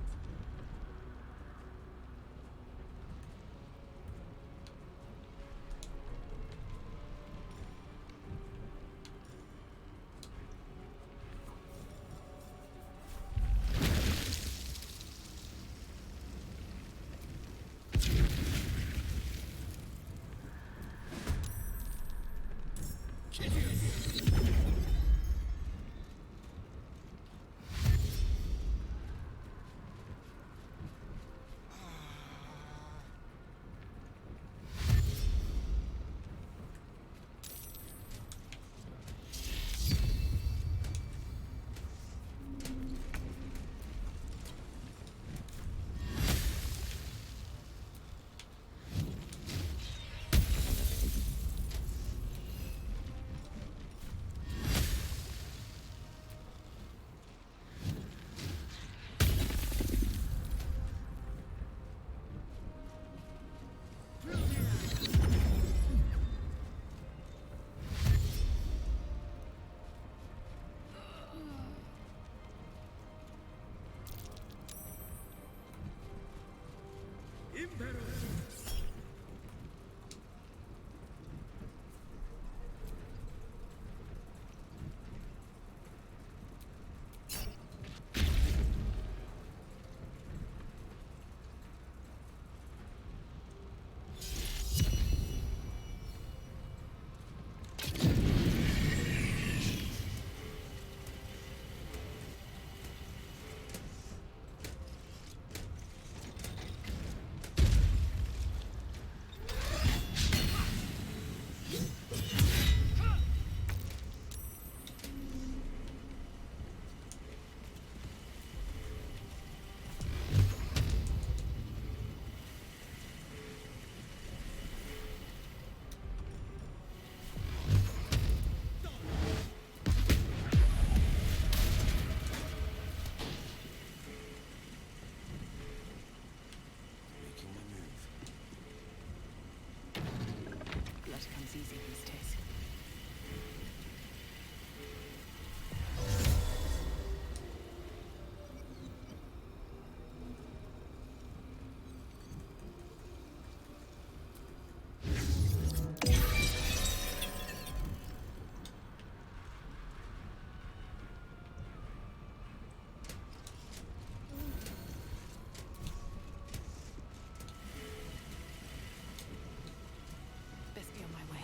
easy these days. Best be on my way.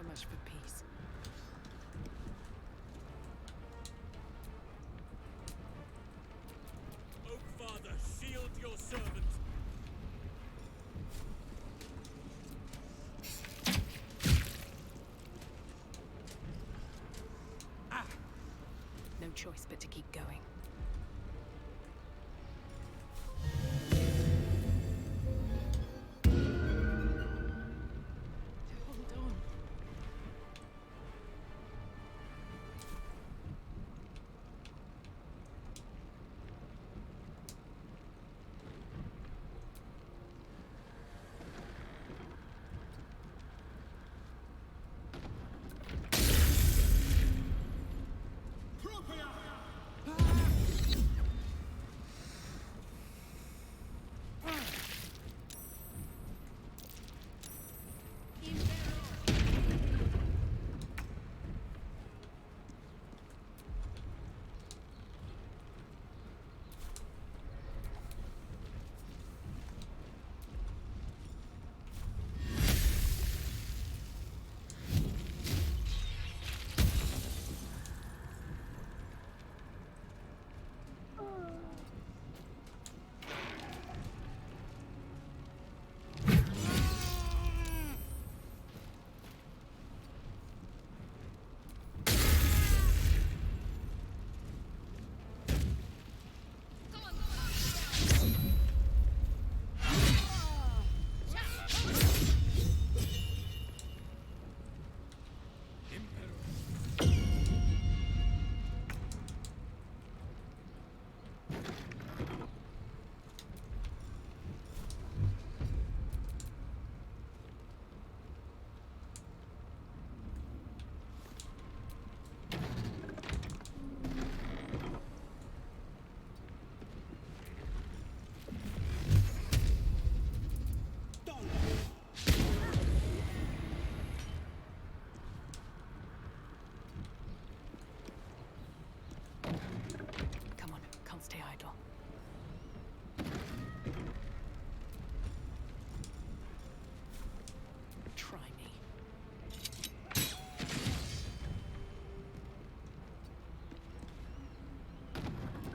much for peace. Oak Father, shield your servant. No choice but to keep going. Hold on. Come on, can't stay idle. Try me.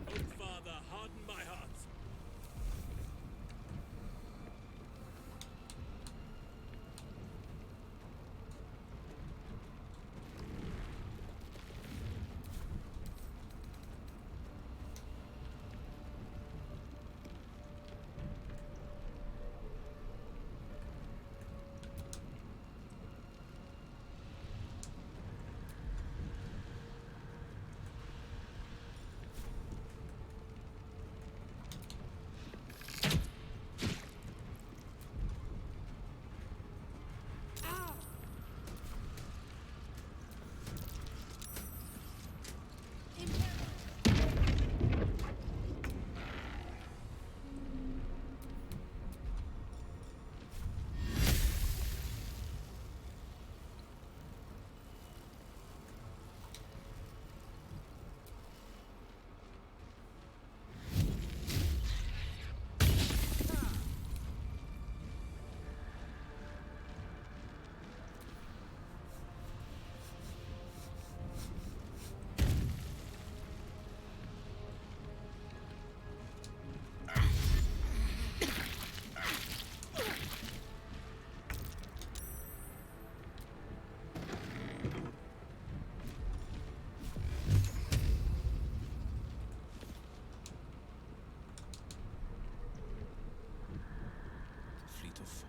Oak Father, harden my heart. Fleet of foot.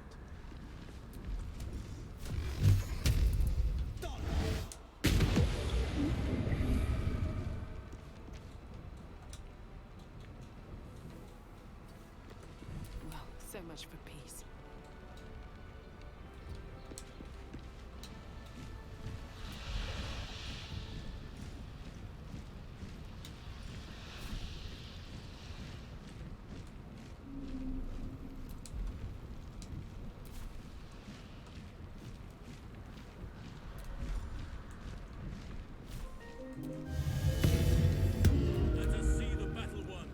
Well, so much for peace. Let us see the battle won.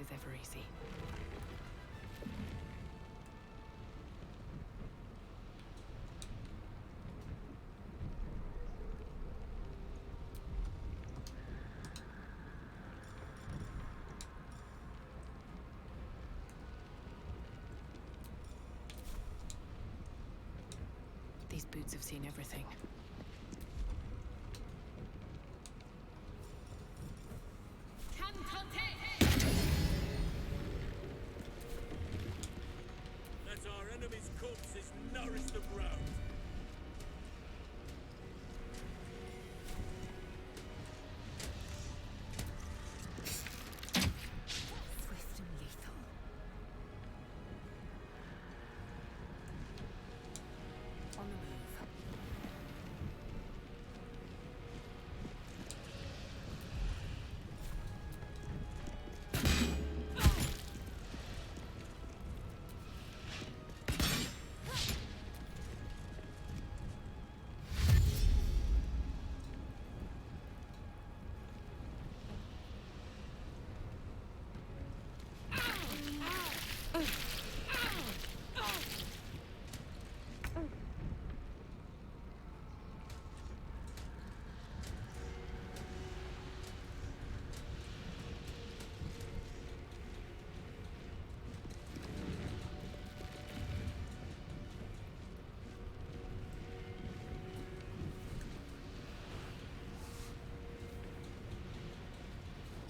was ever easy. These boots have seen everything. Let our enemies' corpses nourish the ground. Swift and lethal. On the move.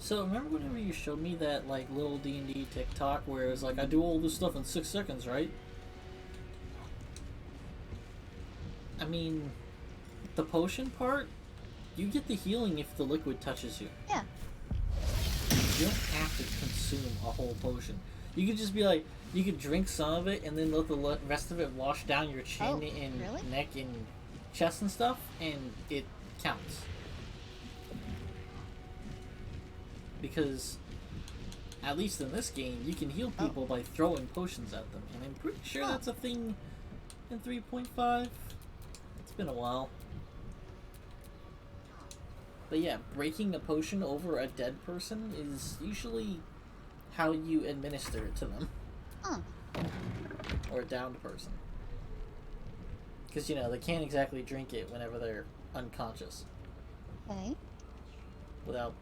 So remember whenever you showed me that like little D&D TikTok where it's like I do all this stuff in 6 seconds, right? I mean, the potion part, you get the healing if the liquid touches you. Yeah. You don't have to consume a whole potion. You could just be like, you could drink some of it and then let the rest of it wash down your chin and really? neck and chest and stuff, and it counts. Because, at least in this game, you can heal people by throwing potions at them. And I'm pretty sure that's a thing in 3.5. It's been a while. But yeah, breaking a potion over a dead person is usually how you administer it to them. Or a downed person. Because, you know, they can't exactly drink it whenever they're unconscious. Okay. Without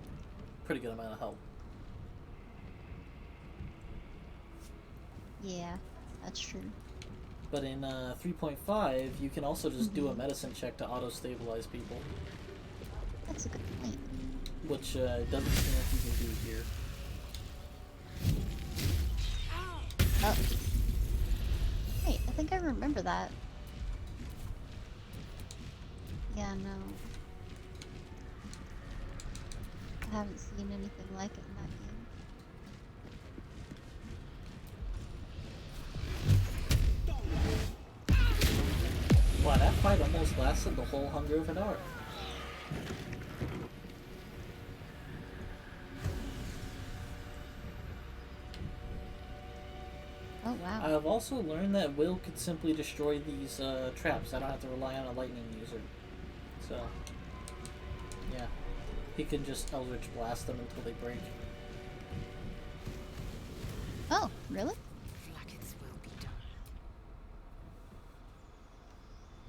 pretty good amount of help. Yeah, that's true. But in 3.5, you can also just do a medicine check to auto-stabilize people. That's a good point. Which doesn't seem like you can do here. Oh. Hey, I think I remember that. Yeah, no. I haven't seen anything like it in that game. Wow, that fight almost lasted the whole Hunger of an Hour. Oh, wow. I've also learned that Will could simply destroy these traps. I don't have to rely on a lightning user. So, yeah. He can just Eldritch Blast them until they break. Oh, really? Flackets will be done.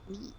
Neat.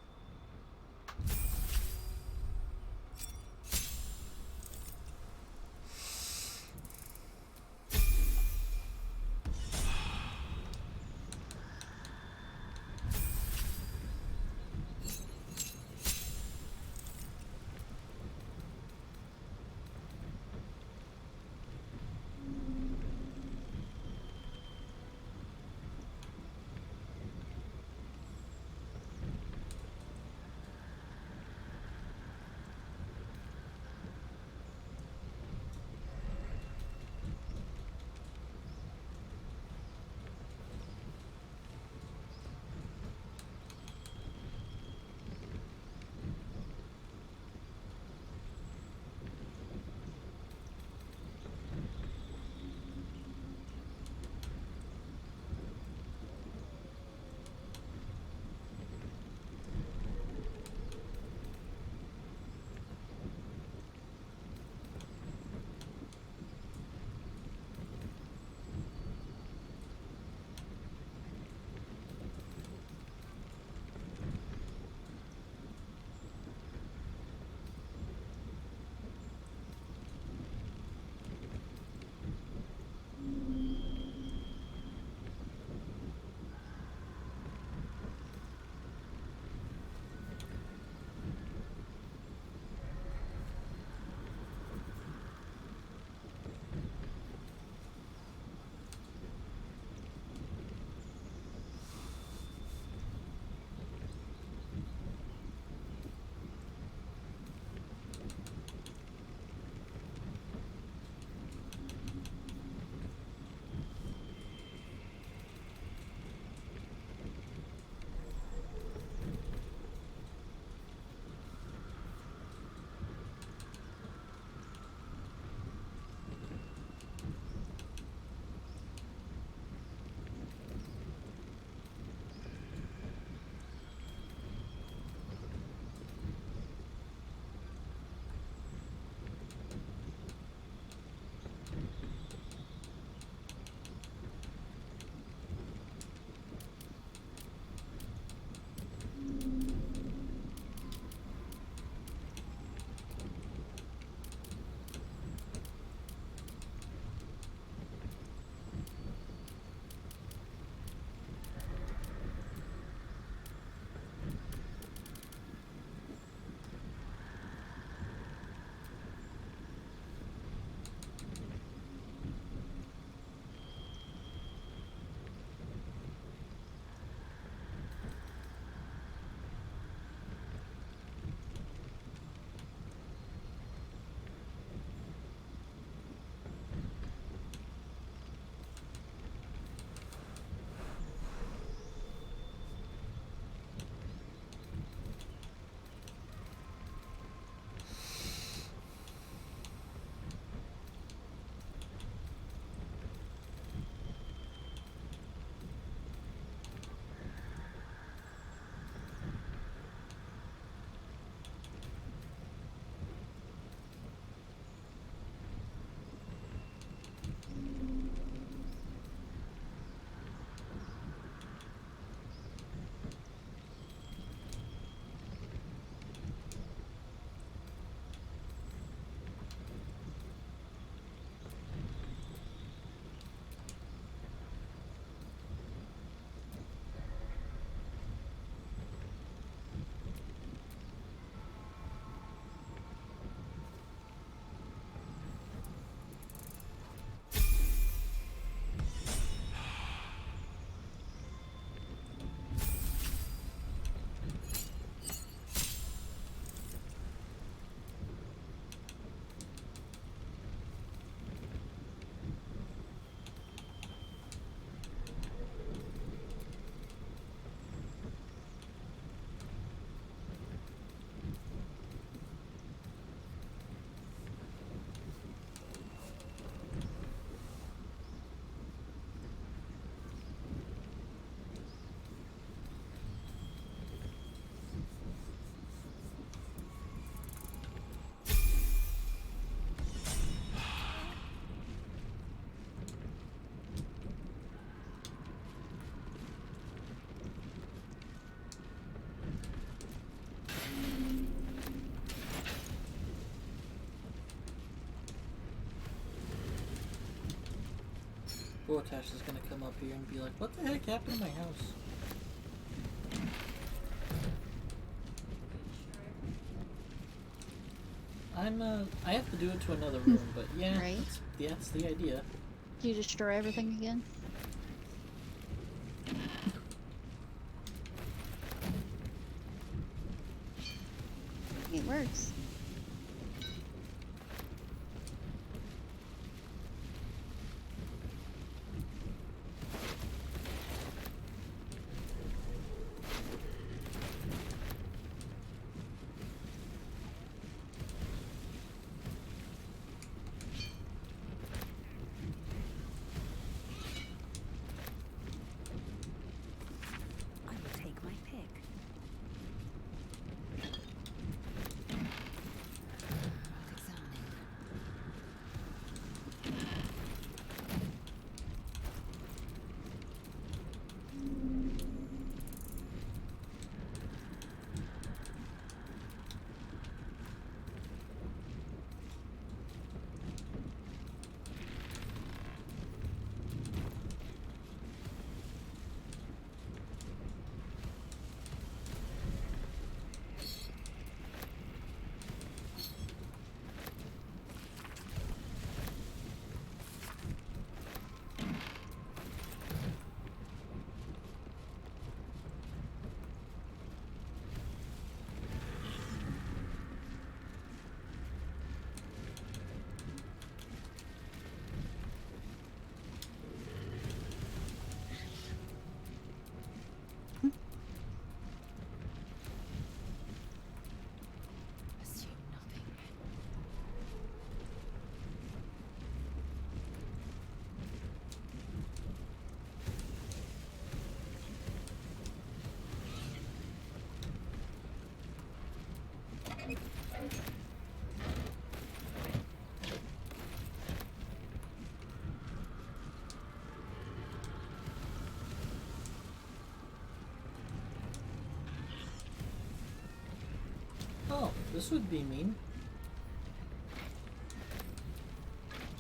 Gortash is gonna come up here and be like, what the heck happened to my house? I have to do it to another room, but yeah, Right. that's the idea. Do you destroy everything again? It works. I will take my pick. Oh, this would be mean.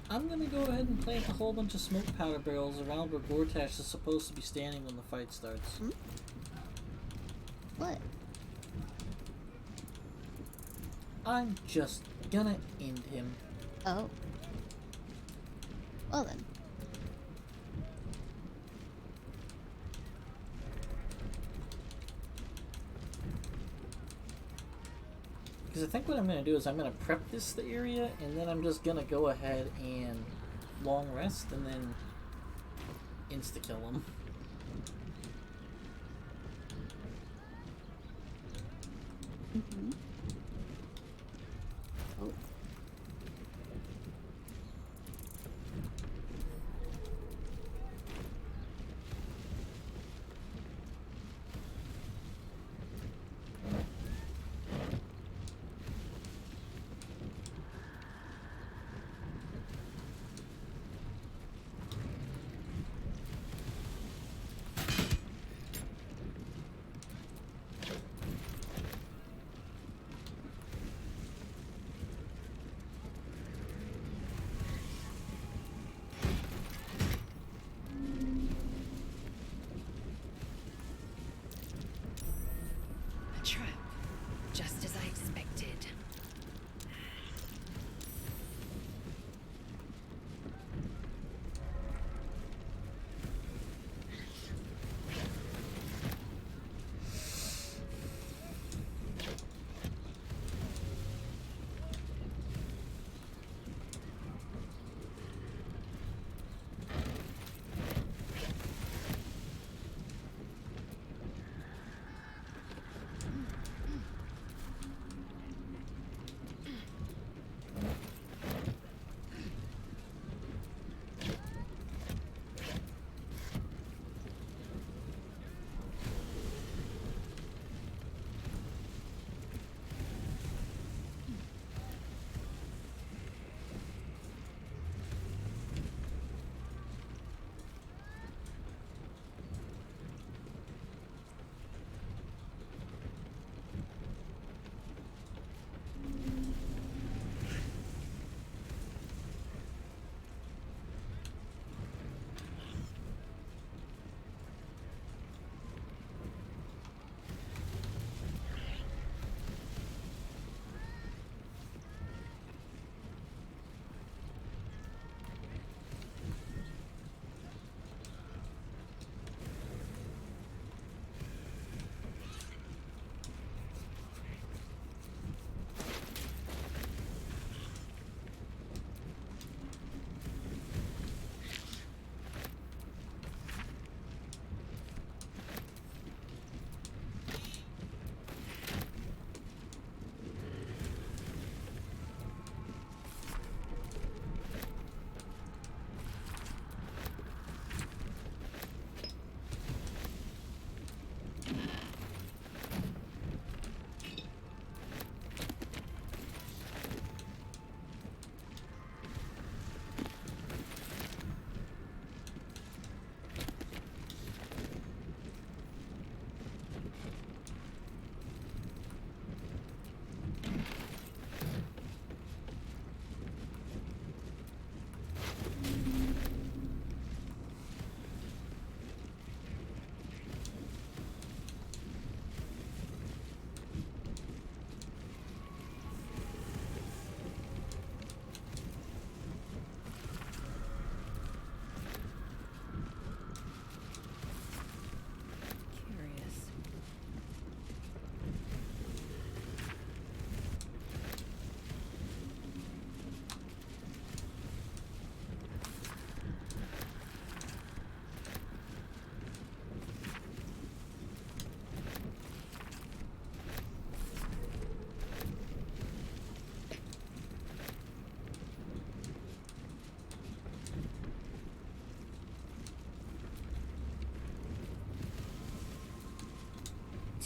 I'm gonna go ahead and plant a whole bunch of smoke powder barrels around where Gortash is supposed to be standing when the fight starts. Hmm? What? I'm just gonna end him. Oh. Well then. Because I think what I'm gonna do is I'm gonna prep this the area, and then I'm just gonna go ahead and long rest, and then insta kill him. Mm-hmm. Oh.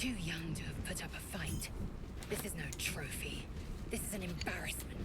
Too young to have put up a fight. This is no trophy. This is an embarrassment.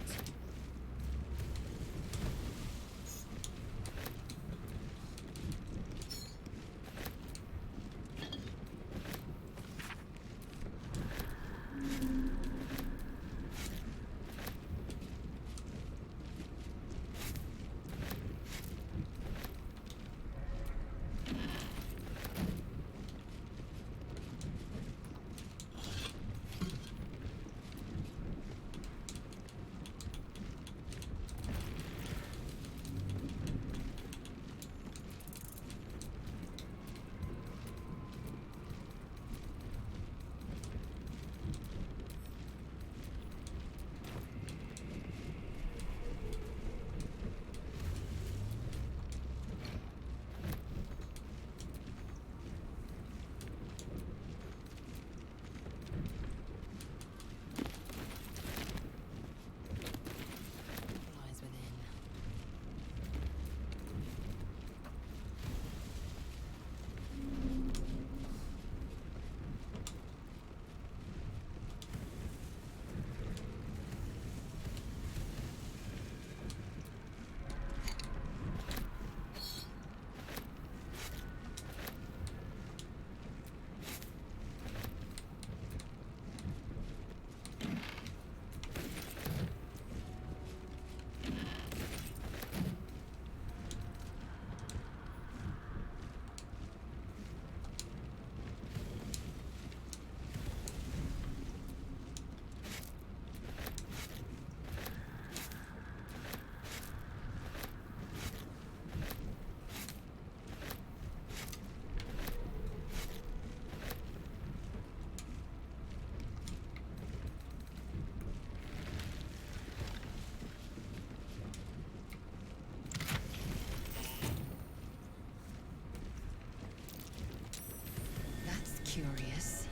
Curious.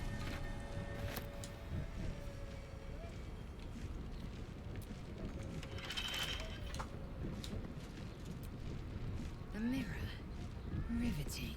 A mirror. Riveting.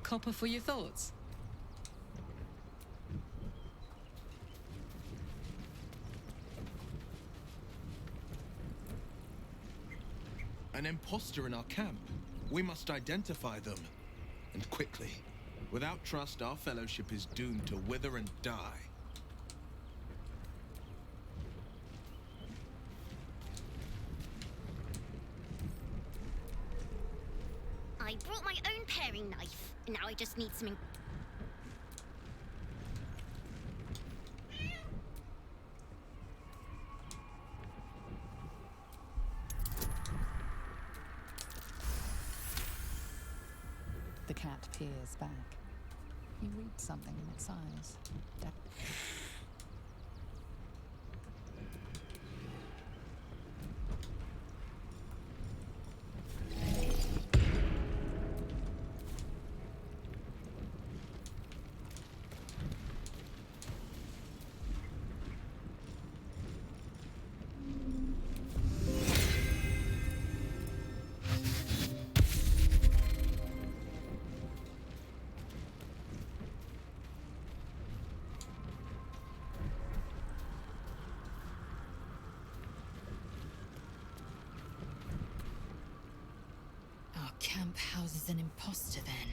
Copper for your thoughts. An imposter in our camp. We must identify them. And quickly. Without trust, our fellowship is doomed to wither and die. I brought my own paring knife, and now I just need some. The cat peers back. He reads something in its eyes. Camp houses an imposter then.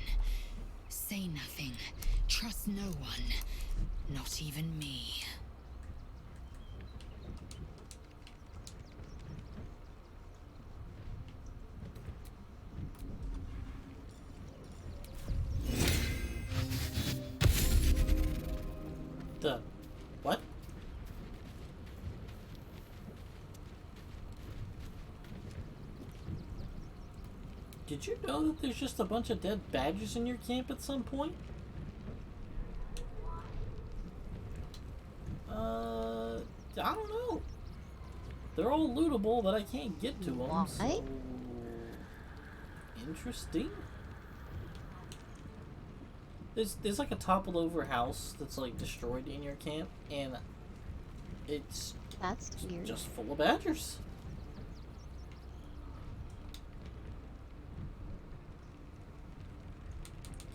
Say nothing. Trust no one. Not even me. What? Did you know that there's just a bunch of dead badgers in your camp at some point? I don't know. They're all lootable, but I can't get to them. Why? So... Interesting. There's like a toppled over house that's like destroyed in your camp, and that's weird. Just full of badgers.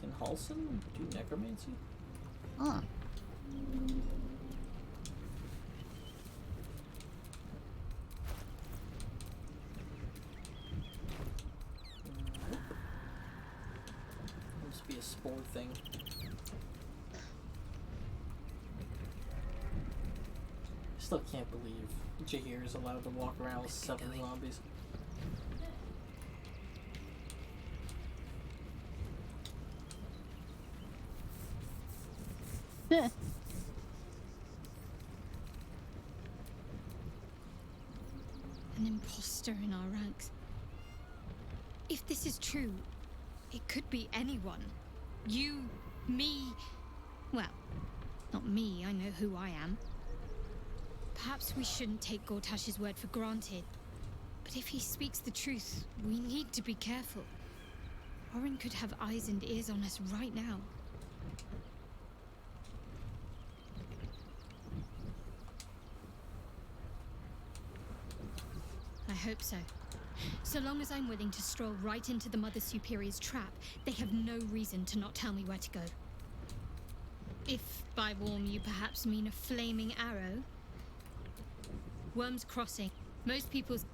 Can Halson do necromancy? Huh. Must be a spore thing. Still can't believe Jahir is allowed to walk around with 7 zombies. An imposter in our ranks. If this is true, it could be anyone. You, me. Well, not me, I know who I am. Perhaps we shouldn't take Gortash's word for granted. But if he speaks the truth, we need to be careful. Orin could have eyes and ears on us right now. I hope so. So long as I'm willing to stroll right into the Mother Superior's trap, they have no reason to not tell me where to go. If by warm you perhaps mean a flaming arrow. Wyrms Crossing. Most people's...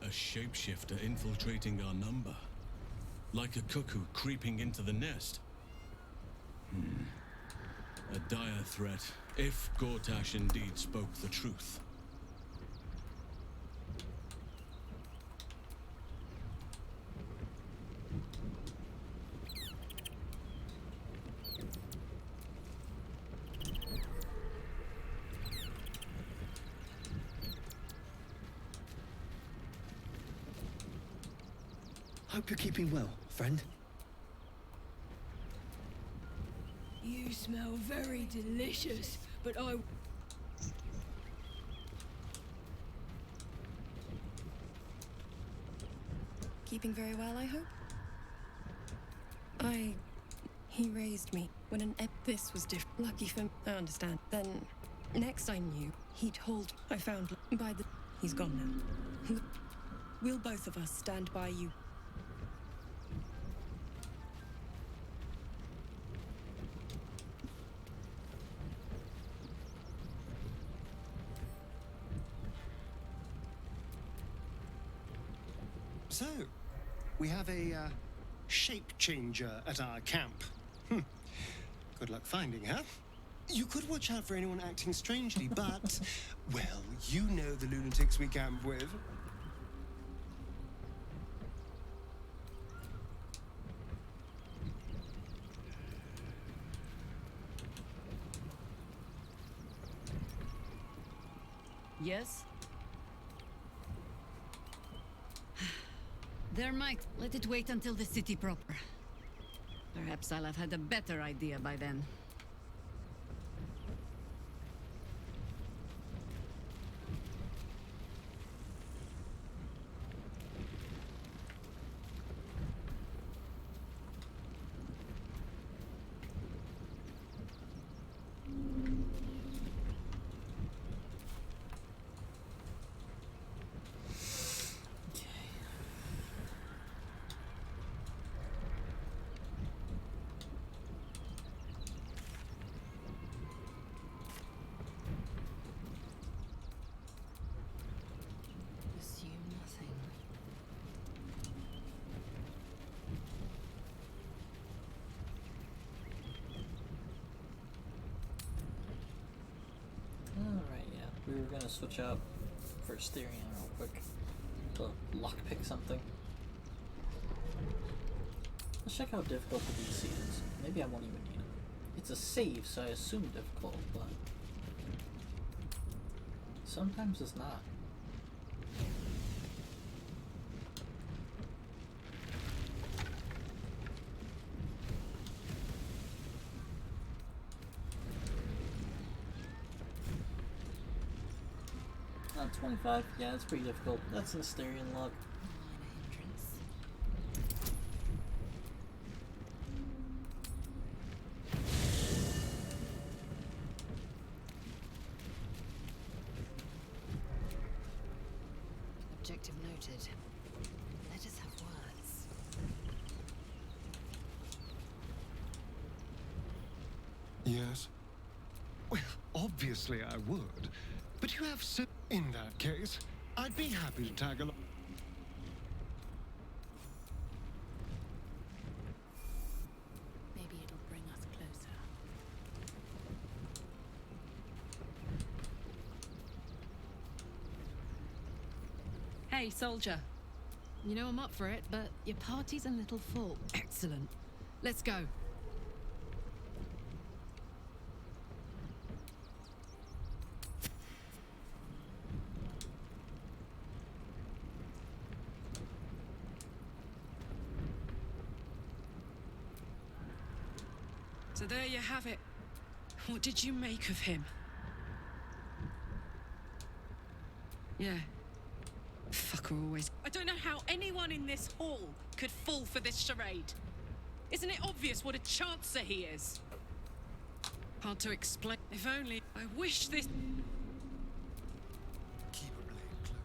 A shapeshifter infiltrating our number. Like a cuckoo creeping into the nest. A dire threat, if Gortash indeed spoke the truth. Hope you're keeping well, friend. You smell very delicious, but I... Keeping very well, I hope? He raised me when this was different. Lucky for I understand. Then, next I knew, he told I found by the... He's gone now. We'll both of us stand by you. So, we have a shape changer at our camp. Good luck finding her. You could watch out for anyone acting strangely, but, well, you know the lunatics we camp with. Yes? There might. Let it wait until the city proper. Perhaps I'll have had a better idea by then. We were gonna switch out for Styrian real quick to lockpick something. Let's check how difficult the DC is. Maybe I won't even need it. It's a save, so I assume difficult, but sometimes it's not. Not 25? Yeah, that's pretty difficult. That's an Asterian luck. Objective noted. Let us have words. Yes? Well, obviously I would. But you have so... In that case, I'd be happy to tag along. Maybe it'll bring us closer. Hey, soldier. You know I'm up for it, but your party's a little full. Excellent. Let's go. So there you have it. What did you make of him? Yeah. Fucker always... I don't know how anyone in this hall could fall for this charade. Isn't it obvious what a chancer he is? Hard to explain. If only... I wish this... Keep a blade close.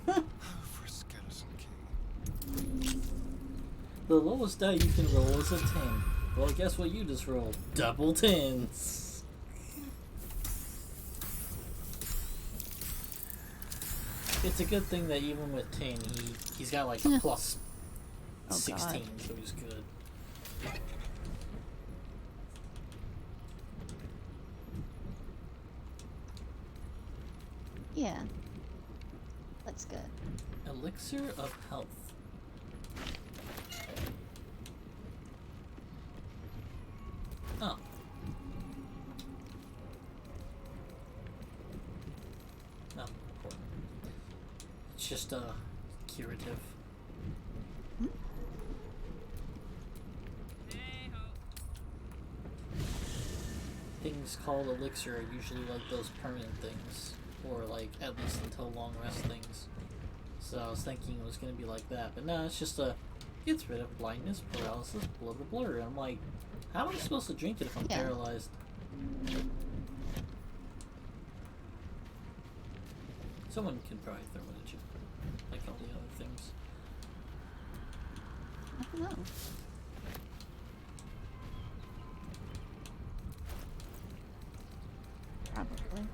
For a skeleton king. The lowest die you can roll is a 10. Well, guess what you just rolled? Double 10s. It's a good thing that even with 10, he's got like a plus 16, so he's good. Yeah. That's good. Elixir of health. Oh. Not important. It's just a curative. Things called elixir are usually like those permanent things, or like at least until long rest things. So I was thinking it was gonna be like that, but no, it's just gets rid of blindness, paralysis, blur blur blur. And I'm like, how am I supposed to drink it if I'm paralyzed? Someone can probably throw it at you, like all the other things. I don't know. Probably.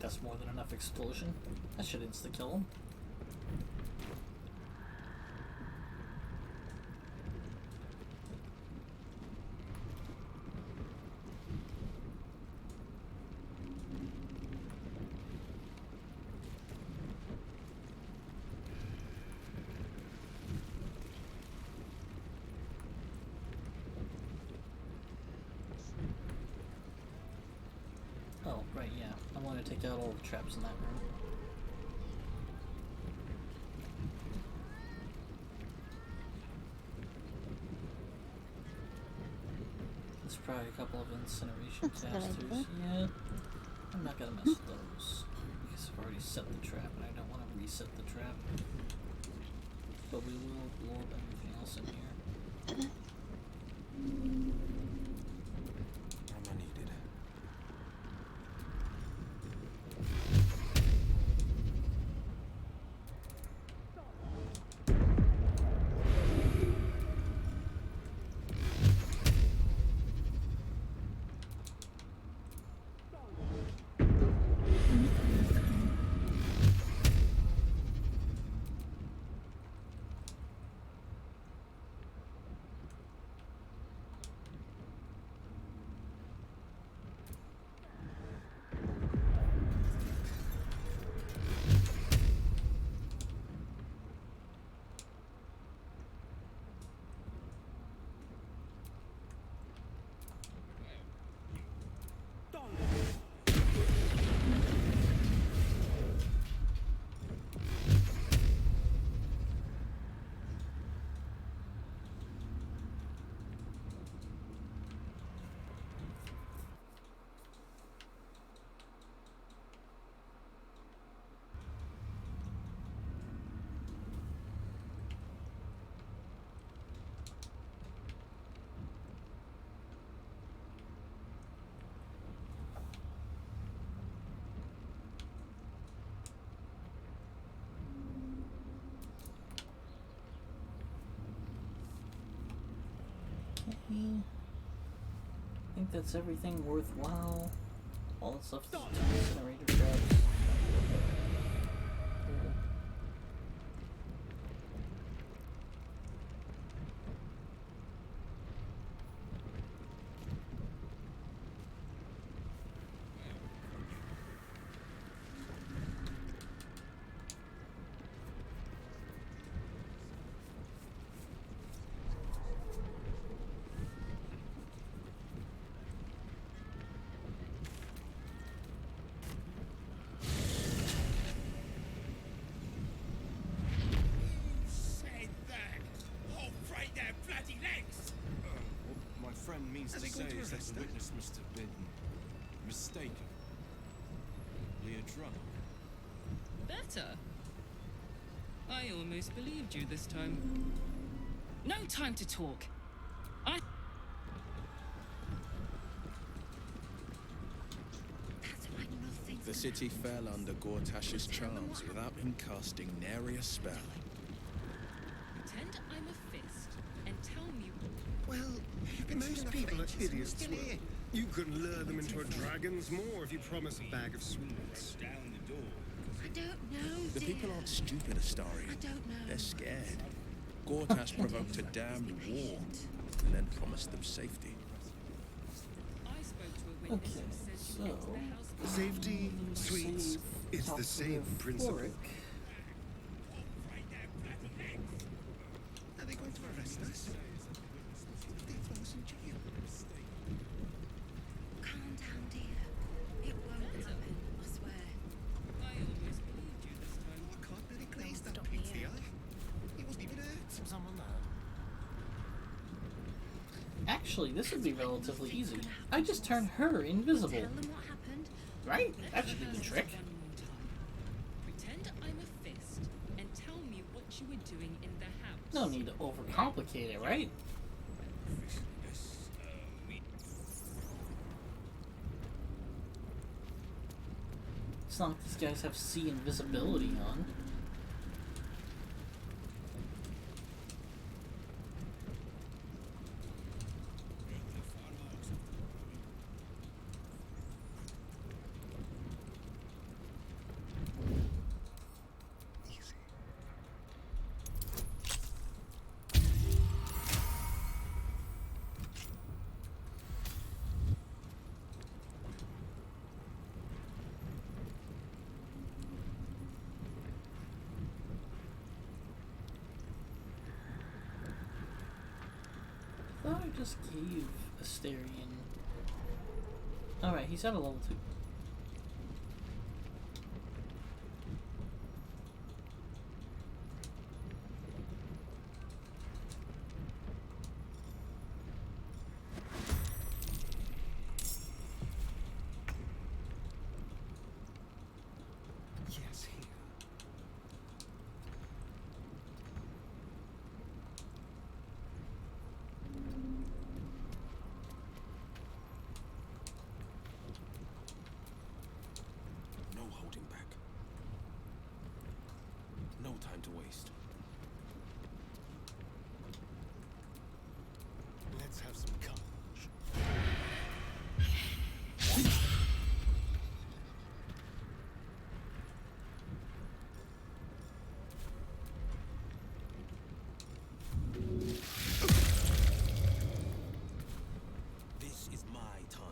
Alright, that's more than enough explosion. That should insta-kill him. Oh, right, yeah. I want to take out all the traps in that room. There's probably a couple of incineration casters. Yeah, I'm not gonna mess with those. Because I've already set the trap and I don't want to reset the trap. But we will blow up everything else in here. Am I needed? I think that's everything worthwhile. All that's left is two incinerator traps. Cool. What my friend means to say is that the witness must have been mistaken. Leah drunk. Better. I almost believed you this time. No time to talk. The city fell under Gortash's charms without him casting nary a spell. Pretend I'm a fist and tell me. Well, most people are idiots. You can lure them into a dragon's maw if you promise a bag of sweets. I don't know, The dear. people aren't stupid, Astari. I don't know. They're scared. Gortash provoked a damned war and then promised them safety. I spoke to a witness Okay, who said so you went to the house. Safety, sweets, it's the same principle. Are they going to arrest us? They throw us in jail. Calm down, dear. It won't happen, I swear. I almost believed you this time. I can't really glaze that Stop me pizza. here. He wasn't even hurt. Someone there. Actually, this would be relatively easy. I just turn her invisible. Tell them what happened. Right? That should be the trick. Pretend I'm a fist and tell me what you were doing in the house. No need to overcomplicate it, right? It's not like these guys have sea invisibility on. thought I just gave Asterion. Alright, he's at a level 2. Yes, here. No holding back. No time to waste. Let's have some courage. This is my time.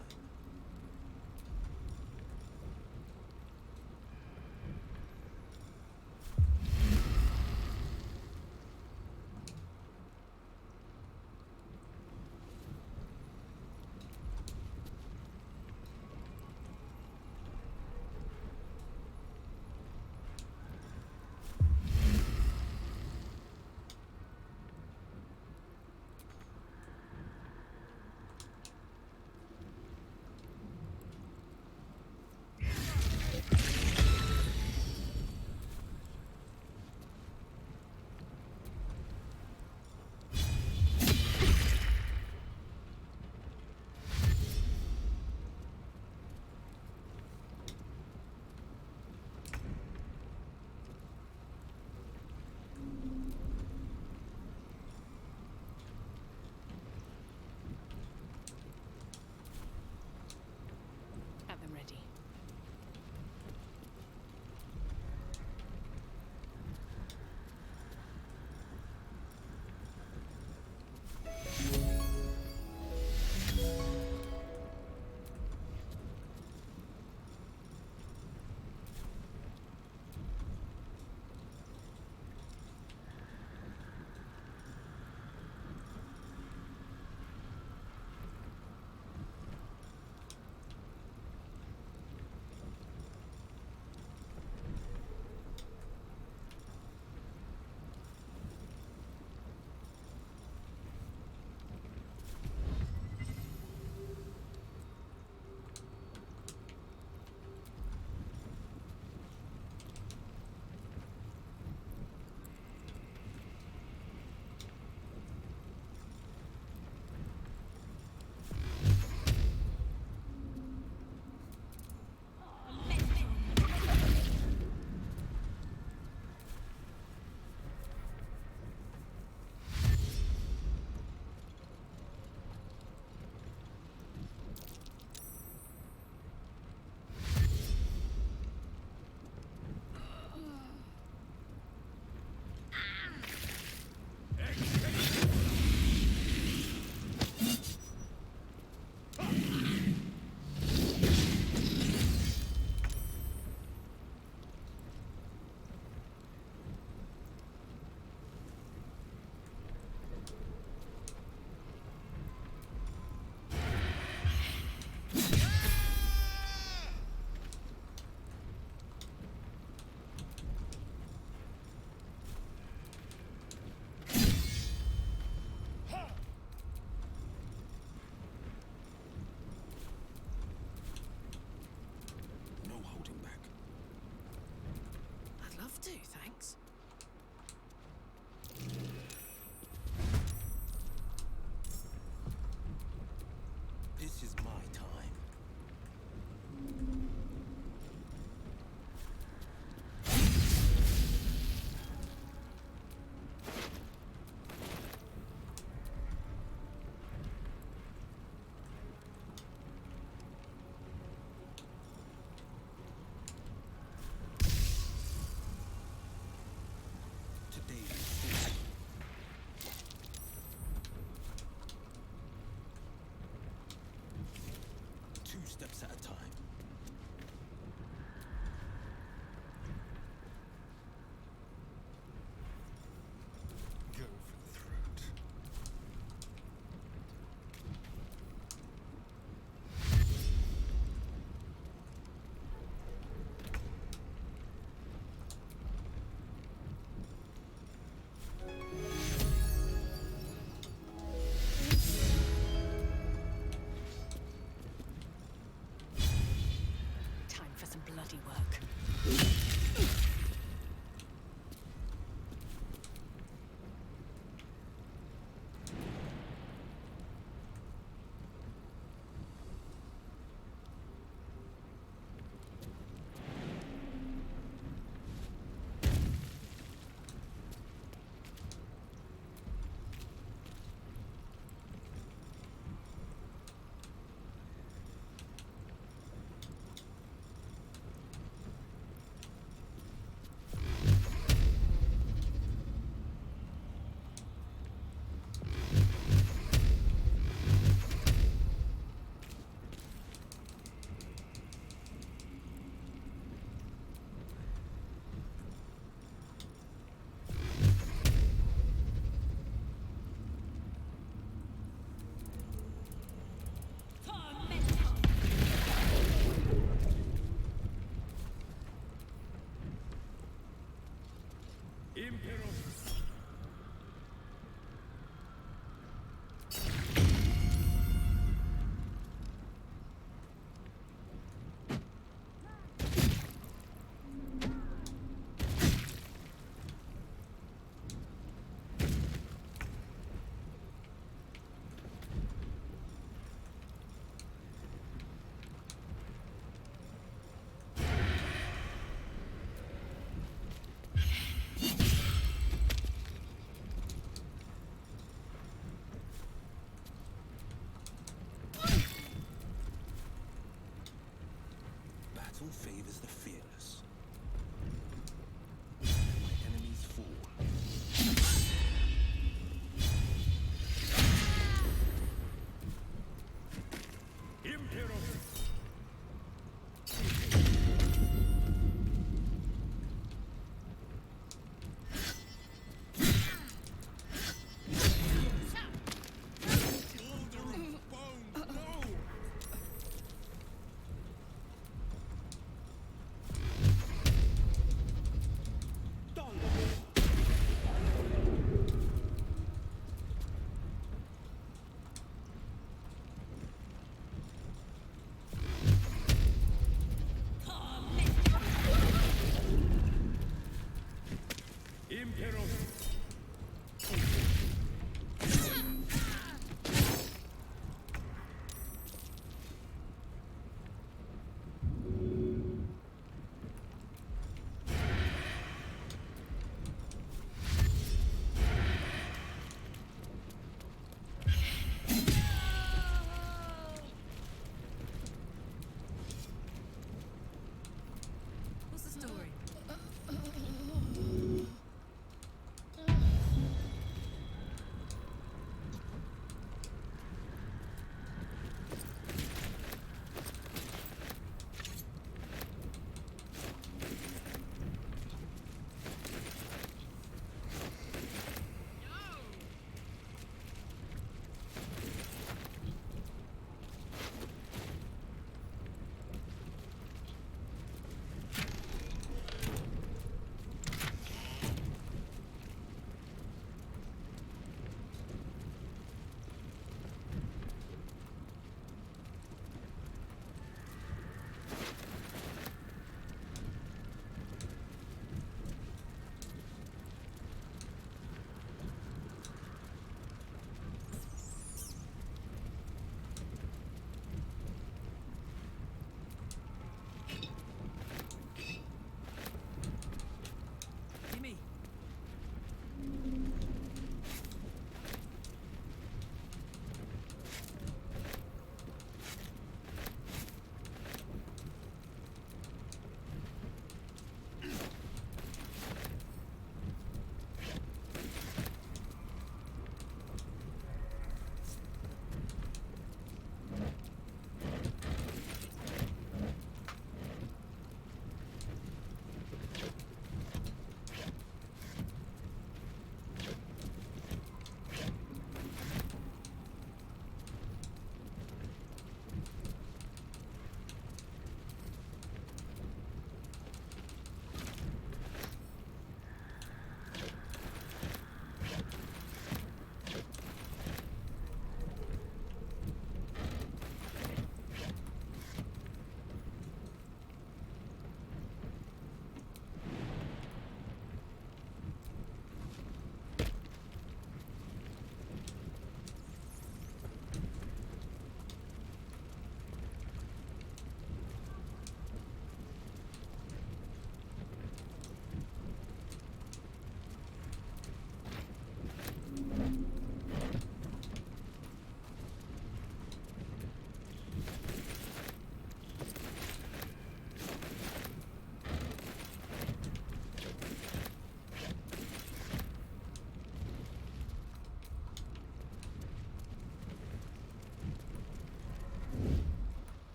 bloody work.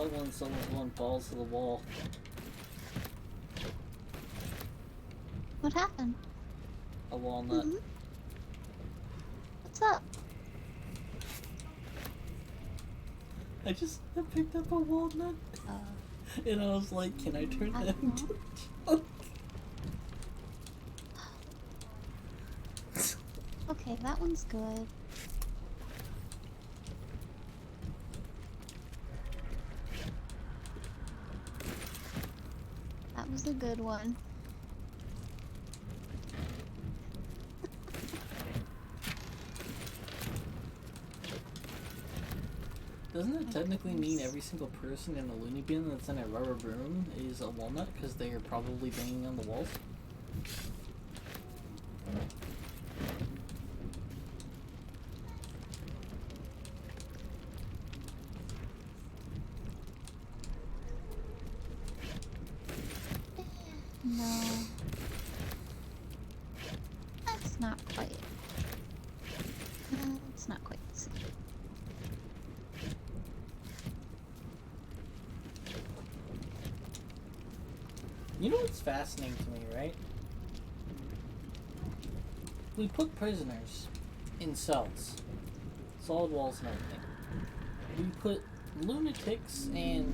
love when someone's going balls to the wall. What happened? A walnut. What's up? I picked up a walnut. And I was like, can I turn that into a joke? Okay, that one's good. That was a good one. Doesn't it technically mean every single person in a loony bin that's in a rubber broom is a walnut because they are probably banging on the walls? No. That's not quite. It's not quite the same. You know what's fascinating to me, right? We put prisoners in cells, solid walls and everything. We put lunatics and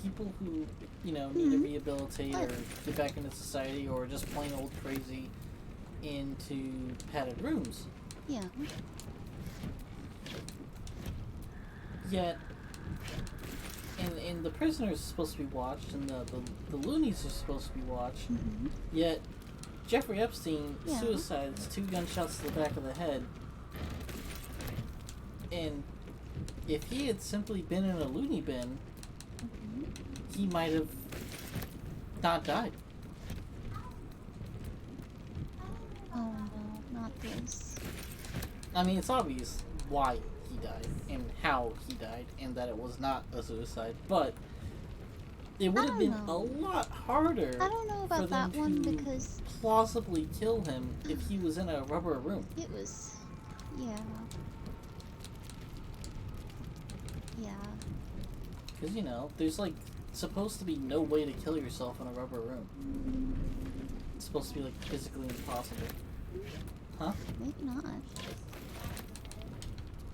people who, you know, need to rehabilitate or get back into society or just plain old crazy into padded rooms. Yeah. Yet, and the prisoners are supposed to be watched, and the loonies are supposed to be watched. Yet, Jeffrey Epstein suicides 2 gunshots to the back of the head. And if he had simply been in a loony bin, he might have not died. Oh no, not this. I mean, it's obvious why he died and how he died, and that it was not a suicide, but it would have been a lot harder I don't know about for them that one to because plausibly kill him if he was in a rubber room. it was, yeah. Yeah. Because, you know, there's like supposed to be no way to kill yourself in a rubber room. It's supposed to be like physically impossible. Huh? Maybe not.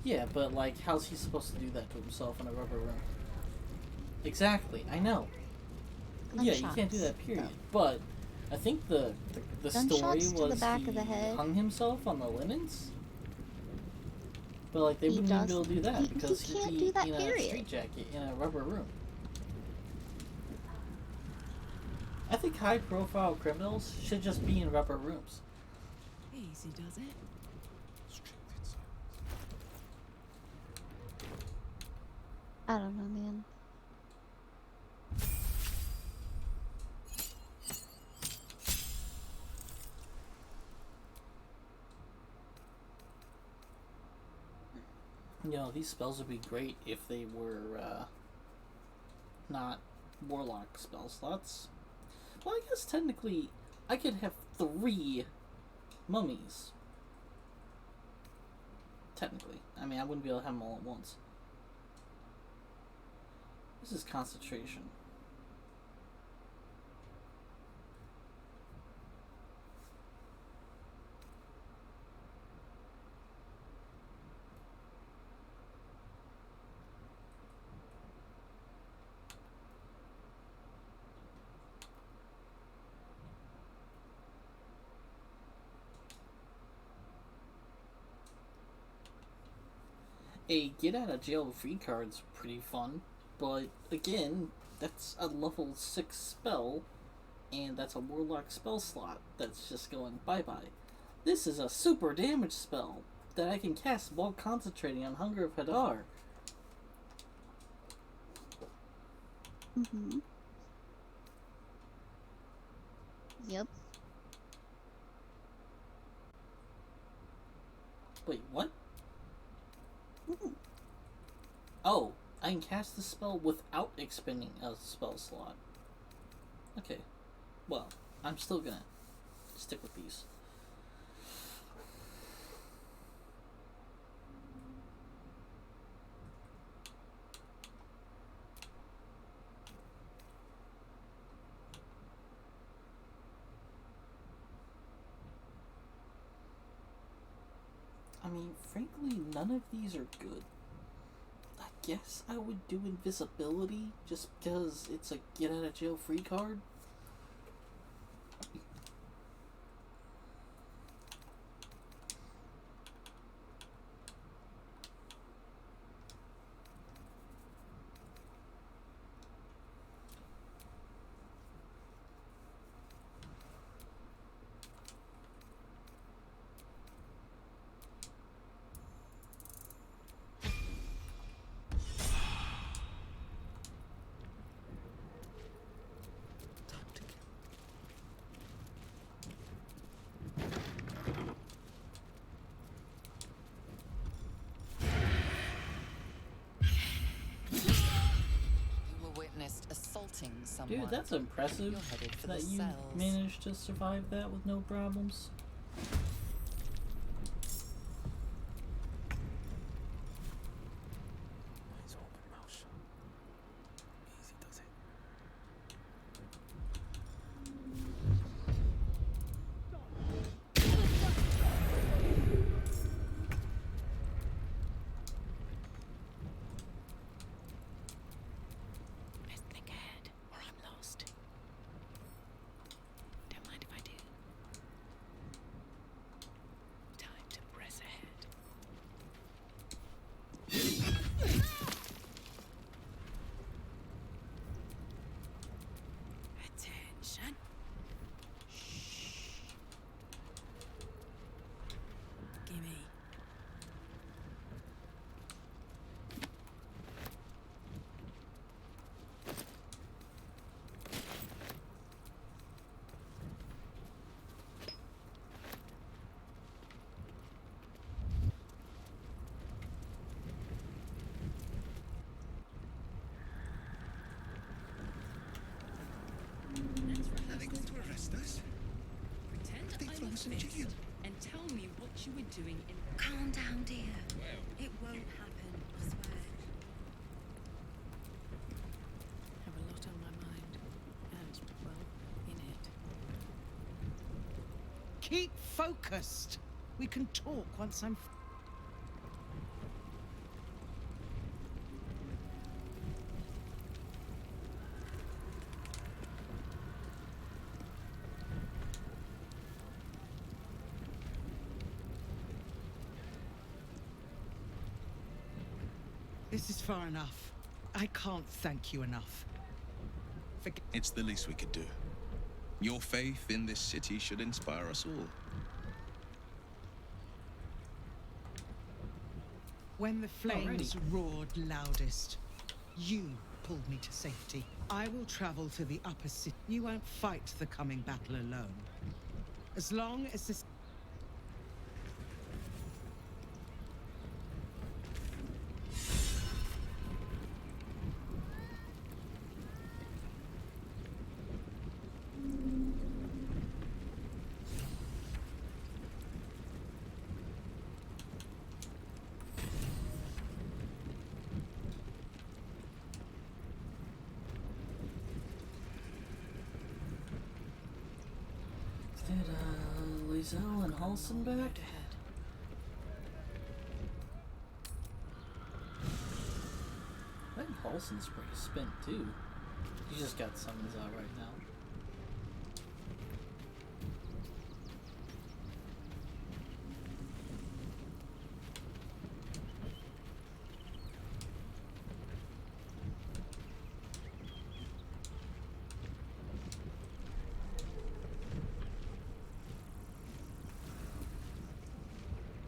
Yeah, but like, how's he supposed to do that to himself in a rubber room? Exactly, I know. Yeah, you can't do that, period. But I think the story Gunshots to was the back he of the head. hung himself on the linens. But like, they wouldn't even be able to do that because he he'd can't be do that, in a period. straitjacket in a rubber room. I think high-profile criminals should just be in rubber rooms. Easy does it. I don't know, man. You know, these spells would be great if they were, not warlock spell slots. Well, I guess technically I could have 3 mummies. Technically. I mean, I wouldn't be able to have them all at once. This is concentration. A get out of jail free card's pretty fun, but again, that's a level 6 spell, and that's a warlock spell slot that's just going bye-bye. This is a super damage spell that I can cast while concentrating on Hunger of Hadar. Yep. Wait, what? Oh, I can cast the spell without expending a spell slot. Okay. Well, I'm still gonna stick with these. mean, frankly, none of these are good. I guess I would do invisibility just because it's a get out of jail free card. Assaulting someone. Dude, that's impressive You're headed for that the you cells. managed to survive that with no problems. Best think ahead, or I'm lost. Don't mind if I do. Time to press ahead. Attention. Shh. Gimme. Are they going to arrest us? Pretend They throw I'm a us in fist jail. and tell me what you were doing in. Calm down, dear. It won't happen, I swear. Have a lot on my mind, and well, in it. Keep focused. We can talk once I'm. This is far enough. I can't thank you enough. It's the least we could do. Your faith in this city should inspire us all. When the flames roared loudest, you pulled me to safety. I will travel to the upper city. You won't fight the coming battle alone. As long as this... Did Lizelle and Halson back? I think Halson's pretty spent too. He just got summons out right now.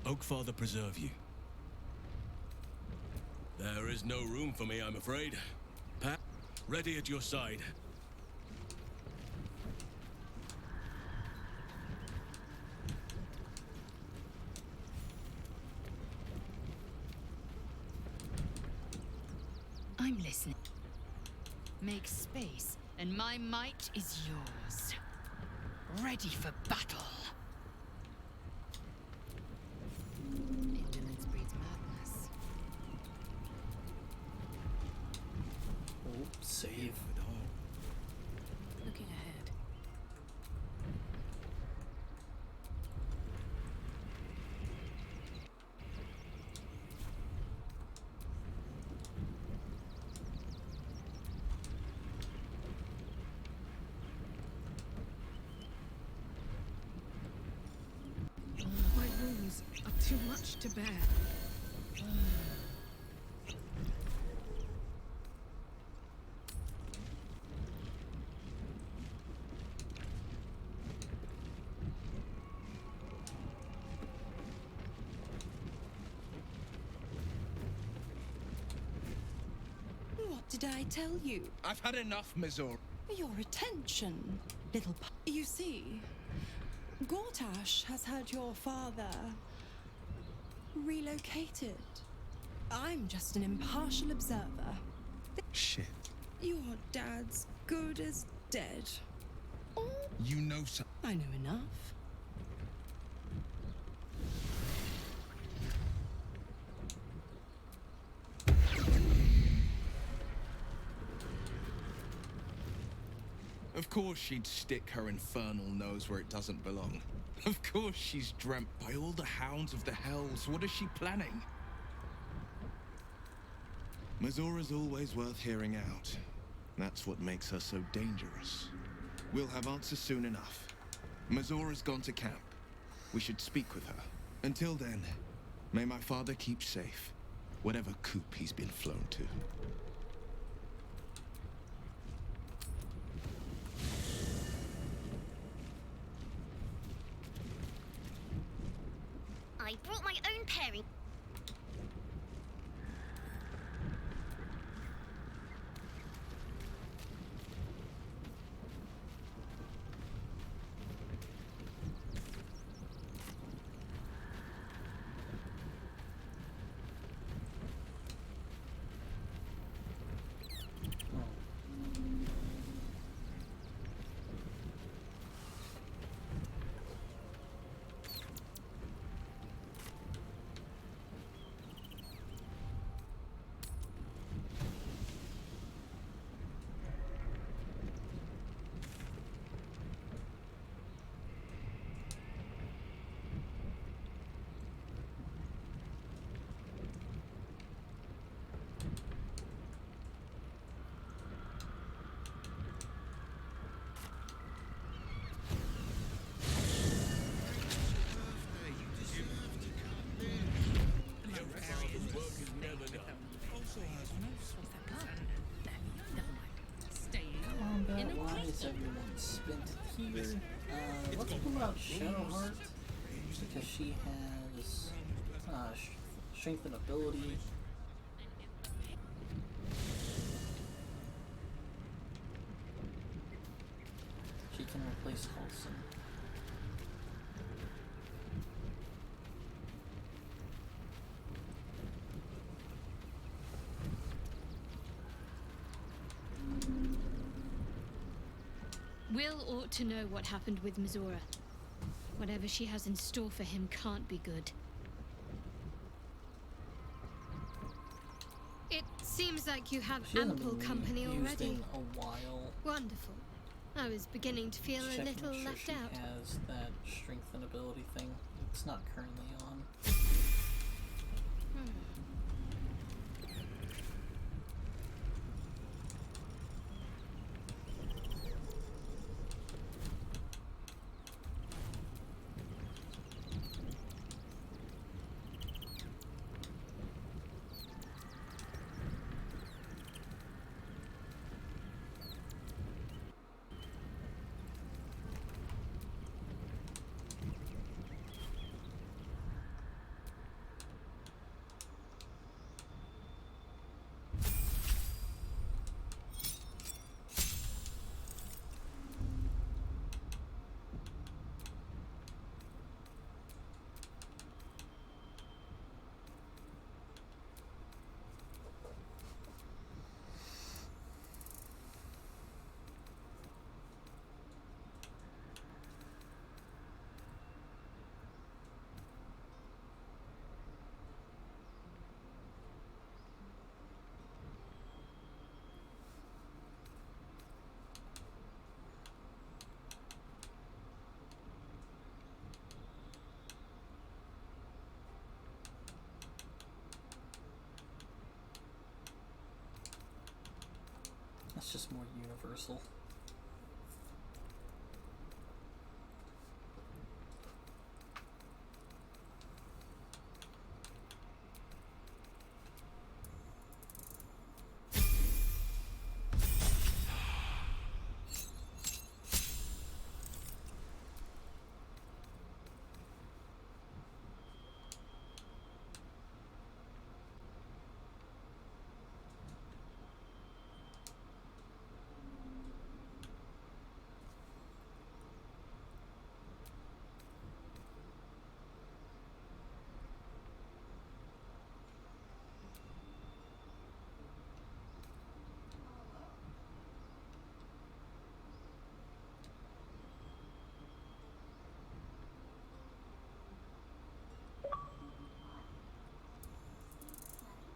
Oakfather preserve you. There is no room for me, I'm afraid. Pat, ready at your side. I'm listening. Make space, and my might is yours. Ready for battle. Indolence breeds madness. Oh, save. Looking ahead. to bear. What did I tell you? I've had enough, Mizor. Your attention, little You see, Gortash has had your father relocated. I'm just an impartial observer. Shit. Your dad's good as dead. You know so. I know enough. Of course she'd stick her infernal nose where it doesn't belong. Of course she's dreamt by all the hounds of the hells. What is she planning? Mazora's always worth hearing out. That's what makes her so dangerous. We'll have answers soon enough. Mazora's gone to camp. We should speak with her. Until then, may my father keep safe, whatever coop he's been flown to. I brought my own pairing. Combat-wise, everyone spent here. Let's pull out Shadowheart, because she has strength and ability. She can replace Halson. Will ought to know what happened with Mizora. Whatever she has in store for him can't be good. It seems like you have ample company already. In a while. Wonderful. I was beginning to feel a little Sure left she out. has that strength and ability thing. It's not currently on. That's just more universal.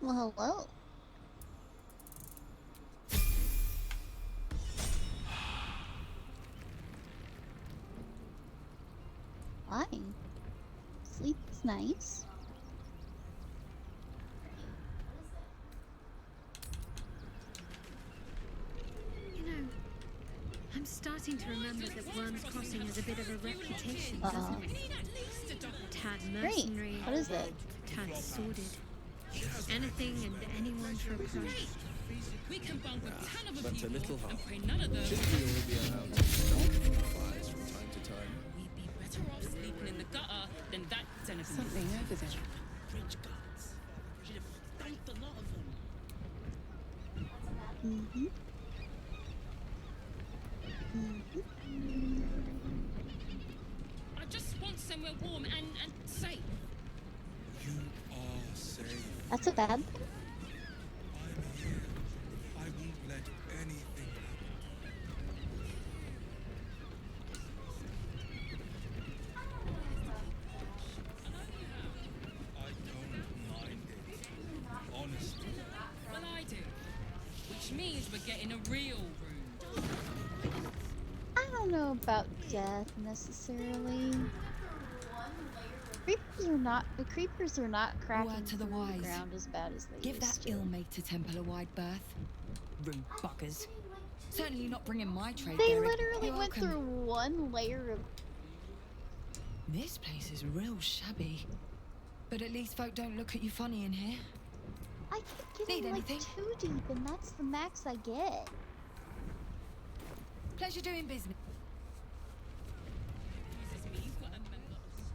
Well, hello. Why? Sleep is nice. You know, I'm starting to remember that Wyrms Crossing has a bit of a reputation, doesn't it? A tad mercenary. What is it? A tad sordid. Anything and anyone for a price. We can bunk with a ton of That's a people little hard. and pay none of them. Shouldn't we all be allowed to start fires from time to time? We'd be better off sleeping in the gutter than that anything. Something over there. Bridge guards. Should have thanked a lot of them. Mm-hmm. I just want somewhere warm and safe. You are safe. That's a bad thing. I'm here. I won't let anything happen. I don't mind it. Honestly. Well, I do. Which means we're getting a real room. I don't know about death necessarily. The creepers are not cracking Word to the through wise. ground as bad as they Give that used to. ill-mated temple a wide berth. Rude buggers. Certainly not bringing my trade They there. literally You're went welcome. through one layer of. This place is real shabby. But at least folk don't look at you funny in here. I keep getting Need like anything? 2 deep, and that's the max I get. Pleasure doing business.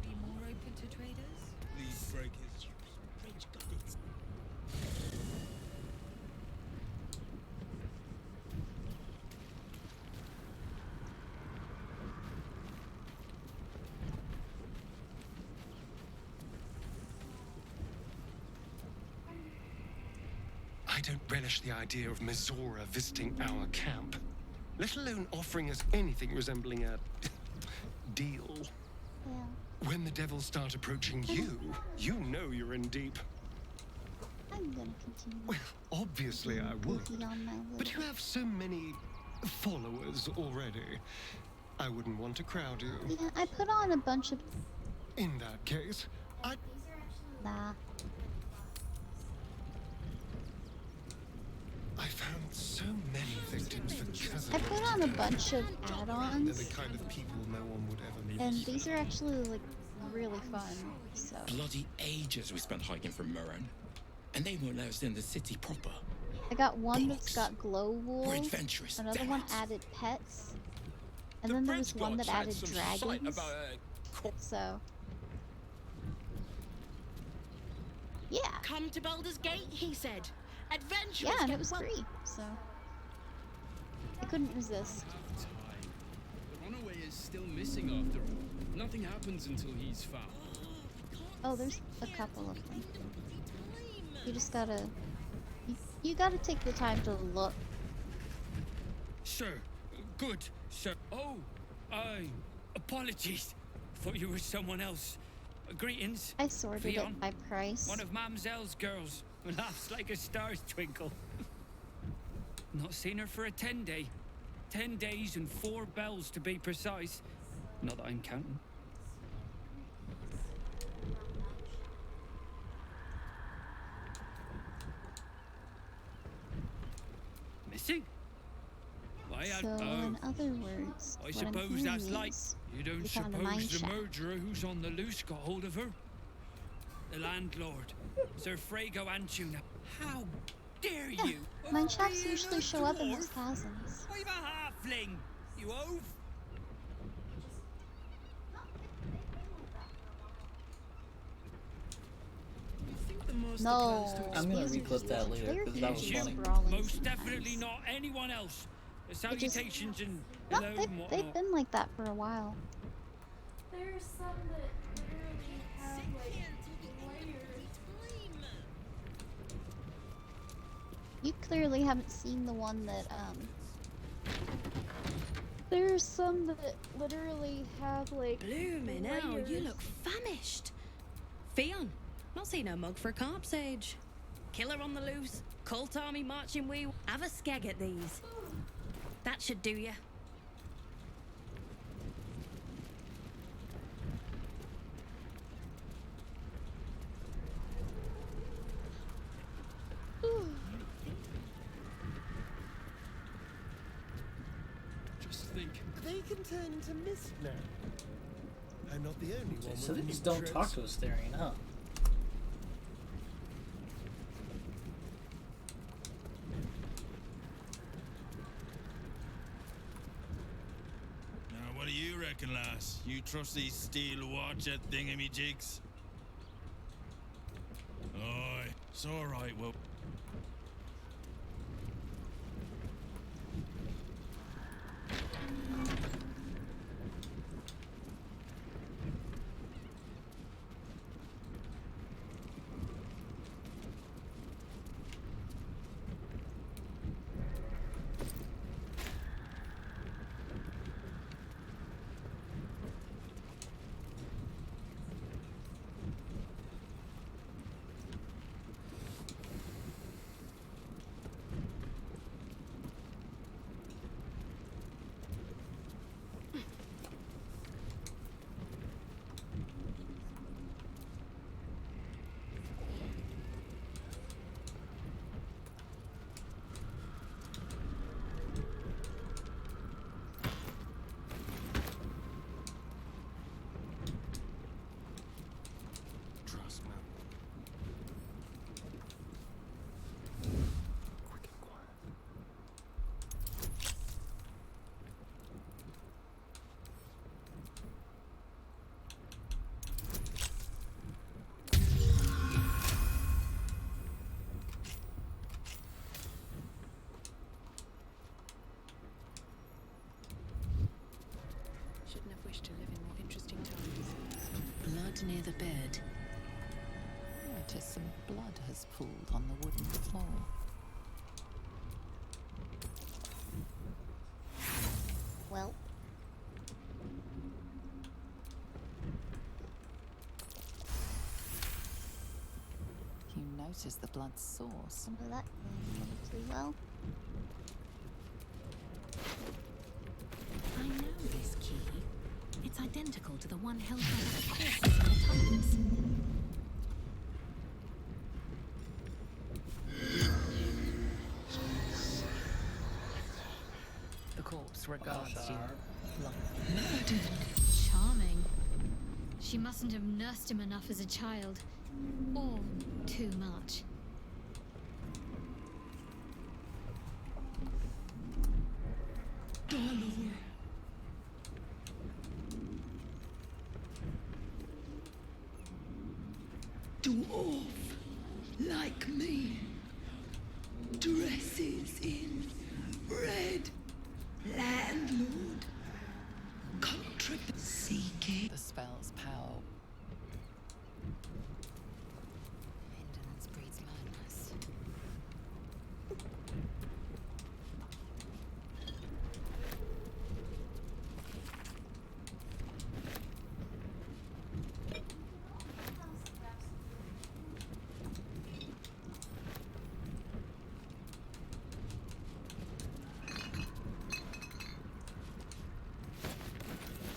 Be more open to traders? Please break his bridge guards. I don't relish the idea of Mizora visiting our camp, let alone offering us anything resembling a deal. Yeah. When the devils start approaching you, you know you're in deep. I'm gonna continue. Well, obviously I would. Goofy on my But little- you have so many followers already. I wouldn't want to crowd you. Yeah, I put on a bunch of. In that case, Nah. I found so many victims for cousin. I put on a bunch of They're add-ons, the kind of people no one would ever meet. and these are actually like really fun. So. Bloody ages we spent hiking from Moran, and they won't let us in the city proper. I got one that's got glow wool. We're adventurous, Another damn one it. added pets, and then there was one that added dragons. So. Yeah. Come to Baldur's Gate, he said. Adventurous. Yeah, and get it was well- free, so I couldn't resist. The runaway is still missing after all. Nothing happens until he's found. Oh, there's a couple of them. You just gotta, you gotta take the time to look. Sir, good, sir. Oh, apologies. Thought you were someone else. Greetings. I sorted it Fion, by price. one of Mamselle's girls. Laughs like a star's twinkle. Not seen her for a 10-day. 10 days and 4 bells to be precise. Not that I'm counting. Missing? Why, So, in other words, I what I'm suppose hearing that's like. is You don't we found a mine suppose the shaft. murderer who's on the loose got hold of her? The landlord, Sir Frago Antuna. How dare Yeah, you? mine shafts usually show up in those chasms. I'm a halfling, you oaf! No, I'm gonna these are reclip just- that later they're because that was just funny. brawling Most sometimes. definitely not anyone else. The It just- salutations and No, hello and they've whatnot. been like that for a while. There's some that literally have like layers. You clearly haven't seen the one that there's some that literally have like Bloomin' hell, you layers. look famished. Fion, not seen a mug for carp's age. Killer on the loose, cult army marching we. Have a skeg at these. That should do ya. Just think. They can turn into mist now. I'm not the only one. So they with just new don't talk tricks. to Astarion, huh? Now, what do you reckon, lass? You trust these steel watcher thingamajigs? Aye, it's all right. Well. Trust me. Quick and quiet. Shouldn't have wished to live in more interesting times. Blood near the bed. Notice some blood has pooled on the wooden floor. Well, You notice the blood's source. some of that too well. I know this key. It's identical to the one held by the corpses in the tunnels. The corpse regards you. Charming. She mustn't have nursed him enough as a child. Or too much. Dolor. Dwarf like me. Dresses in red. Landlord. Seeking. The spell's power. Indolence breeds madness.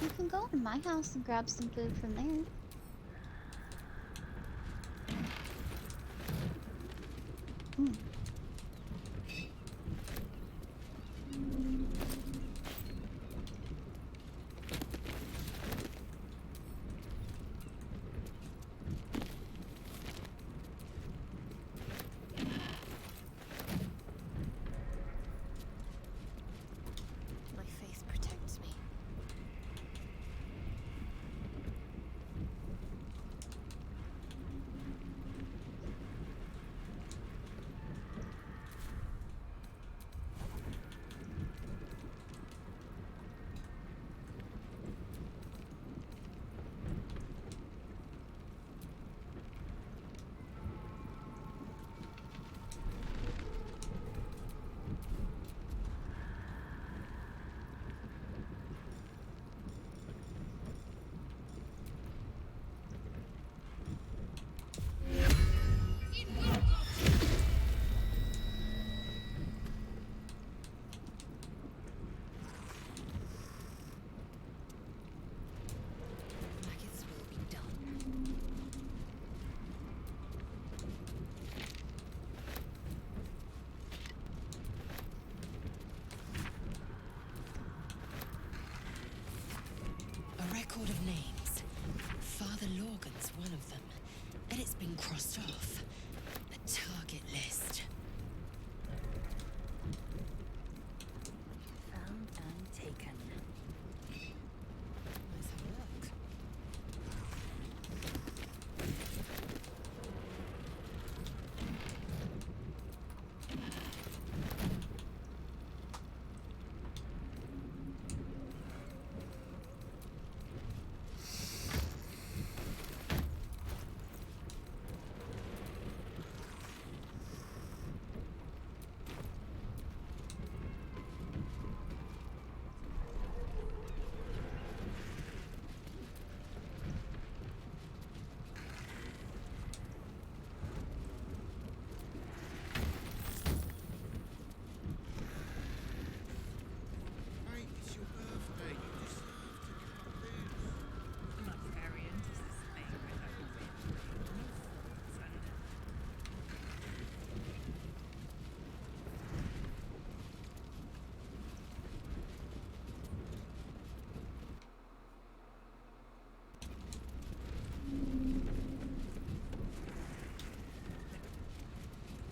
You can go to my house and grab some food from there. Hmm. My faith protects me. record of names. Father Lorgan's one of them, and it's been crossed off. The target list. Found and taken. Let's have a look. Hey, it's your birthday. You deserve to The librarian does this thing with her weird and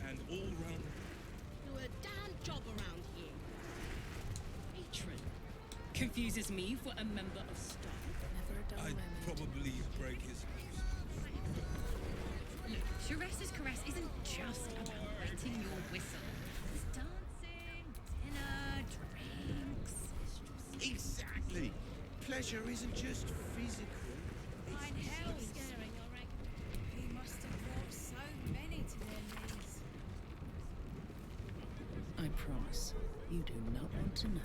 And all round. do a damn job around here. Matron confuses me for a member of staff. Never a dull I'd moment. probably break his. Look, Shares's caress isn't just about wetting your whistle. There's dancing, dinner, drinks. Exactly. Pleasure isn't just physical. Fine hell scaring your egg. He must have brought so many to their knees. I promise, you do not want to know.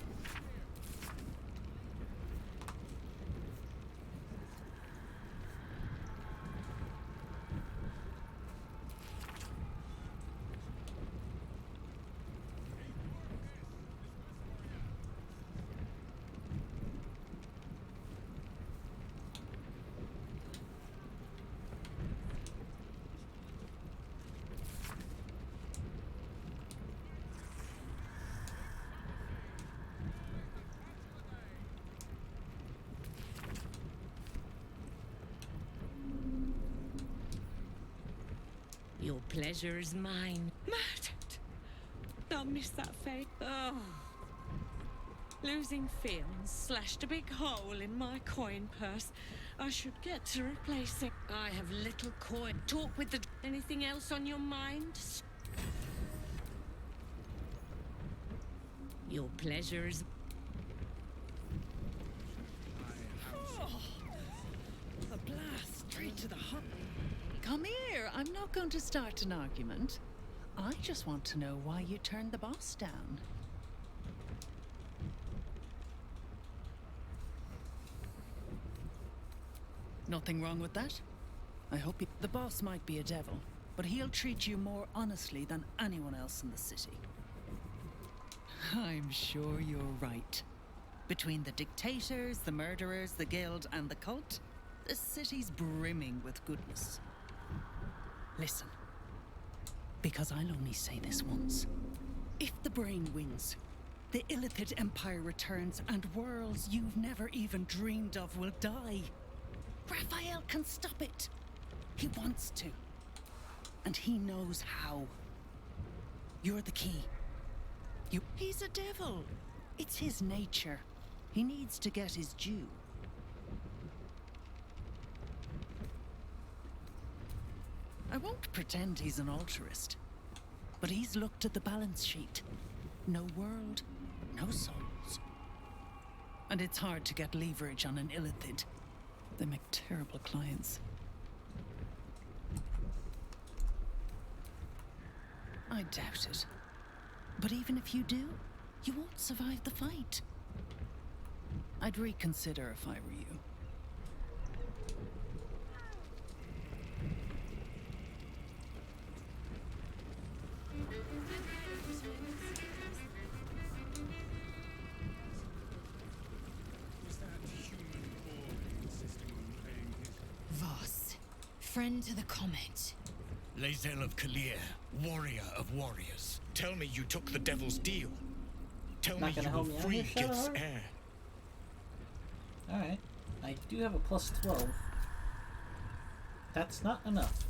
Your pleasure is mine. Murdered. I'll miss that fate. Oh. Losing feelings slashed a big hole in my coin purse. I should get to replace it. I have little coin. Talk with the... Anything else on your mind? Your pleasure is... Oh, a blast straight to the heart. Come here. I'm not going to start an argument. I just want to know why you turned the boss down. Nothing wrong with that. I hope the boss might be a devil, but he'll treat you more honestly than anyone else in the city. I'm sure you're right. Between the dictators, the murderers, the guild, and the cult, the city's brimming with goodness. Listen, because I'll only say this once. If the brain wins, the Illithid Empire returns and worlds you've never even dreamed of will die. Raphael can stop it. He wants to. And he knows how. You're the key. He's a devil. It's his nature. He needs to get his due. I won't pretend he's an altruist, but he's looked at the balance sheet. No world, no souls. And it's hard to get leverage on an Illithid. They make terrible clients. I doubt it. But even if you do, you won't survive the fight. I'd reconsider if I were you. Was that human boy insisting on paying his... Voss, friend to the Comet. Lae'zel of Kalir, warrior of warriors. Tell me you took the devil's deal. Tell me Not gonna you help will me out free here, Gith's Shadowheart? heir. Alright. I do have a plus 12. That's not enough.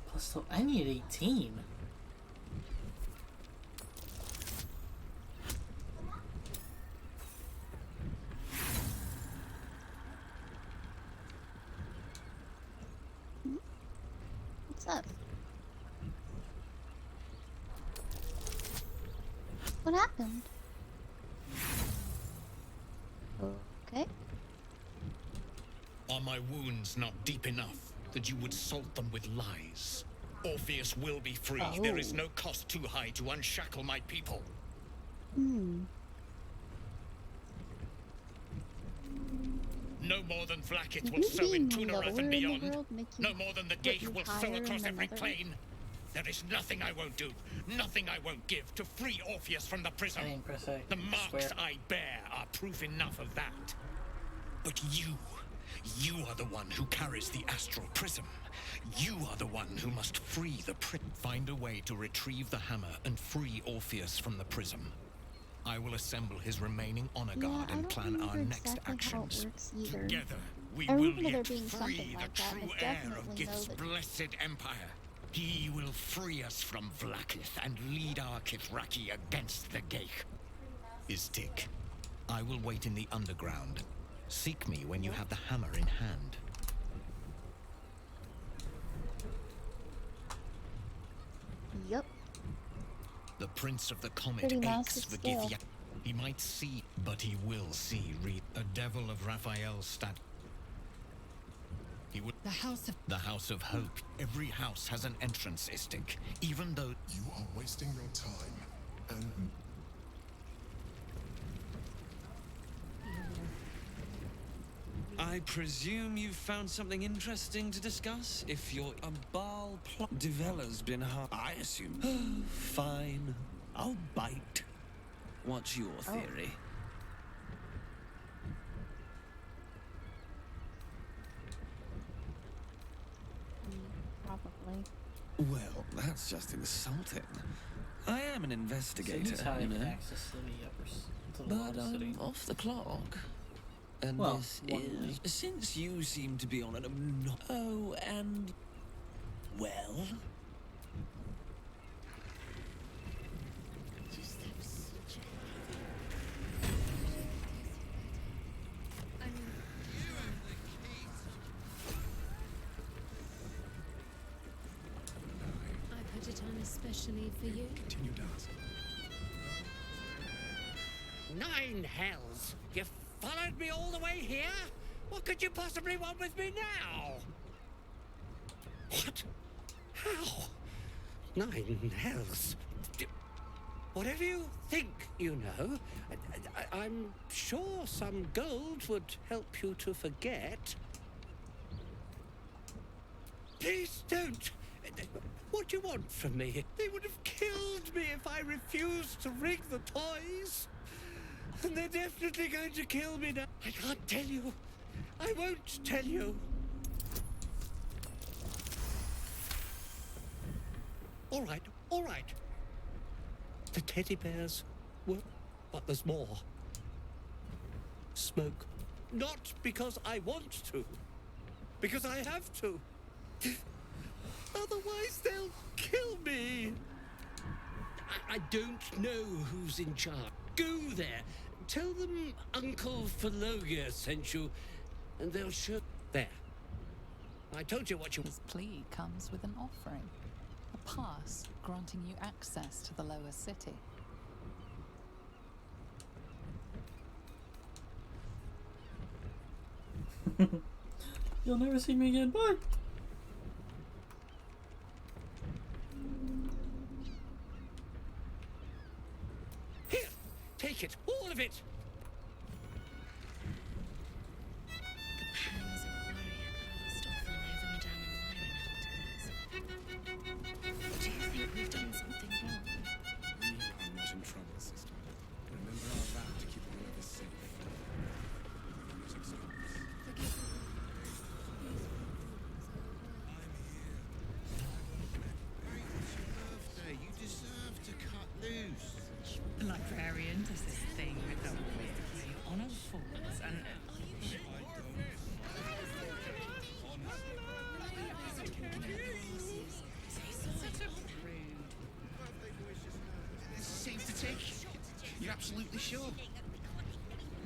Plus 12. I need 18. What's up? What happened? Okay. Are my wounds not deep enough that you would salt them with lies? Orpheus will be free. Oh. There is no cost too high to unshackle my people. Hmm. No more than Vlaakith Would will you sow in being Tunereth lower and in the beyond. world make you No more than the put Gate you will higher sow in across the every Netherlands? plain. There is nothing I won't do, nothing I won't give to free Orpheus from the prison. I didn't press A. The marks Swear. I bear are proof enough of that. But you are the one who carries the astral prism. You are the one who must free the Find a way to retrieve the hammer and free Orpheus from the prism. I will assemble his remaining honor guard and plan our next actions. Together, we I will remember there yet being free something the like that, and true I heir definitely of know Gith's that- blessed empire. He will free us from Vlaakith and lead our Kithraki against the Gate. Istik, I will wait in the underground. Seek me when you have the hammer in hand. Yup. The Prince of the Comet Pretty aches massive for scale. Githya. He might see, but he will see. A devil of Raphael's stat. He would. The House of Hope. Every house has an entrance, Istik. Even though You are wasting your time. And I presume you've found something interesting to discuss? If you're a Baal plot, Devella's been hard. I assume. Fine. I'll bite. What's your theory? Probably. Well, that's just insulting. I am an investigator, So he's how you you can know. access the uppers to the But water city. I'm off the clock. And Well, this one is... Since you seem to be on an... Oh, and... Well... I put it on especially for you. continue dancing. Nine hells! You followed me all the way here? What could you possibly want with me now? What? How? Nine hells? Whatever you think you know, I'm sure some gold would help you to forget. Please don't! What do you want from me? They would have killed me if I refused to rig the toys. And they're definitely going to kill me now. I can't tell you. I won't tell you. All right, all right. The teddy bears were... But there's more. Smoke. Not because I want to. Because I have to. Otherwise they'll kill me. I don't know who's in charge. Go there. Tell them Uncle Phologia sent you, and they'll show... There. I told you what you... His plea comes with an offering. A pass granting you access to the lower city. You'll never see me again. Bye. Here, take it, all of it. The pangs of a warrior cast often over Madame and Lyran elders. Do you think we've done something wrong? We are not in trouble, sister. Remember our vow to keep all of us safe. Music stops. It's your birthday. You deserve to cut loose. librarian does this thing with the on all fours and. This is safe to take. You're absolutely sure?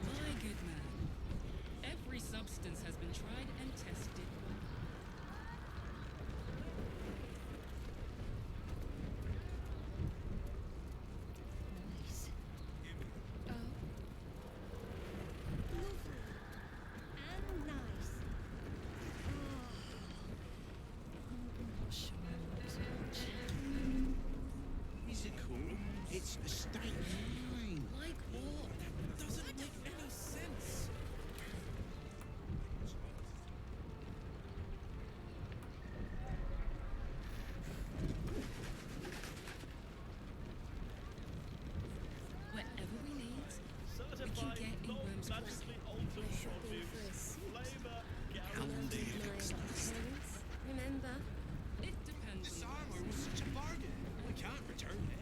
My good man. Every substance has been tried and tested. Is it cool? It's a state of mind. Like what? That doesn't make any sense. Whatever we need, we can get in Wyrms Crossing. Shopping for a suit. How long do you Parents, remember? It depends. This armor was such a bargain. We can't return it.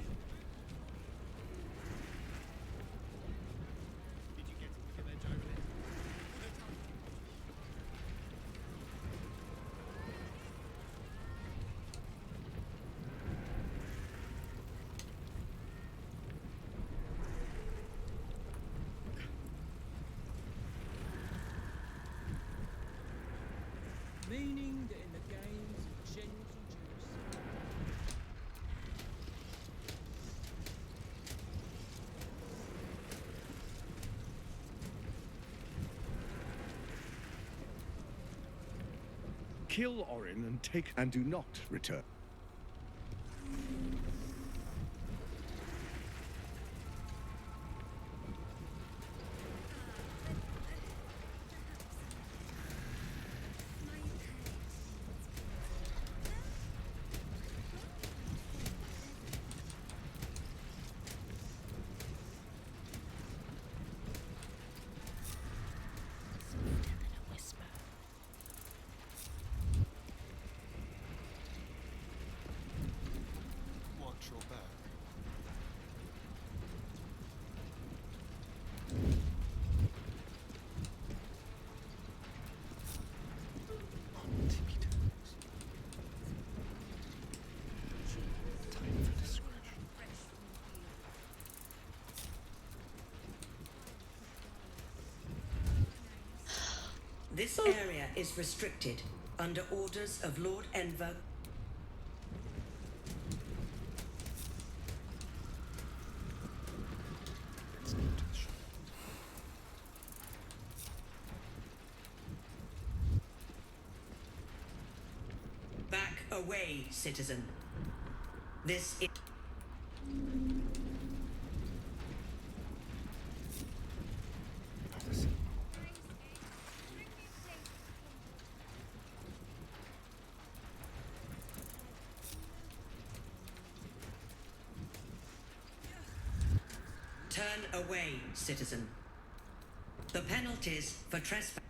Did you get to look at their over there? Meaning that in the games of gentle juice. Kill Orin and take and do not return. Watch your back. This area is restricted under orders of Lord Enver. Back away, citizen. This is... Turn away, citizen. The penalties for trespass.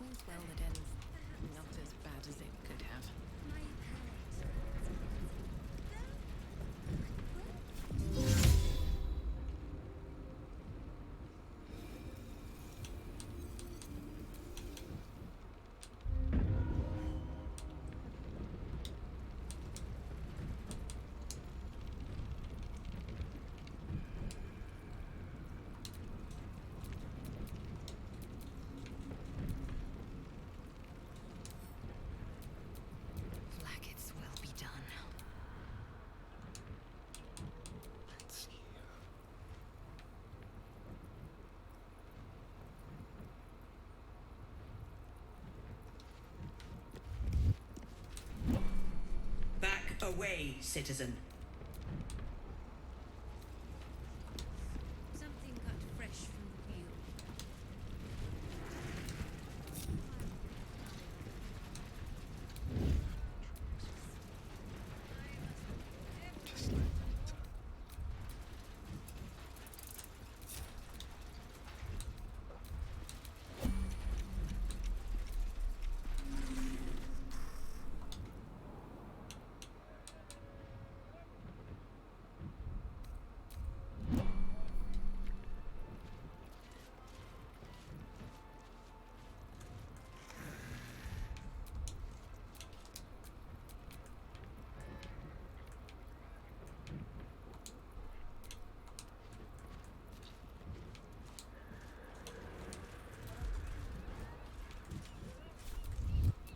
All's well that ends not as bad as it could have. way, citizen. Something cut fresh from the wheel.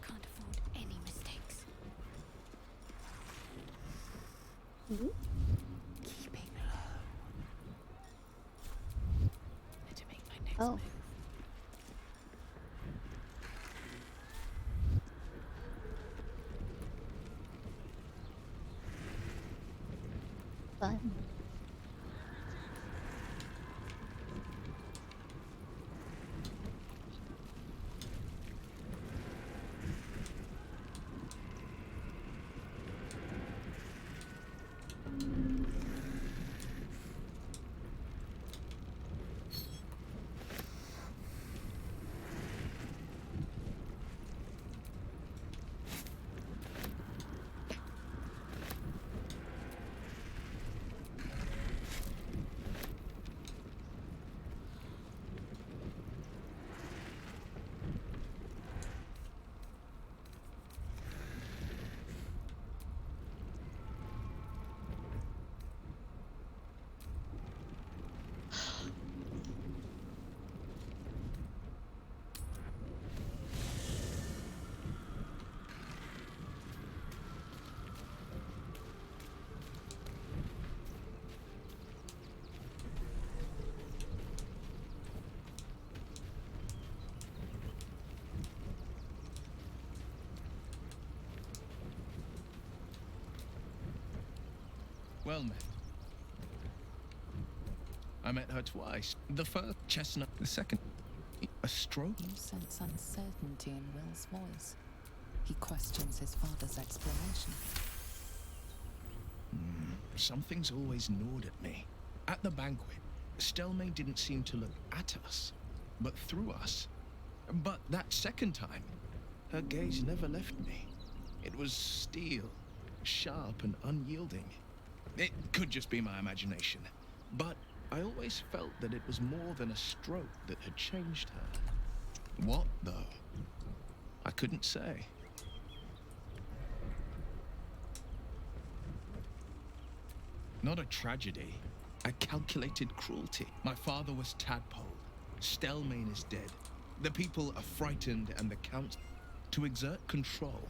Can't afford any mistakes. Keeping low. Better make my next Oh. move. Fun. Well met. I met her twice. The first, chestnut. The second, a stroke. You sense uncertainty in Will's voice. He questions his father's explanation. Something's always gnawed at me. At the banquet, Stelmane didn't seem to look at us, but through us. But that second time, her gaze never left me. It was steel, sharp and unyielding. It could just be my imagination, but I always felt that it was more than a stroke that had changed her. What, though? I couldn't say. Not a tragedy, a calculated cruelty. My father was tadpole. Stelmane is dead. The people are frightened and the count... To exert control,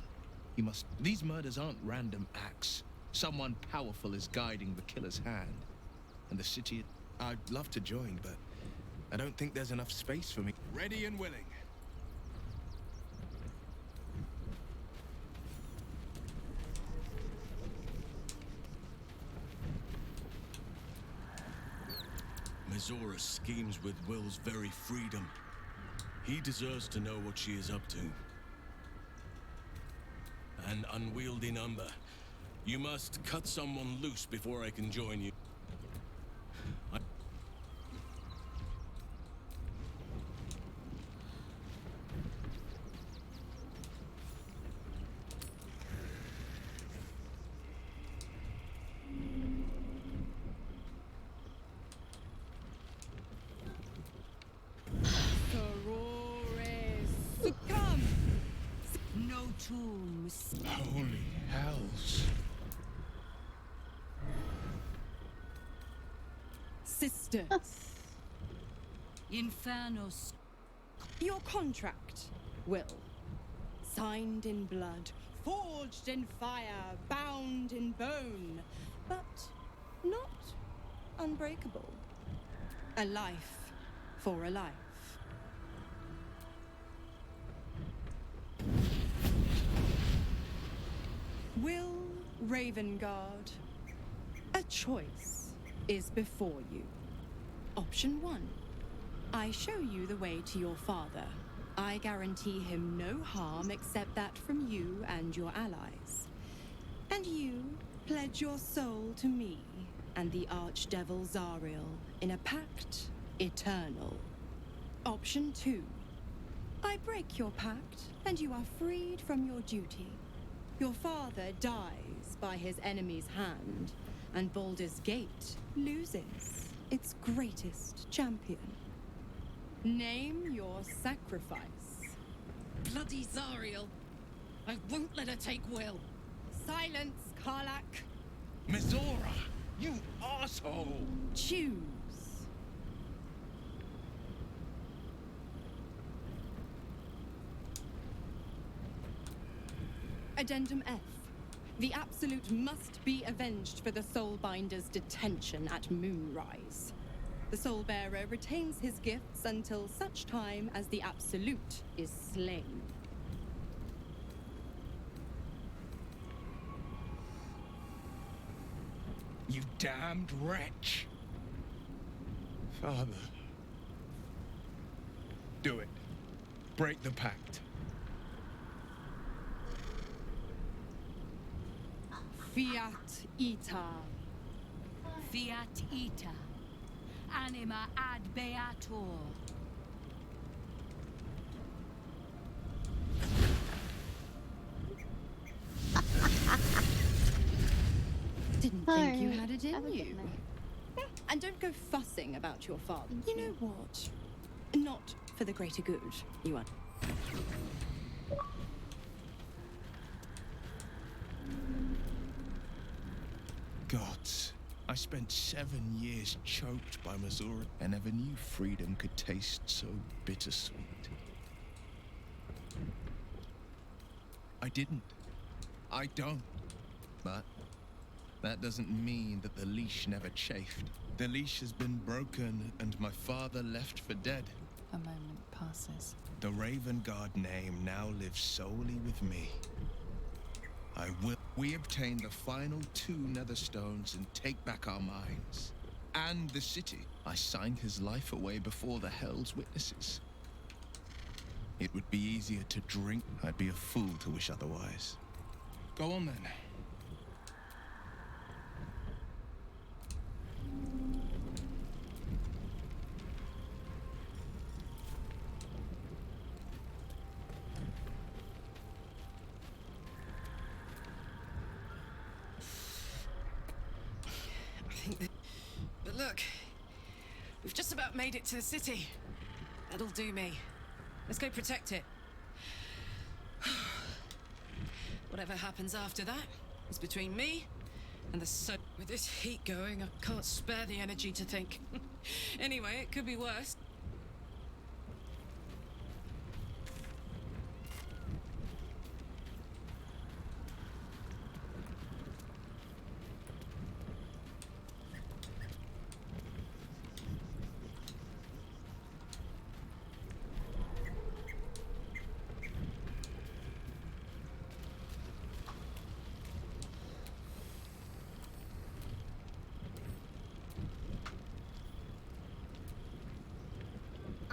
he must... These murders aren't random acts. Someone powerful is guiding the killer's hand. And the city... I'd love to join, but I don't think there's enough space for me. Ready and willing. Mizora schemes with Will's very freedom. He deserves to know what she is up to. An unwieldy number. You must cut someone loose before I can join you. Succumb! No tombs. Holy hells. Sisters. Infernos. Your contract, Will. Signed in blood, forged in fire, bound in bone, but not unbreakable. A life for a life. Will Ravengard. A choice is before you. Option 1. I show you the way to your father. I guarantee him no harm except that from you and your allies. And you pledge your soul to me and the Archdevil Zariel in a pact eternal. Option 2. I break your pact and you are freed from your duty. Your father dies by his enemy's hand, and Baldur's Gate loses its greatest champion. Name your sacrifice. Bloody Zariel. I won't let her take Will. Silence, Karlak. Mizora, you asshole! Choose. Addendum F. The Absolute must be avenged for the Soulbinder's detention at Moonrise. The Soulbearer retains his gifts until such time as the Absolute is slain. You damned wretch! Father. Do it. Break the pact. Fiat Ita. Fiat ita. Anima ad beator. Didn't think you had it in you. And don't go fussing about your father. You know what? Not for the greater good, you are. Gods, I spent 7 years choked by Mizora. I never knew freedom could taste so bittersweet. I didn't. I don't. But that doesn't mean that the leash never chafed. The leash has been broken and my father left for dead. A moment passes. The Ravengard name now lives solely with me. We obtain the final 2 Netherstones and take back our minds. And the city. I signed his life away before the Hell's Witnesses. It would be easier to drink. I'd be a fool to wish otherwise. Go on then. But look, we've just about made it to the city. That'll do me. Let's go protect it. Whatever happens after that is between me and the sun. With this heat going, I can't spare the energy to think. Anyway, it could be worse.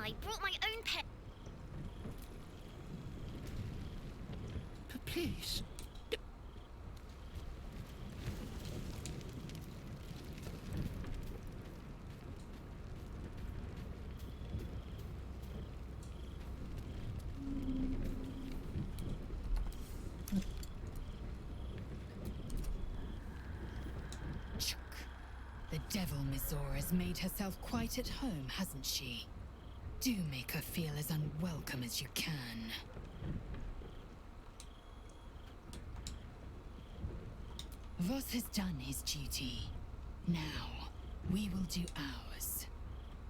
I brought my own pen. But please. The devil Mizora's made herself quite at home, hasn't she? Do make her feel as unwelcome as you can. Voss has done his duty. Now, we will do ours.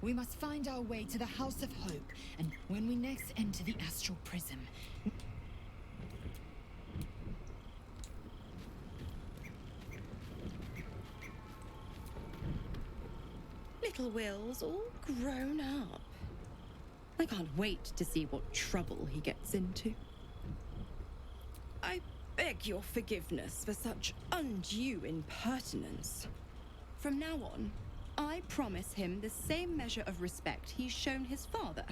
We must find our way to the House of Hope, and when we next enter the Astral Prism... Little Will's all grown up. I can't wait to see what trouble he gets into. I beg beg your forgiveness for such undue impertinence. From now on, I promise him the same measure of respect he's shown his father.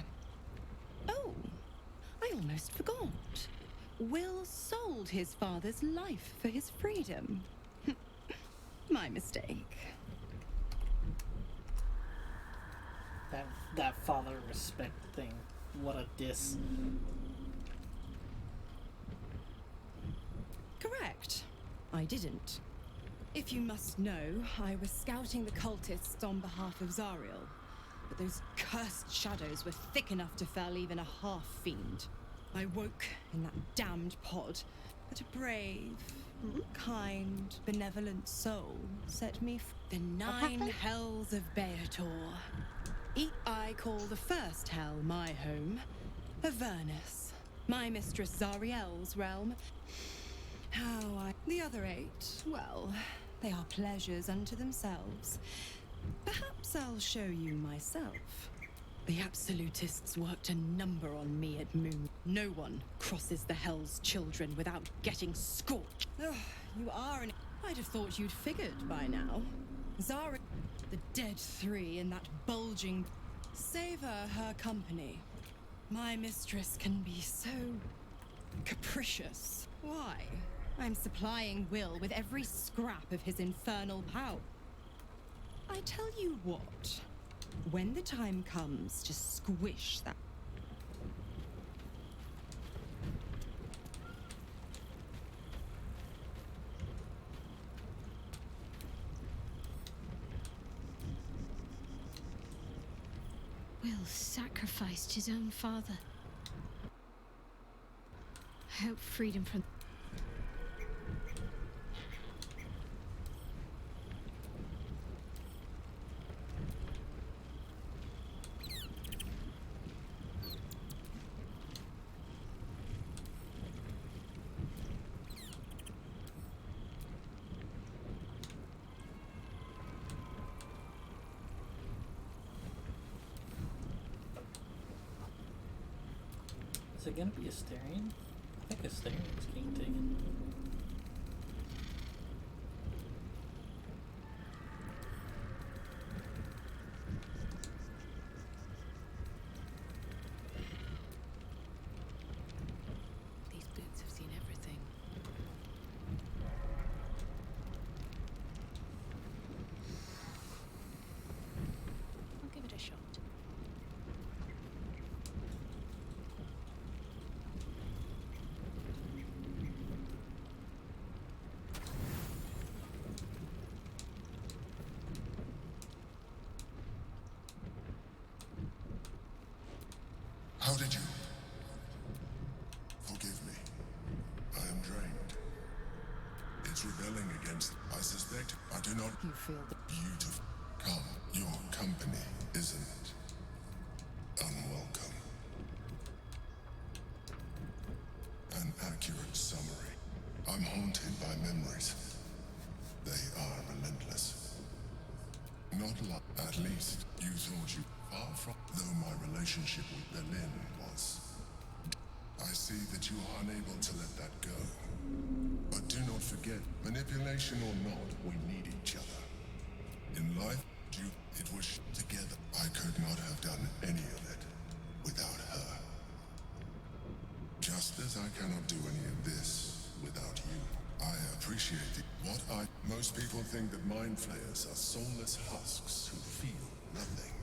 Oh, I almost forgot. Will sold his father's life for his freedom. My mistake. That father respect thing. What a diss. Correct. I didn't. If you must know, I was scouting the cultists on behalf of Zariel, but those cursed shadows were thick enough to fell even a half-fiend. I woke in that damned pod, but a brave, kind, benevolent soul set me the 9 hells of Beator. I call the first hell my home, Avernus, my mistress Zariel's realm. The other 8, well, they are pleasures unto themselves. Perhaps I'll show you myself. The Absolutists worked a number on me at Moon. No one crosses the Hell's Children without getting scorched. Ugh, you are an... I'd have thought you'd figured by now. Zara, the dead 3 in that bulging... Savor her company. My mistress can be so... capricious. Why? I'm supplying Will with every scrap of his infernal power. I tell you what, when the time comes to squish that... Will sacrificed his own father. I hope freedom from... Is it gonna be Astarion? I think Astarion's getting taken. These boots have seen everything. I'll give it a shot. How did you? Forgive me. I am drained. It's rebelling against... I suspect I do not... You feel the... Beautiful. Come, your company isn't unwelcome. An accurate summary. I'm haunted by memories. They are relentless. Not like... At least you thought you... Far from... Though my relationship with Berlin was... I see that you are unable to let that go. But do not forget, manipulation or not, we need each other. In life, it was together. I could not have done any of it without her. Just as I cannot do any of this without you. I appreciate it. Most people think that mind flayers are soulless husks who feel nothing.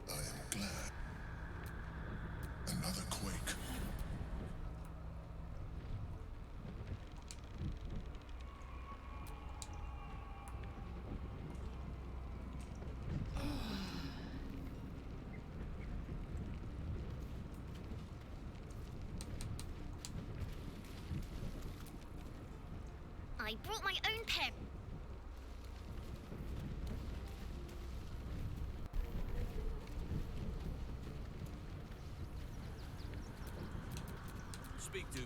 I am glad. Another quake. I brought my own pen. Speak to me.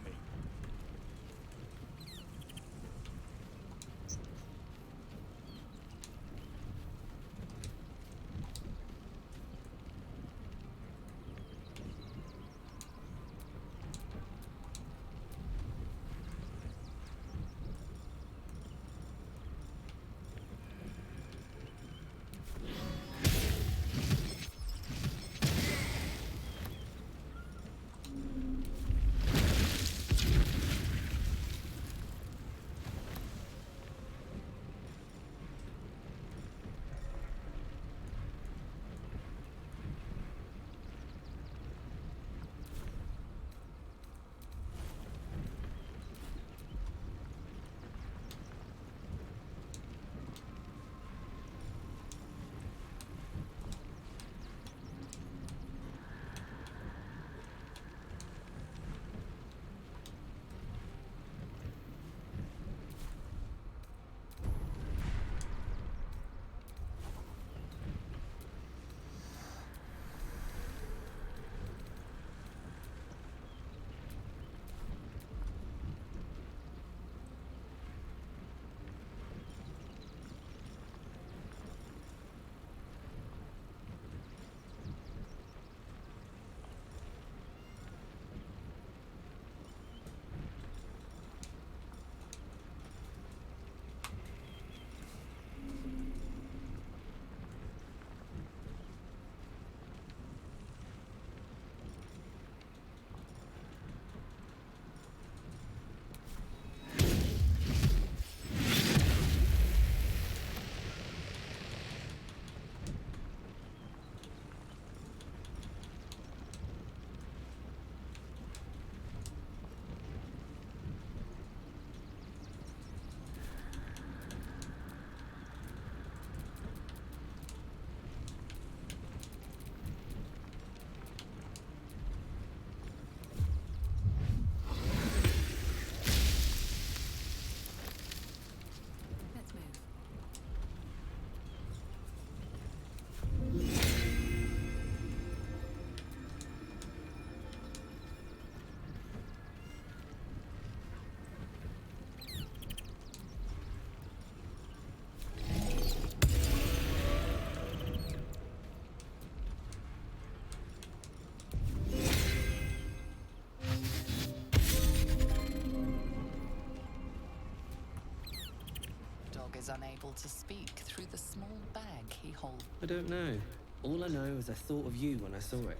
is unable to speak through the small bag he holds. I don't know. All I know is I thought of you when I saw it.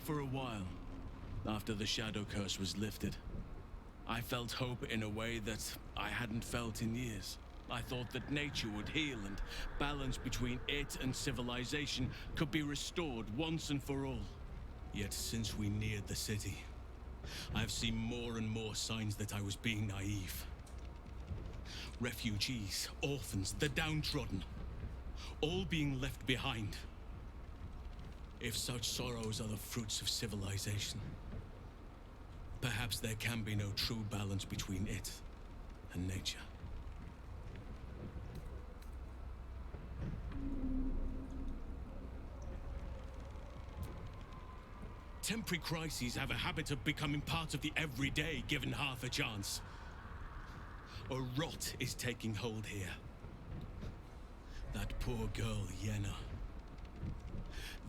For a while, after the Shadow Curse was lifted, I felt hope in a way that I hadn't felt in years. I thought that nature would heal and balance between it and civilization could be restored once and for all. Yet since we neared the city, I've seen more and more signs that I was being naive. Refugees, orphans, the downtrodden, all being left behind. If such sorrows are the fruits of civilization, perhaps there can be no true balance between it and nature. Temporary crises have a habit of becoming part of the everyday, given half a chance. A rot is taking hold here. That poor girl, Yenna.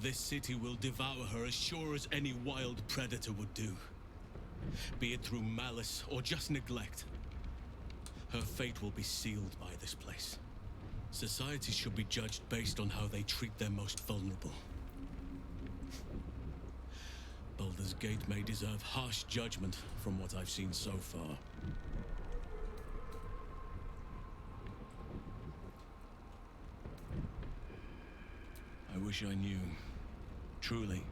This city will devour her as sure as any wild predator would do. Be it through malice or just neglect. Her fate will be sealed by this place. Society should be judged based on how they treat their most vulnerable. Baldur's Gate may deserve harsh judgment from what I've seen so far. I wish I knew. Truly.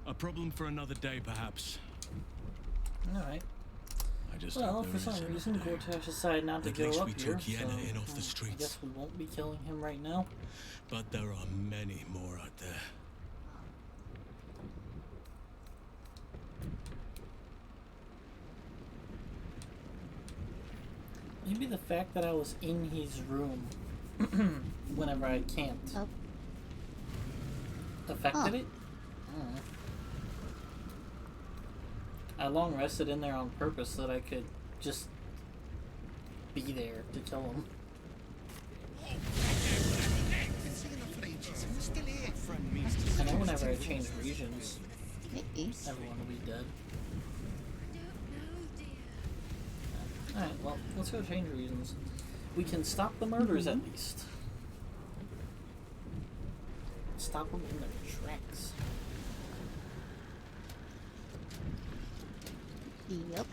A problem for another day, perhaps. Alright. I just well, for some reason, Gortash decided not to At go least up we here, took Yenna so in off the I streets. guess we won't be killing him right now. But there are many more out there. Maybe the fact that I was in his room whenever I camped affected it? I don't know. I long rested in there on purpose so that I could just be there to kill him. I know whenever I change regions, everyone will be dead. Alright, well, let's go change regions. We can stop the murders at least. Stop them in their tracks. Yep.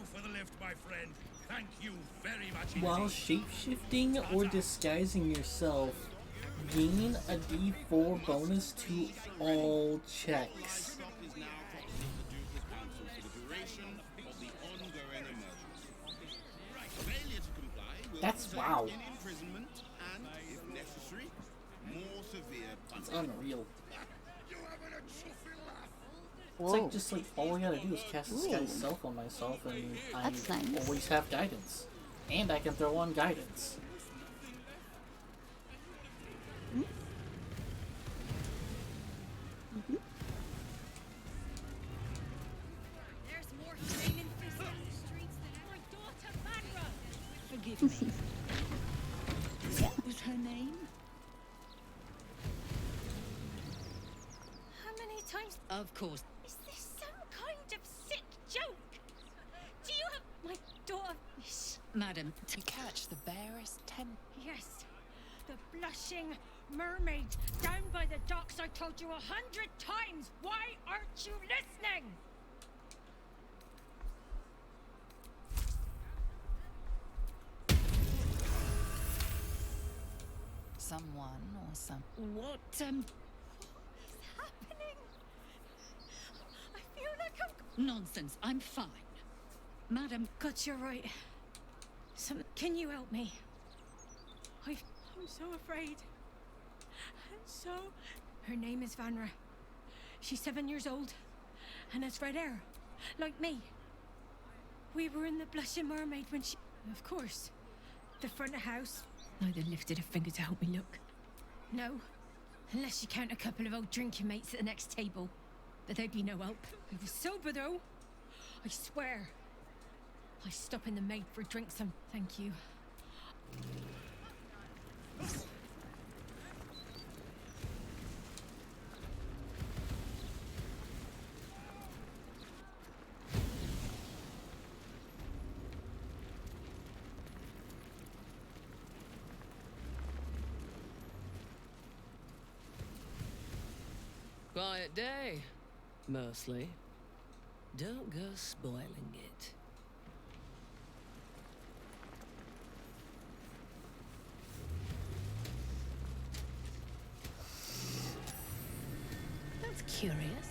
for the lift, my friend. Thank you very much While indeed. shape-shifting or disguising yourself, gain a D4 bonus to all checks. That's wow. It's unreal. It's like just like all I gotta do is cast Disguise Self on myself, and I That's nice. always have guidance, and I can throw on guidance. There's more flaming fists on the streets than my daughter Vanra. Forgive me. What was her name? How many times? Of course. Is this some kind of sick joke? Do you have my daughter? Madam, To catch the barest Yes, the blushing mermaid down by the docks. I told you 100 times. Why aren't you listening? someone or some. what, What's happening? I feel like I'm. Nonsense. I'm fine. Madam. God, you're right. Can you help me? I'm so afraid. I'm so. Her name is Vanra. She's 7 years old, and has red hair, like me. We were in the Blushing Mermaid when she. Of course, the front of house. Neither lifted a finger to help me look. No, unless you count a couple of old drinking mates at the next table. But they'd be no help. I was sober though. I swear. I stop in the maid for drinks and thank you. Quiet day, mostly. Don't go spoiling it. That's curious.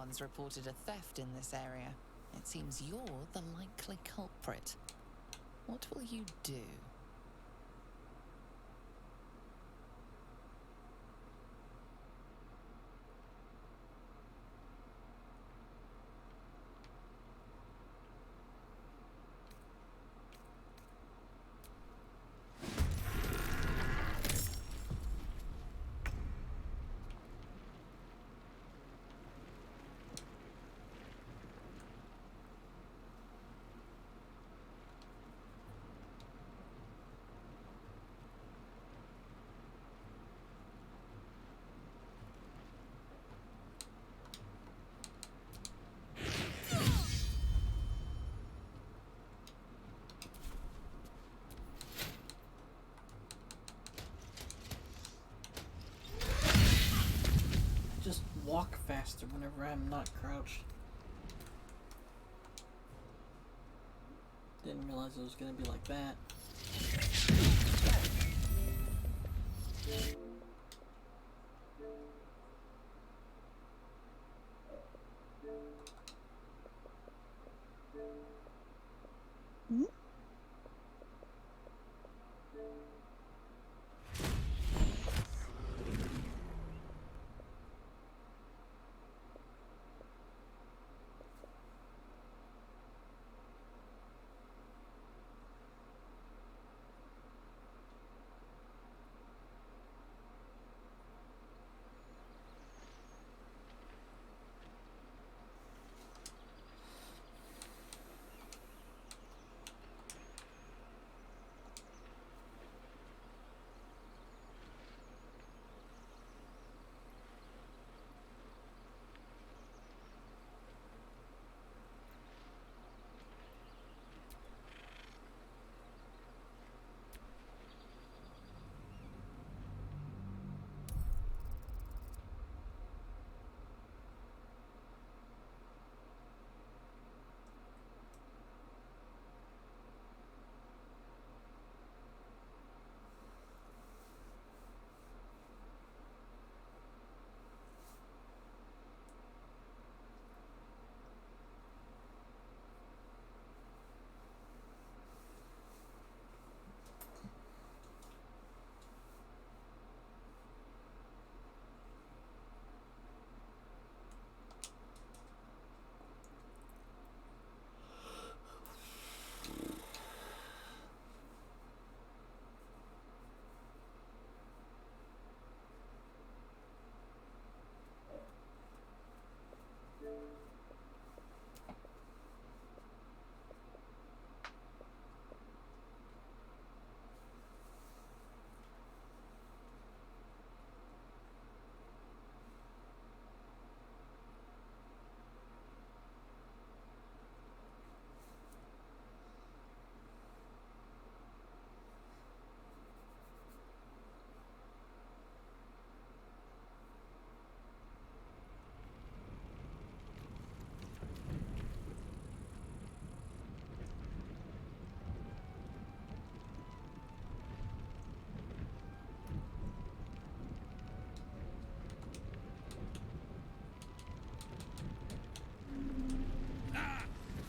one's reported a theft in this area. It seems you're the likely culprit. What will you do? Just walk faster whenever I'm not crouched. Didn't realize it was gonna be like that. Hmm?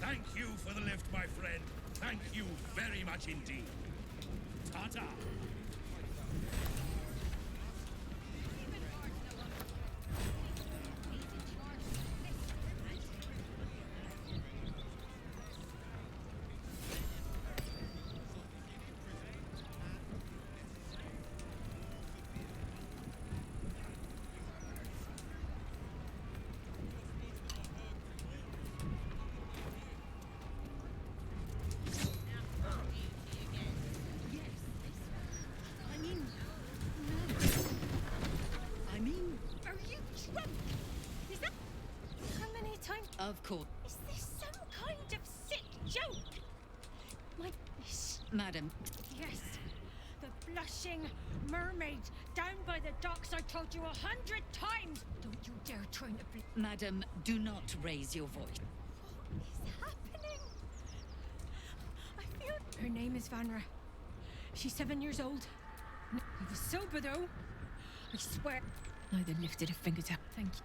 Thank you for the lift, my friend. Thank you very much indeed. Ta-ta. Of course. Is this some kind of sick joke? Madam. Yes. The blushing mermaid down by the docks I told you 100 times. Don't you dare try to Madam, do not raise your voice. What is happening? I feel... Her name is Vanra. She's 7 years old. I was sober though. I swear. Neither lifted a finger to... Thank you.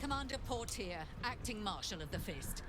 Commander Portier, acting Marshal of the Fist.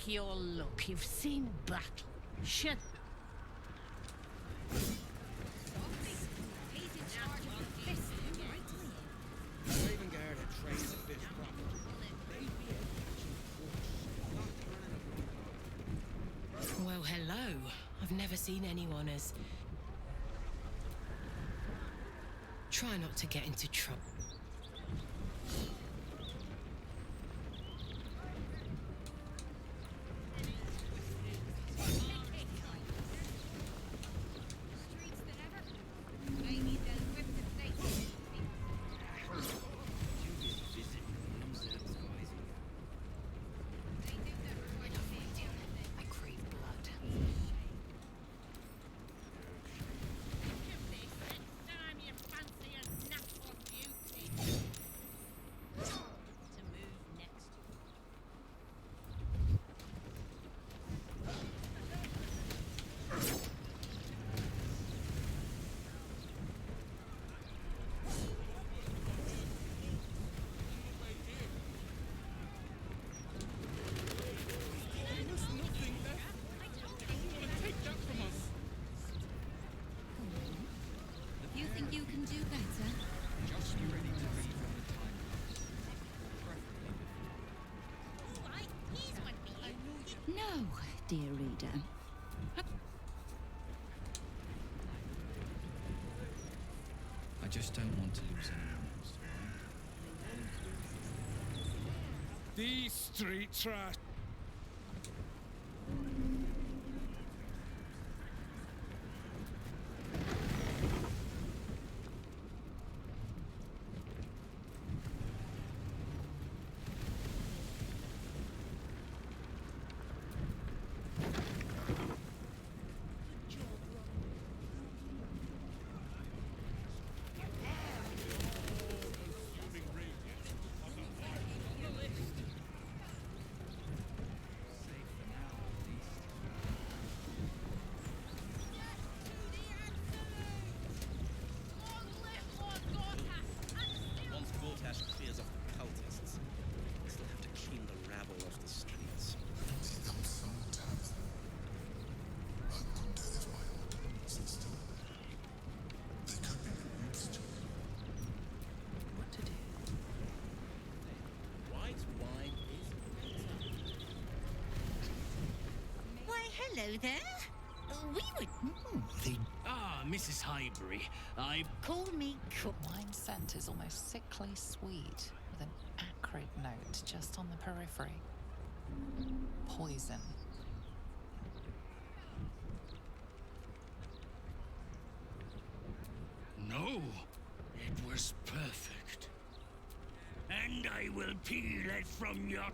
like your luck. You've seen battle. Shit. Ravenguard had trained the fish properly. Well, hello. I've never seen anyone as... Try not to get into trouble. You think you can do better? Just be ready to leave when the time comes. No, dear reader. I just don't want to lose anyone. These street trash. Once Gortash clears off the cultists, we'll still have to clean the rabble off the streets. What to do? White wine Why, hello there. We would... Ah, Mrs. Highbury. Call me Wine scent is almost sickly sweet, with an acrid note just on the periphery. Poison. No, it was perfect. And I will peel it from your...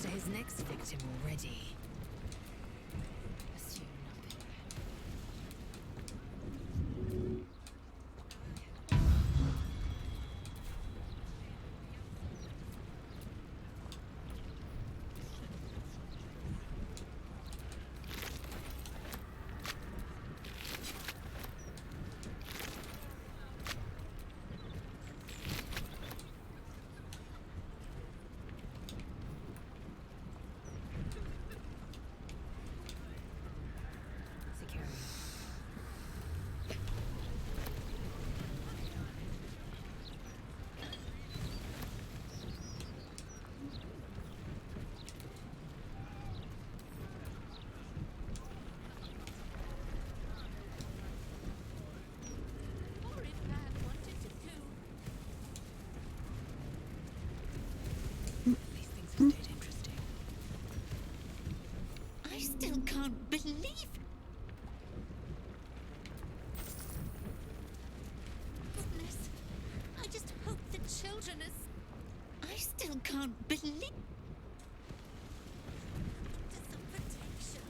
to his next victim already. Assume nothing. I still can't believe. Goodness, I just hope the children are. I still can't believe. Just some protection.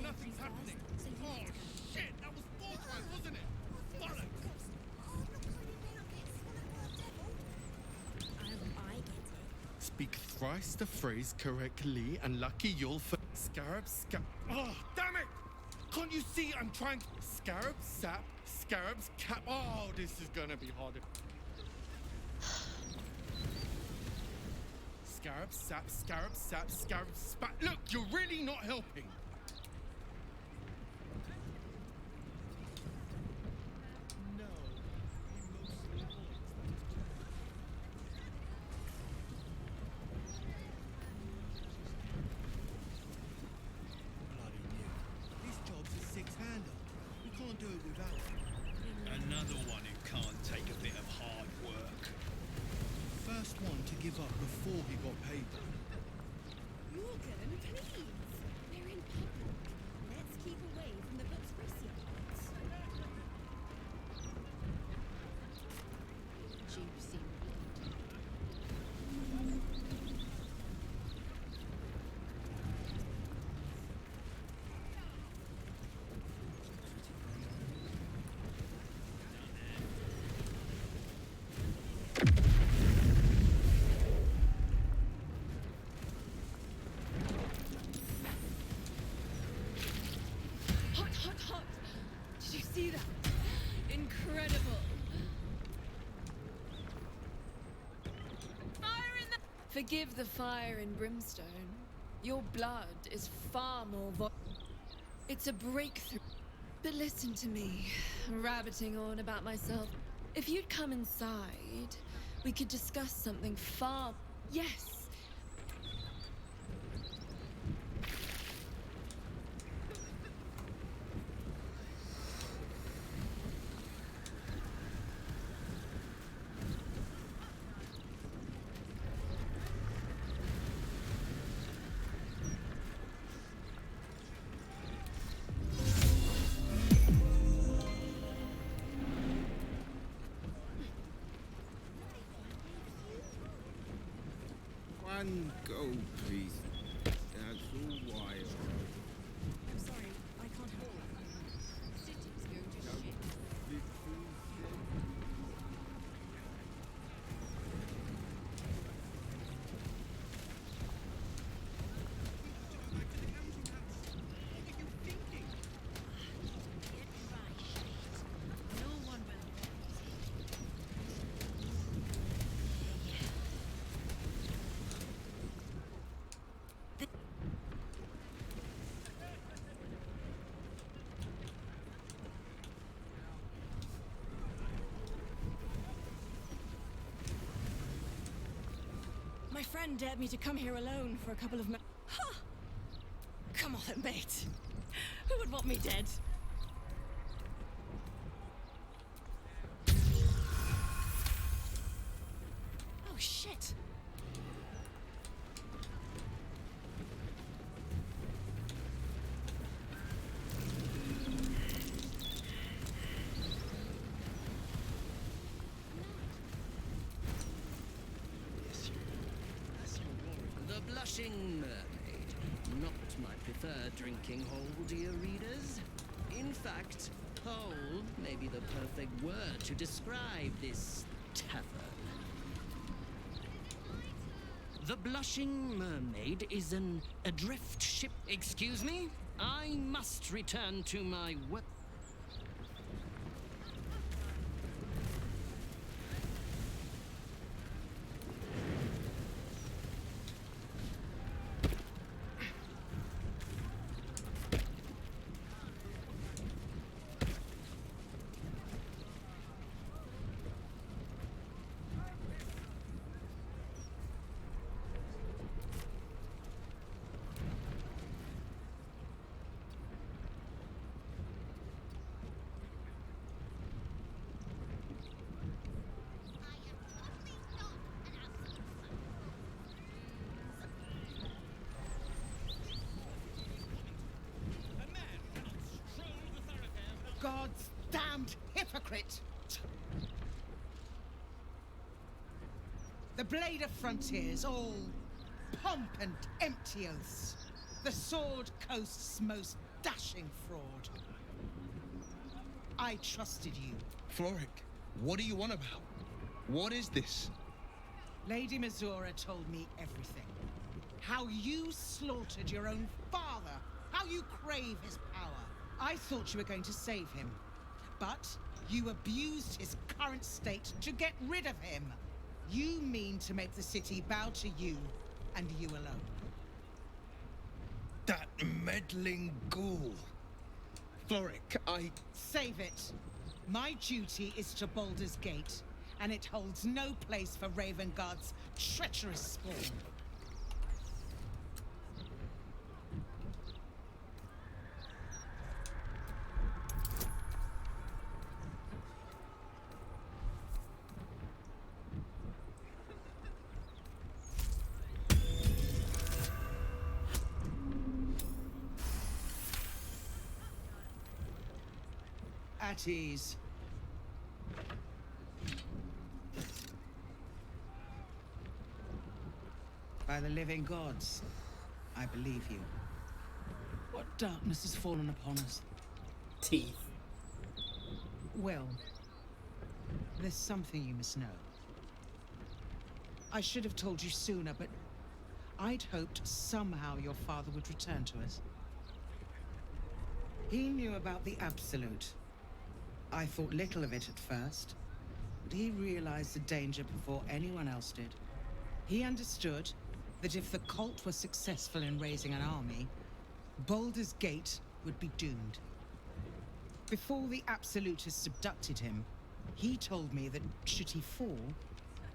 Nothing's happening. Oh shit! That was 4 tries, wasn't it? Bollocks! Speak thrice the phrase correctly, and lucky you'll scarab. Oh, damn it! Can't you see I'm trying? Scarab, sap, scarabs, cap. Oh, this is gonna be harder. Scarab, sap, scarab, sap, scarab, spat. Look, you're really not helping. Another one who can't take a bit of hard work. First one to give up before he got paid. Morgan, please. We're in public. Let's keep away from the book's recipients. Juicy. Hot! Did you see that? Incredible! Fire in the... Forgive the fire and brimstone. Your blood is far more It's a breakthrough. But listen to me, rabbiting on about myself. If you'd come inside, we could discuss something far... Yes! One go, please. That's all right. I'm sorry, I can't help you. The city's going to shit. friend dared me to come here alone for a couple of months. Huh! Come on then, mate. Who would want me dead? Oh, shit. The Blushing Mermaid. Not my preferred drinking hole, dear readers. In fact, hole may be the perfect word to describe this tavern. The Blushing Mermaid is an adrift ship. Excuse me? I must return to my work. God's damned hypocrite! The Blade of Frontiers, all pomp and empty oaths. The Sword Coast's most dashing fraud. I trusted you. Floric, what are you on about? What is this? Lady Missoura told me everything. How you slaughtered your own father. How you crave his power. I thought you were going to save him. But you abused his current state to get rid of him. You mean to make the city bow to you, and you alone. That meddling ghoul. Floric, I... Save it. My duty is to Baldur's Gate, and it holds no place for Ravengard's treacherous spawn. At ease. By the living gods, I believe you. What darkness has fallen upon us? Teeth. Well, there's something you must know. I should have told you sooner, but I'd hoped somehow your father would return to us. He knew about the Absolute. I thought little of it at first, but he realized the danger before anyone else did. He understood that if the cult were successful in raising an army, Baldur's Gate would be doomed. Before the Absolutists abducted him, he told me that should he fall,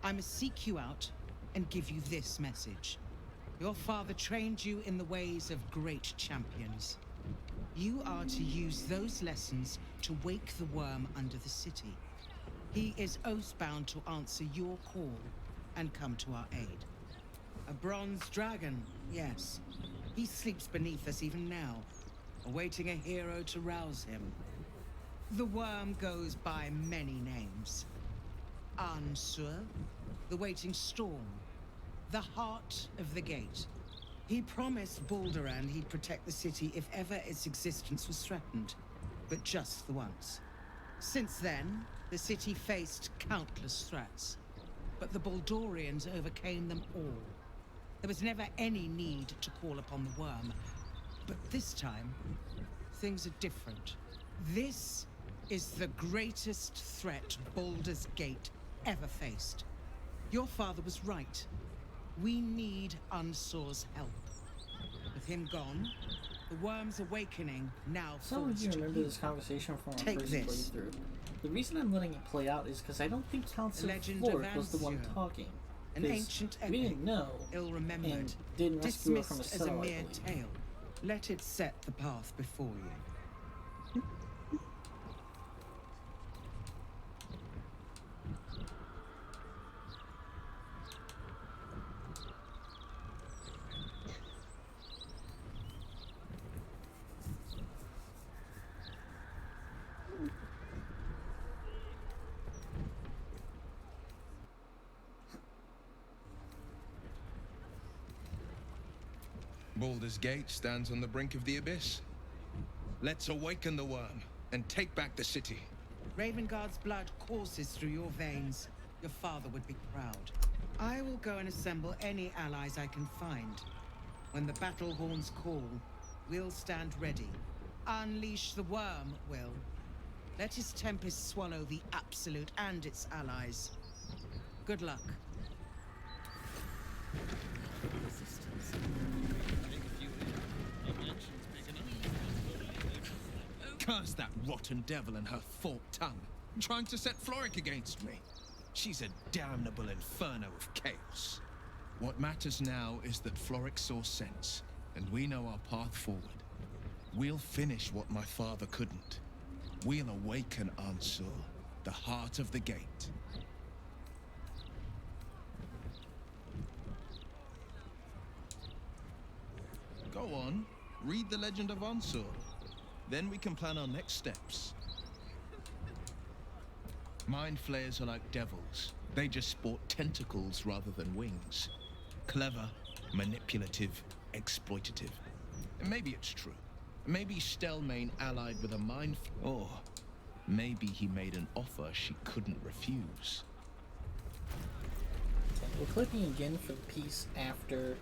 I must seek you out and give you this message. Your father trained you in the ways of great champions. You are to use those lessons to wake the worm under the city. He is oath-bound to answer your call and come to our aid. A bronze dragon, yes. He sleeps beneath us even now, awaiting a hero to rouse him. The worm goes by many names. Ansur, the waiting storm, the heart of the gate. He promised Balduran he'd protect the city if ever its existence was threatened, but just the once. Since then, the city faced countless threats, but the Baldurians overcame them all. There was never any need to call upon the worm, but this time, things are different. This is the greatest threat Baldur's Gate ever faced. Your father was right. We need Unsur's help. With him gone, the worm's awakening now Some of you remember this conversation from our first playthrough. The reason I'm letting it play out is because I don't think Council Floric was the one talking. An ancient we epic, didn't know, ill-remembered, and didn't rescue her from a dismissed as a cell, I mere believe. tale. Let it set the path before you. Baldur's Gate stands on the brink of the abyss. Let's awaken the worm and take back the city. Ravengard's blood courses through your veins. Your father would be proud. I will go and assemble any allies I can find. When the battle horns call, we'll stand ready. Unleash the worm, Will. Let his tempest swallow the Absolute and its allies. Good luck. Curse that rotten devil and her forked tongue, trying to set Floric against me. She's a damnable inferno of chaos. What matters now is that Floric saw sense, and we know our path forward. We'll finish what my father couldn't. We'll awaken Ansur, the heart of the gate. Go on, read the legend of Ansur. Then we can plan our next steps. Mind flayers are like devils. They just sport tentacles rather than wings. Clever, manipulative, exploitative. And maybe it's true. Maybe Stelmane allied with a mind or maybe he made an offer she couldn't refuse. We're clicking again for the piece after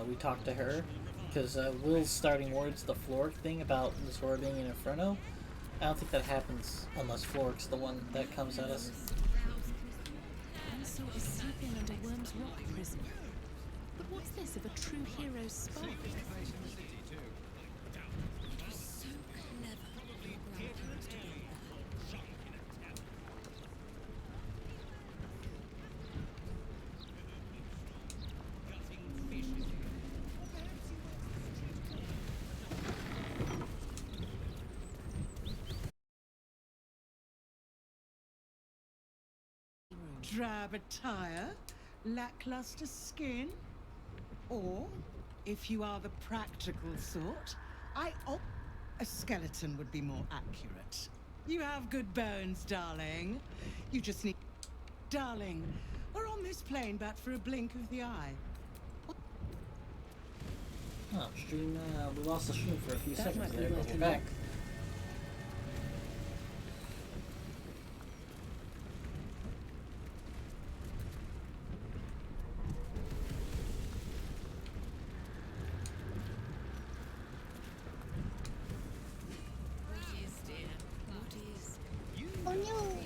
we talk to her, because Will's starting words the Floric thing about absorbing an inferno. I don't think that happens unless Floric's the one that comes at us. Ansel is sleeping under Wyrms rock prison. But what's this of a true hero's spark? It was so clever for your grandparents to build that. Drab attire, lackluster skin, or, if you are the practical sort, a skeleton would be more accurate. You have good bones, darling. You just need... Darling, we're on this plane but for a blink of the eye. Oh, stream, we lost the stream for a few That seconds might be there, but worth we're a back. look. Oh no!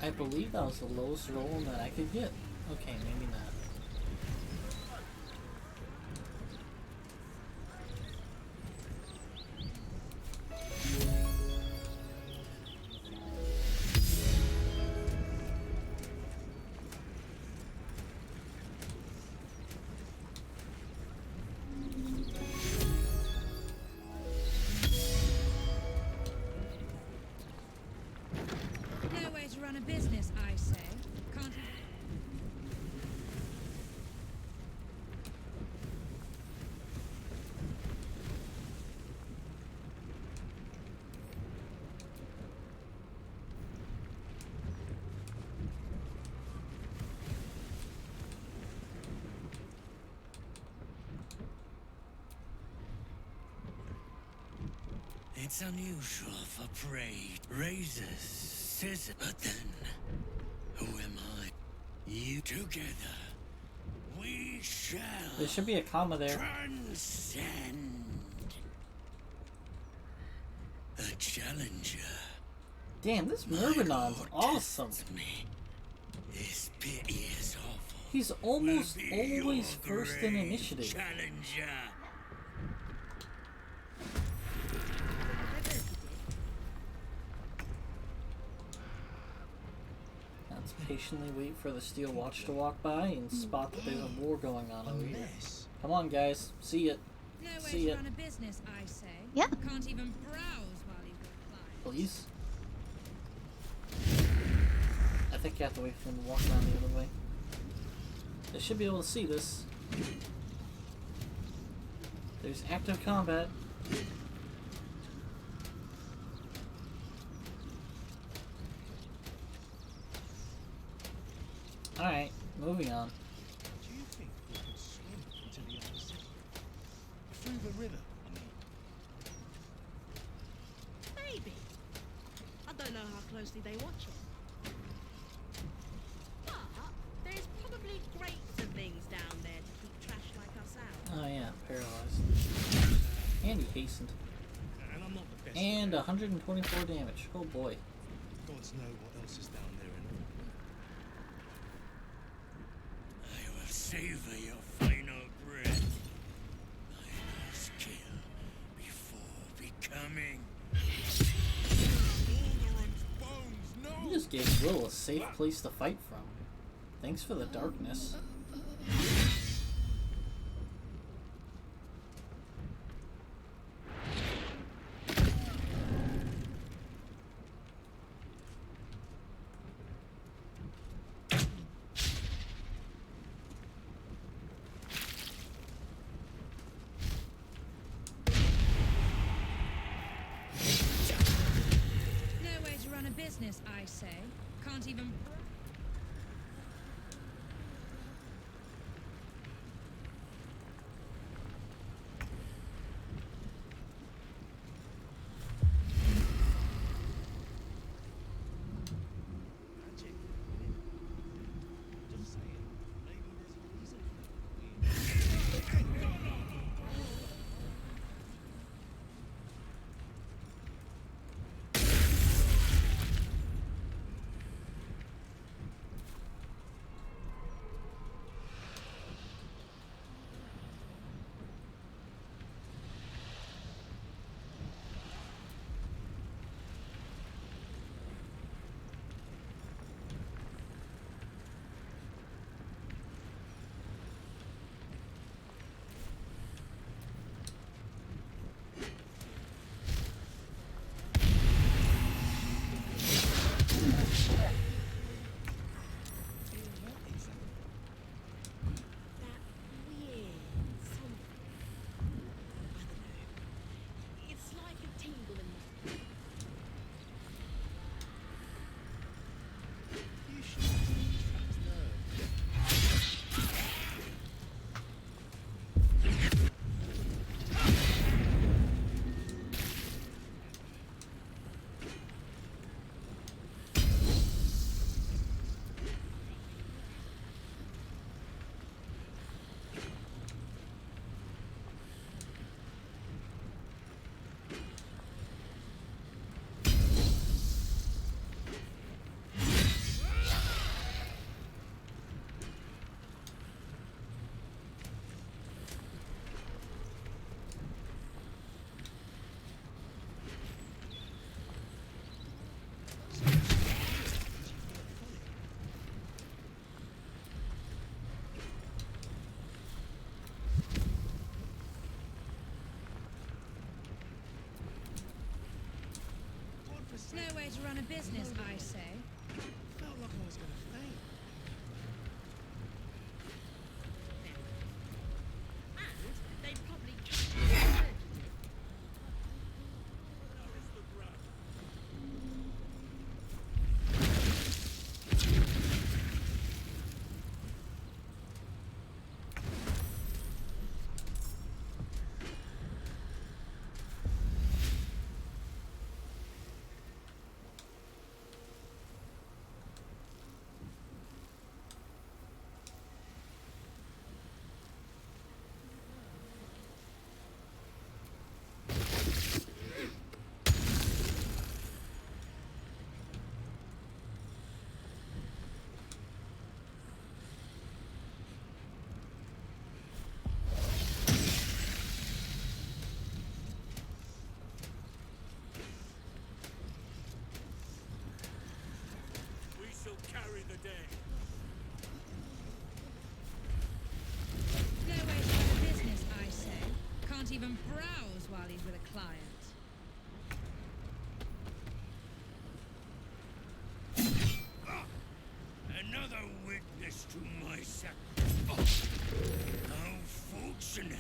I believe that was the lowest roll that I could get. Okay, maybe not. No way to run a business, I say. Can't you? It's unusual for prey. Razors, scissors. But then, who am I? You together. We shall. There should be a comma there. Transcend. A challenger. Damn, this Myrmidon's awesome. This pity is awful. He's almost Will be always your first in great initiative. Challenger. Let's patiently wait for the steel watch to walk by and spot that there's a war going on over here. Come on, guys. See it. No way See to it. run a business, I say. Yeah. Can't even browse while you've got clients. Please? I think you have to wait for him to walk around the other way. They should be able to see this. There's active combat. Alright, moving on. Do you think we could swim into the other city? Through the river, I mean. Maybe. I don't know how closely they watch it. But there's probably crates and things down there to keep trash like us out. Oh yeah, paralyzed. And he hastened. And I'm not the best. And 124 damage. Oh boy. Gods know what else is down there and all. I will savor your final breath. My last kill before becoming. Alderun's bones, no! You just gave Will a safe place to fight from. Thanks for the darkness. No way to run a business, I say. Can't even. Magic. Just saying. Maybe there's a reason for it. That weird something. I don't know. It's like a tingle in my. You should trapped nerve. No way to run a business, I say. Felt like I was gonna faint. And they probably. the day. Go away from the business, I say. Can't even browse while he's with a client. Another witness to my sacrifice. How fortunate.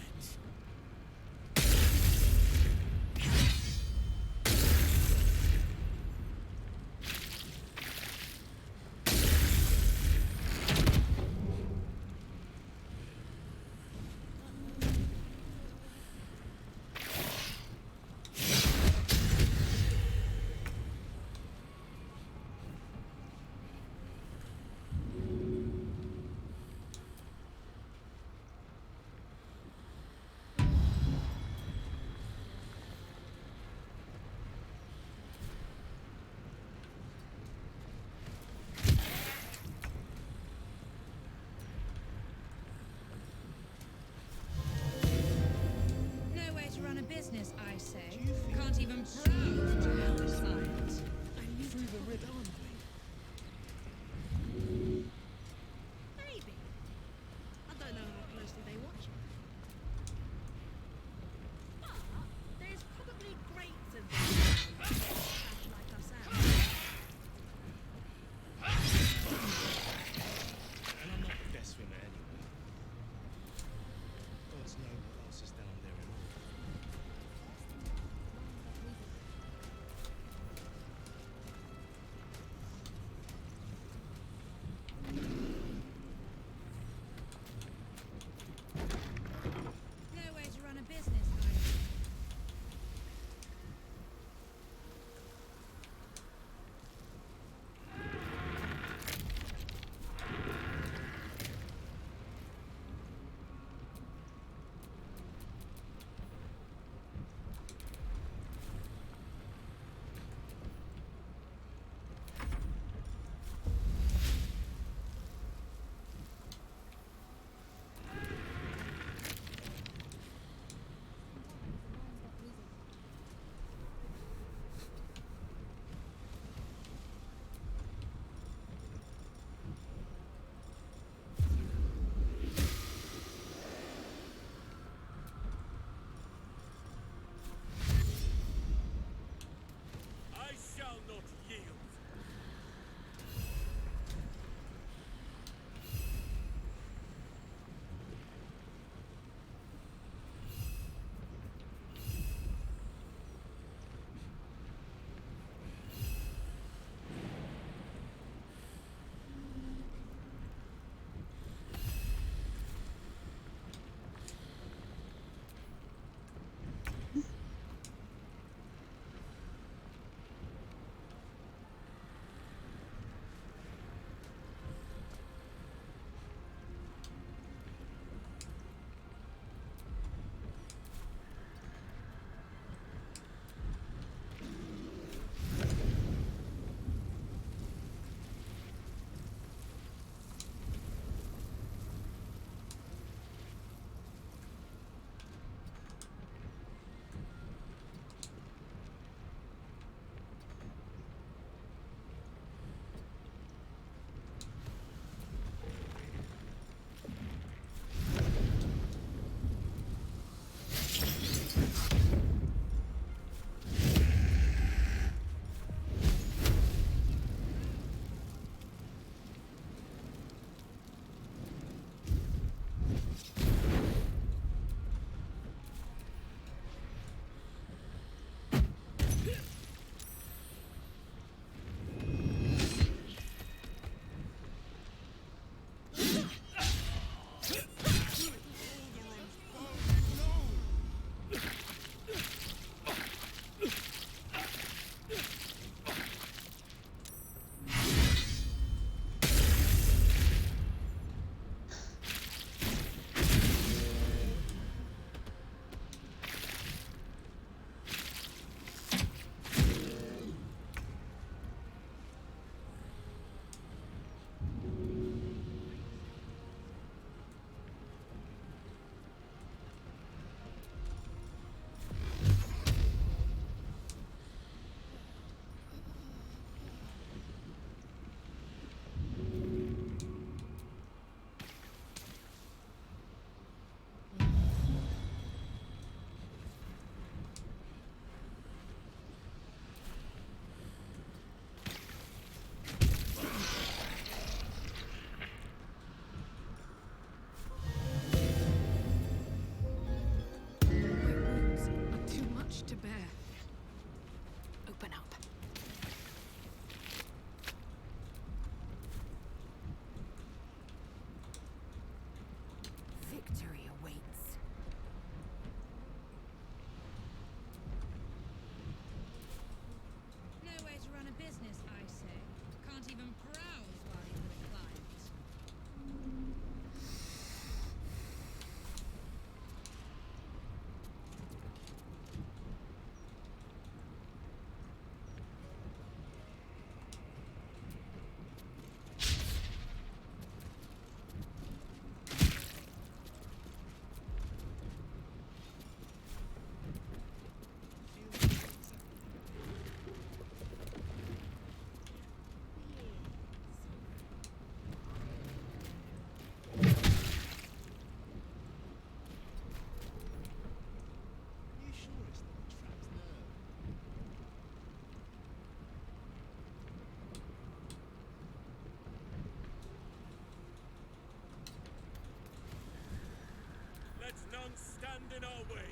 in our way.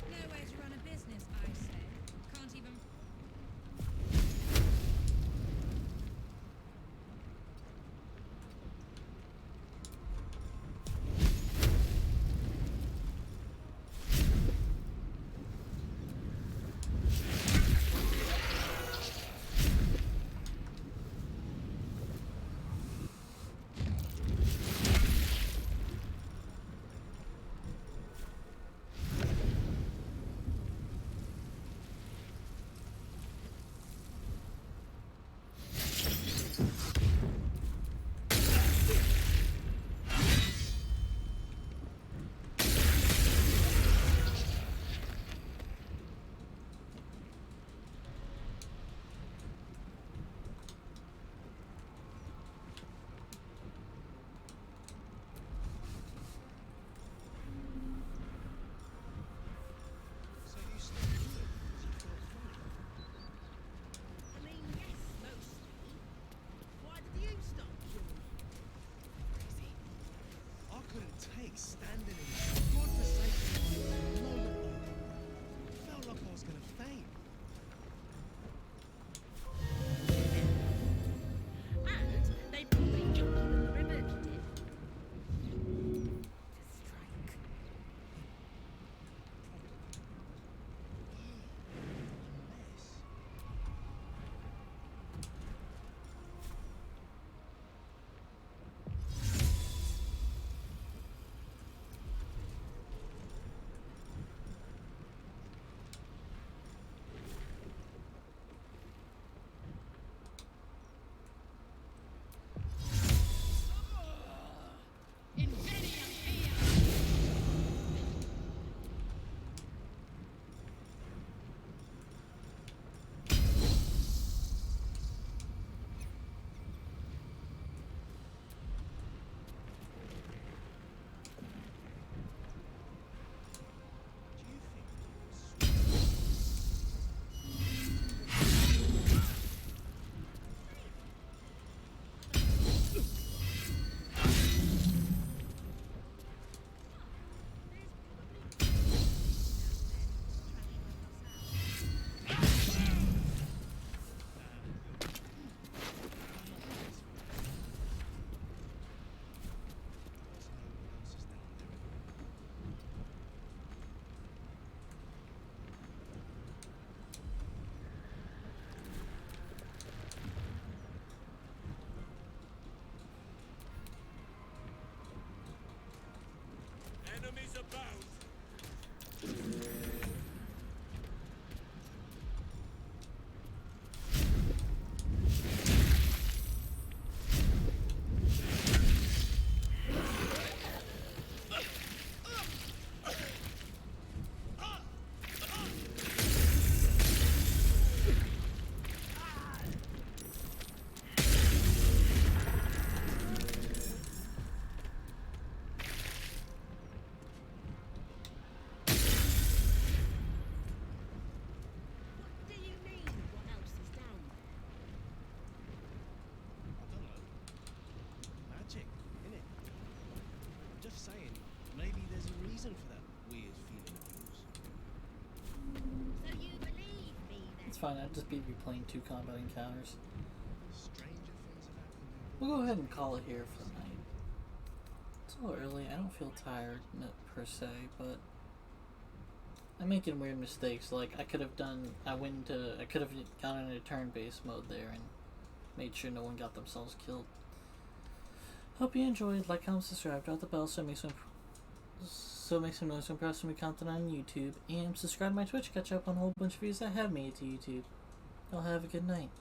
No way to run a business, I say. Can't even. So you stopped doing it because you felt funny? I mean, yes, mostly. Why did you stop killing? Crazy. I couldn't take standing in this godforsaken mine for a moment longer. Felt like I was gonna faint. And they probably jumped you in the river to dip. To strike. Unless... Enemies abound. What do you mean, what else is down there? I don't know. Magic, innit? I'm just saying, maybe there's a reason for that weird feeling of yours. So you believe me then? It's fine, I'd just be replaying 2 combat encounters. Stranger things have happened in We'll go ahead and call it here for the night. It's a little early, I don't feel tired per se, but I'm making weird mistakes. Like I could have gone into turn-based mode there and made sure no one got themselves killed. Hope you enjoyed. Like, comment, subscribe, drop the bell so it makes some noise when pressing me content on YouTube, and subscribe to my Twitch, catch up on a whole bunch of videos that have made it to YouTube. Y'all have a good night.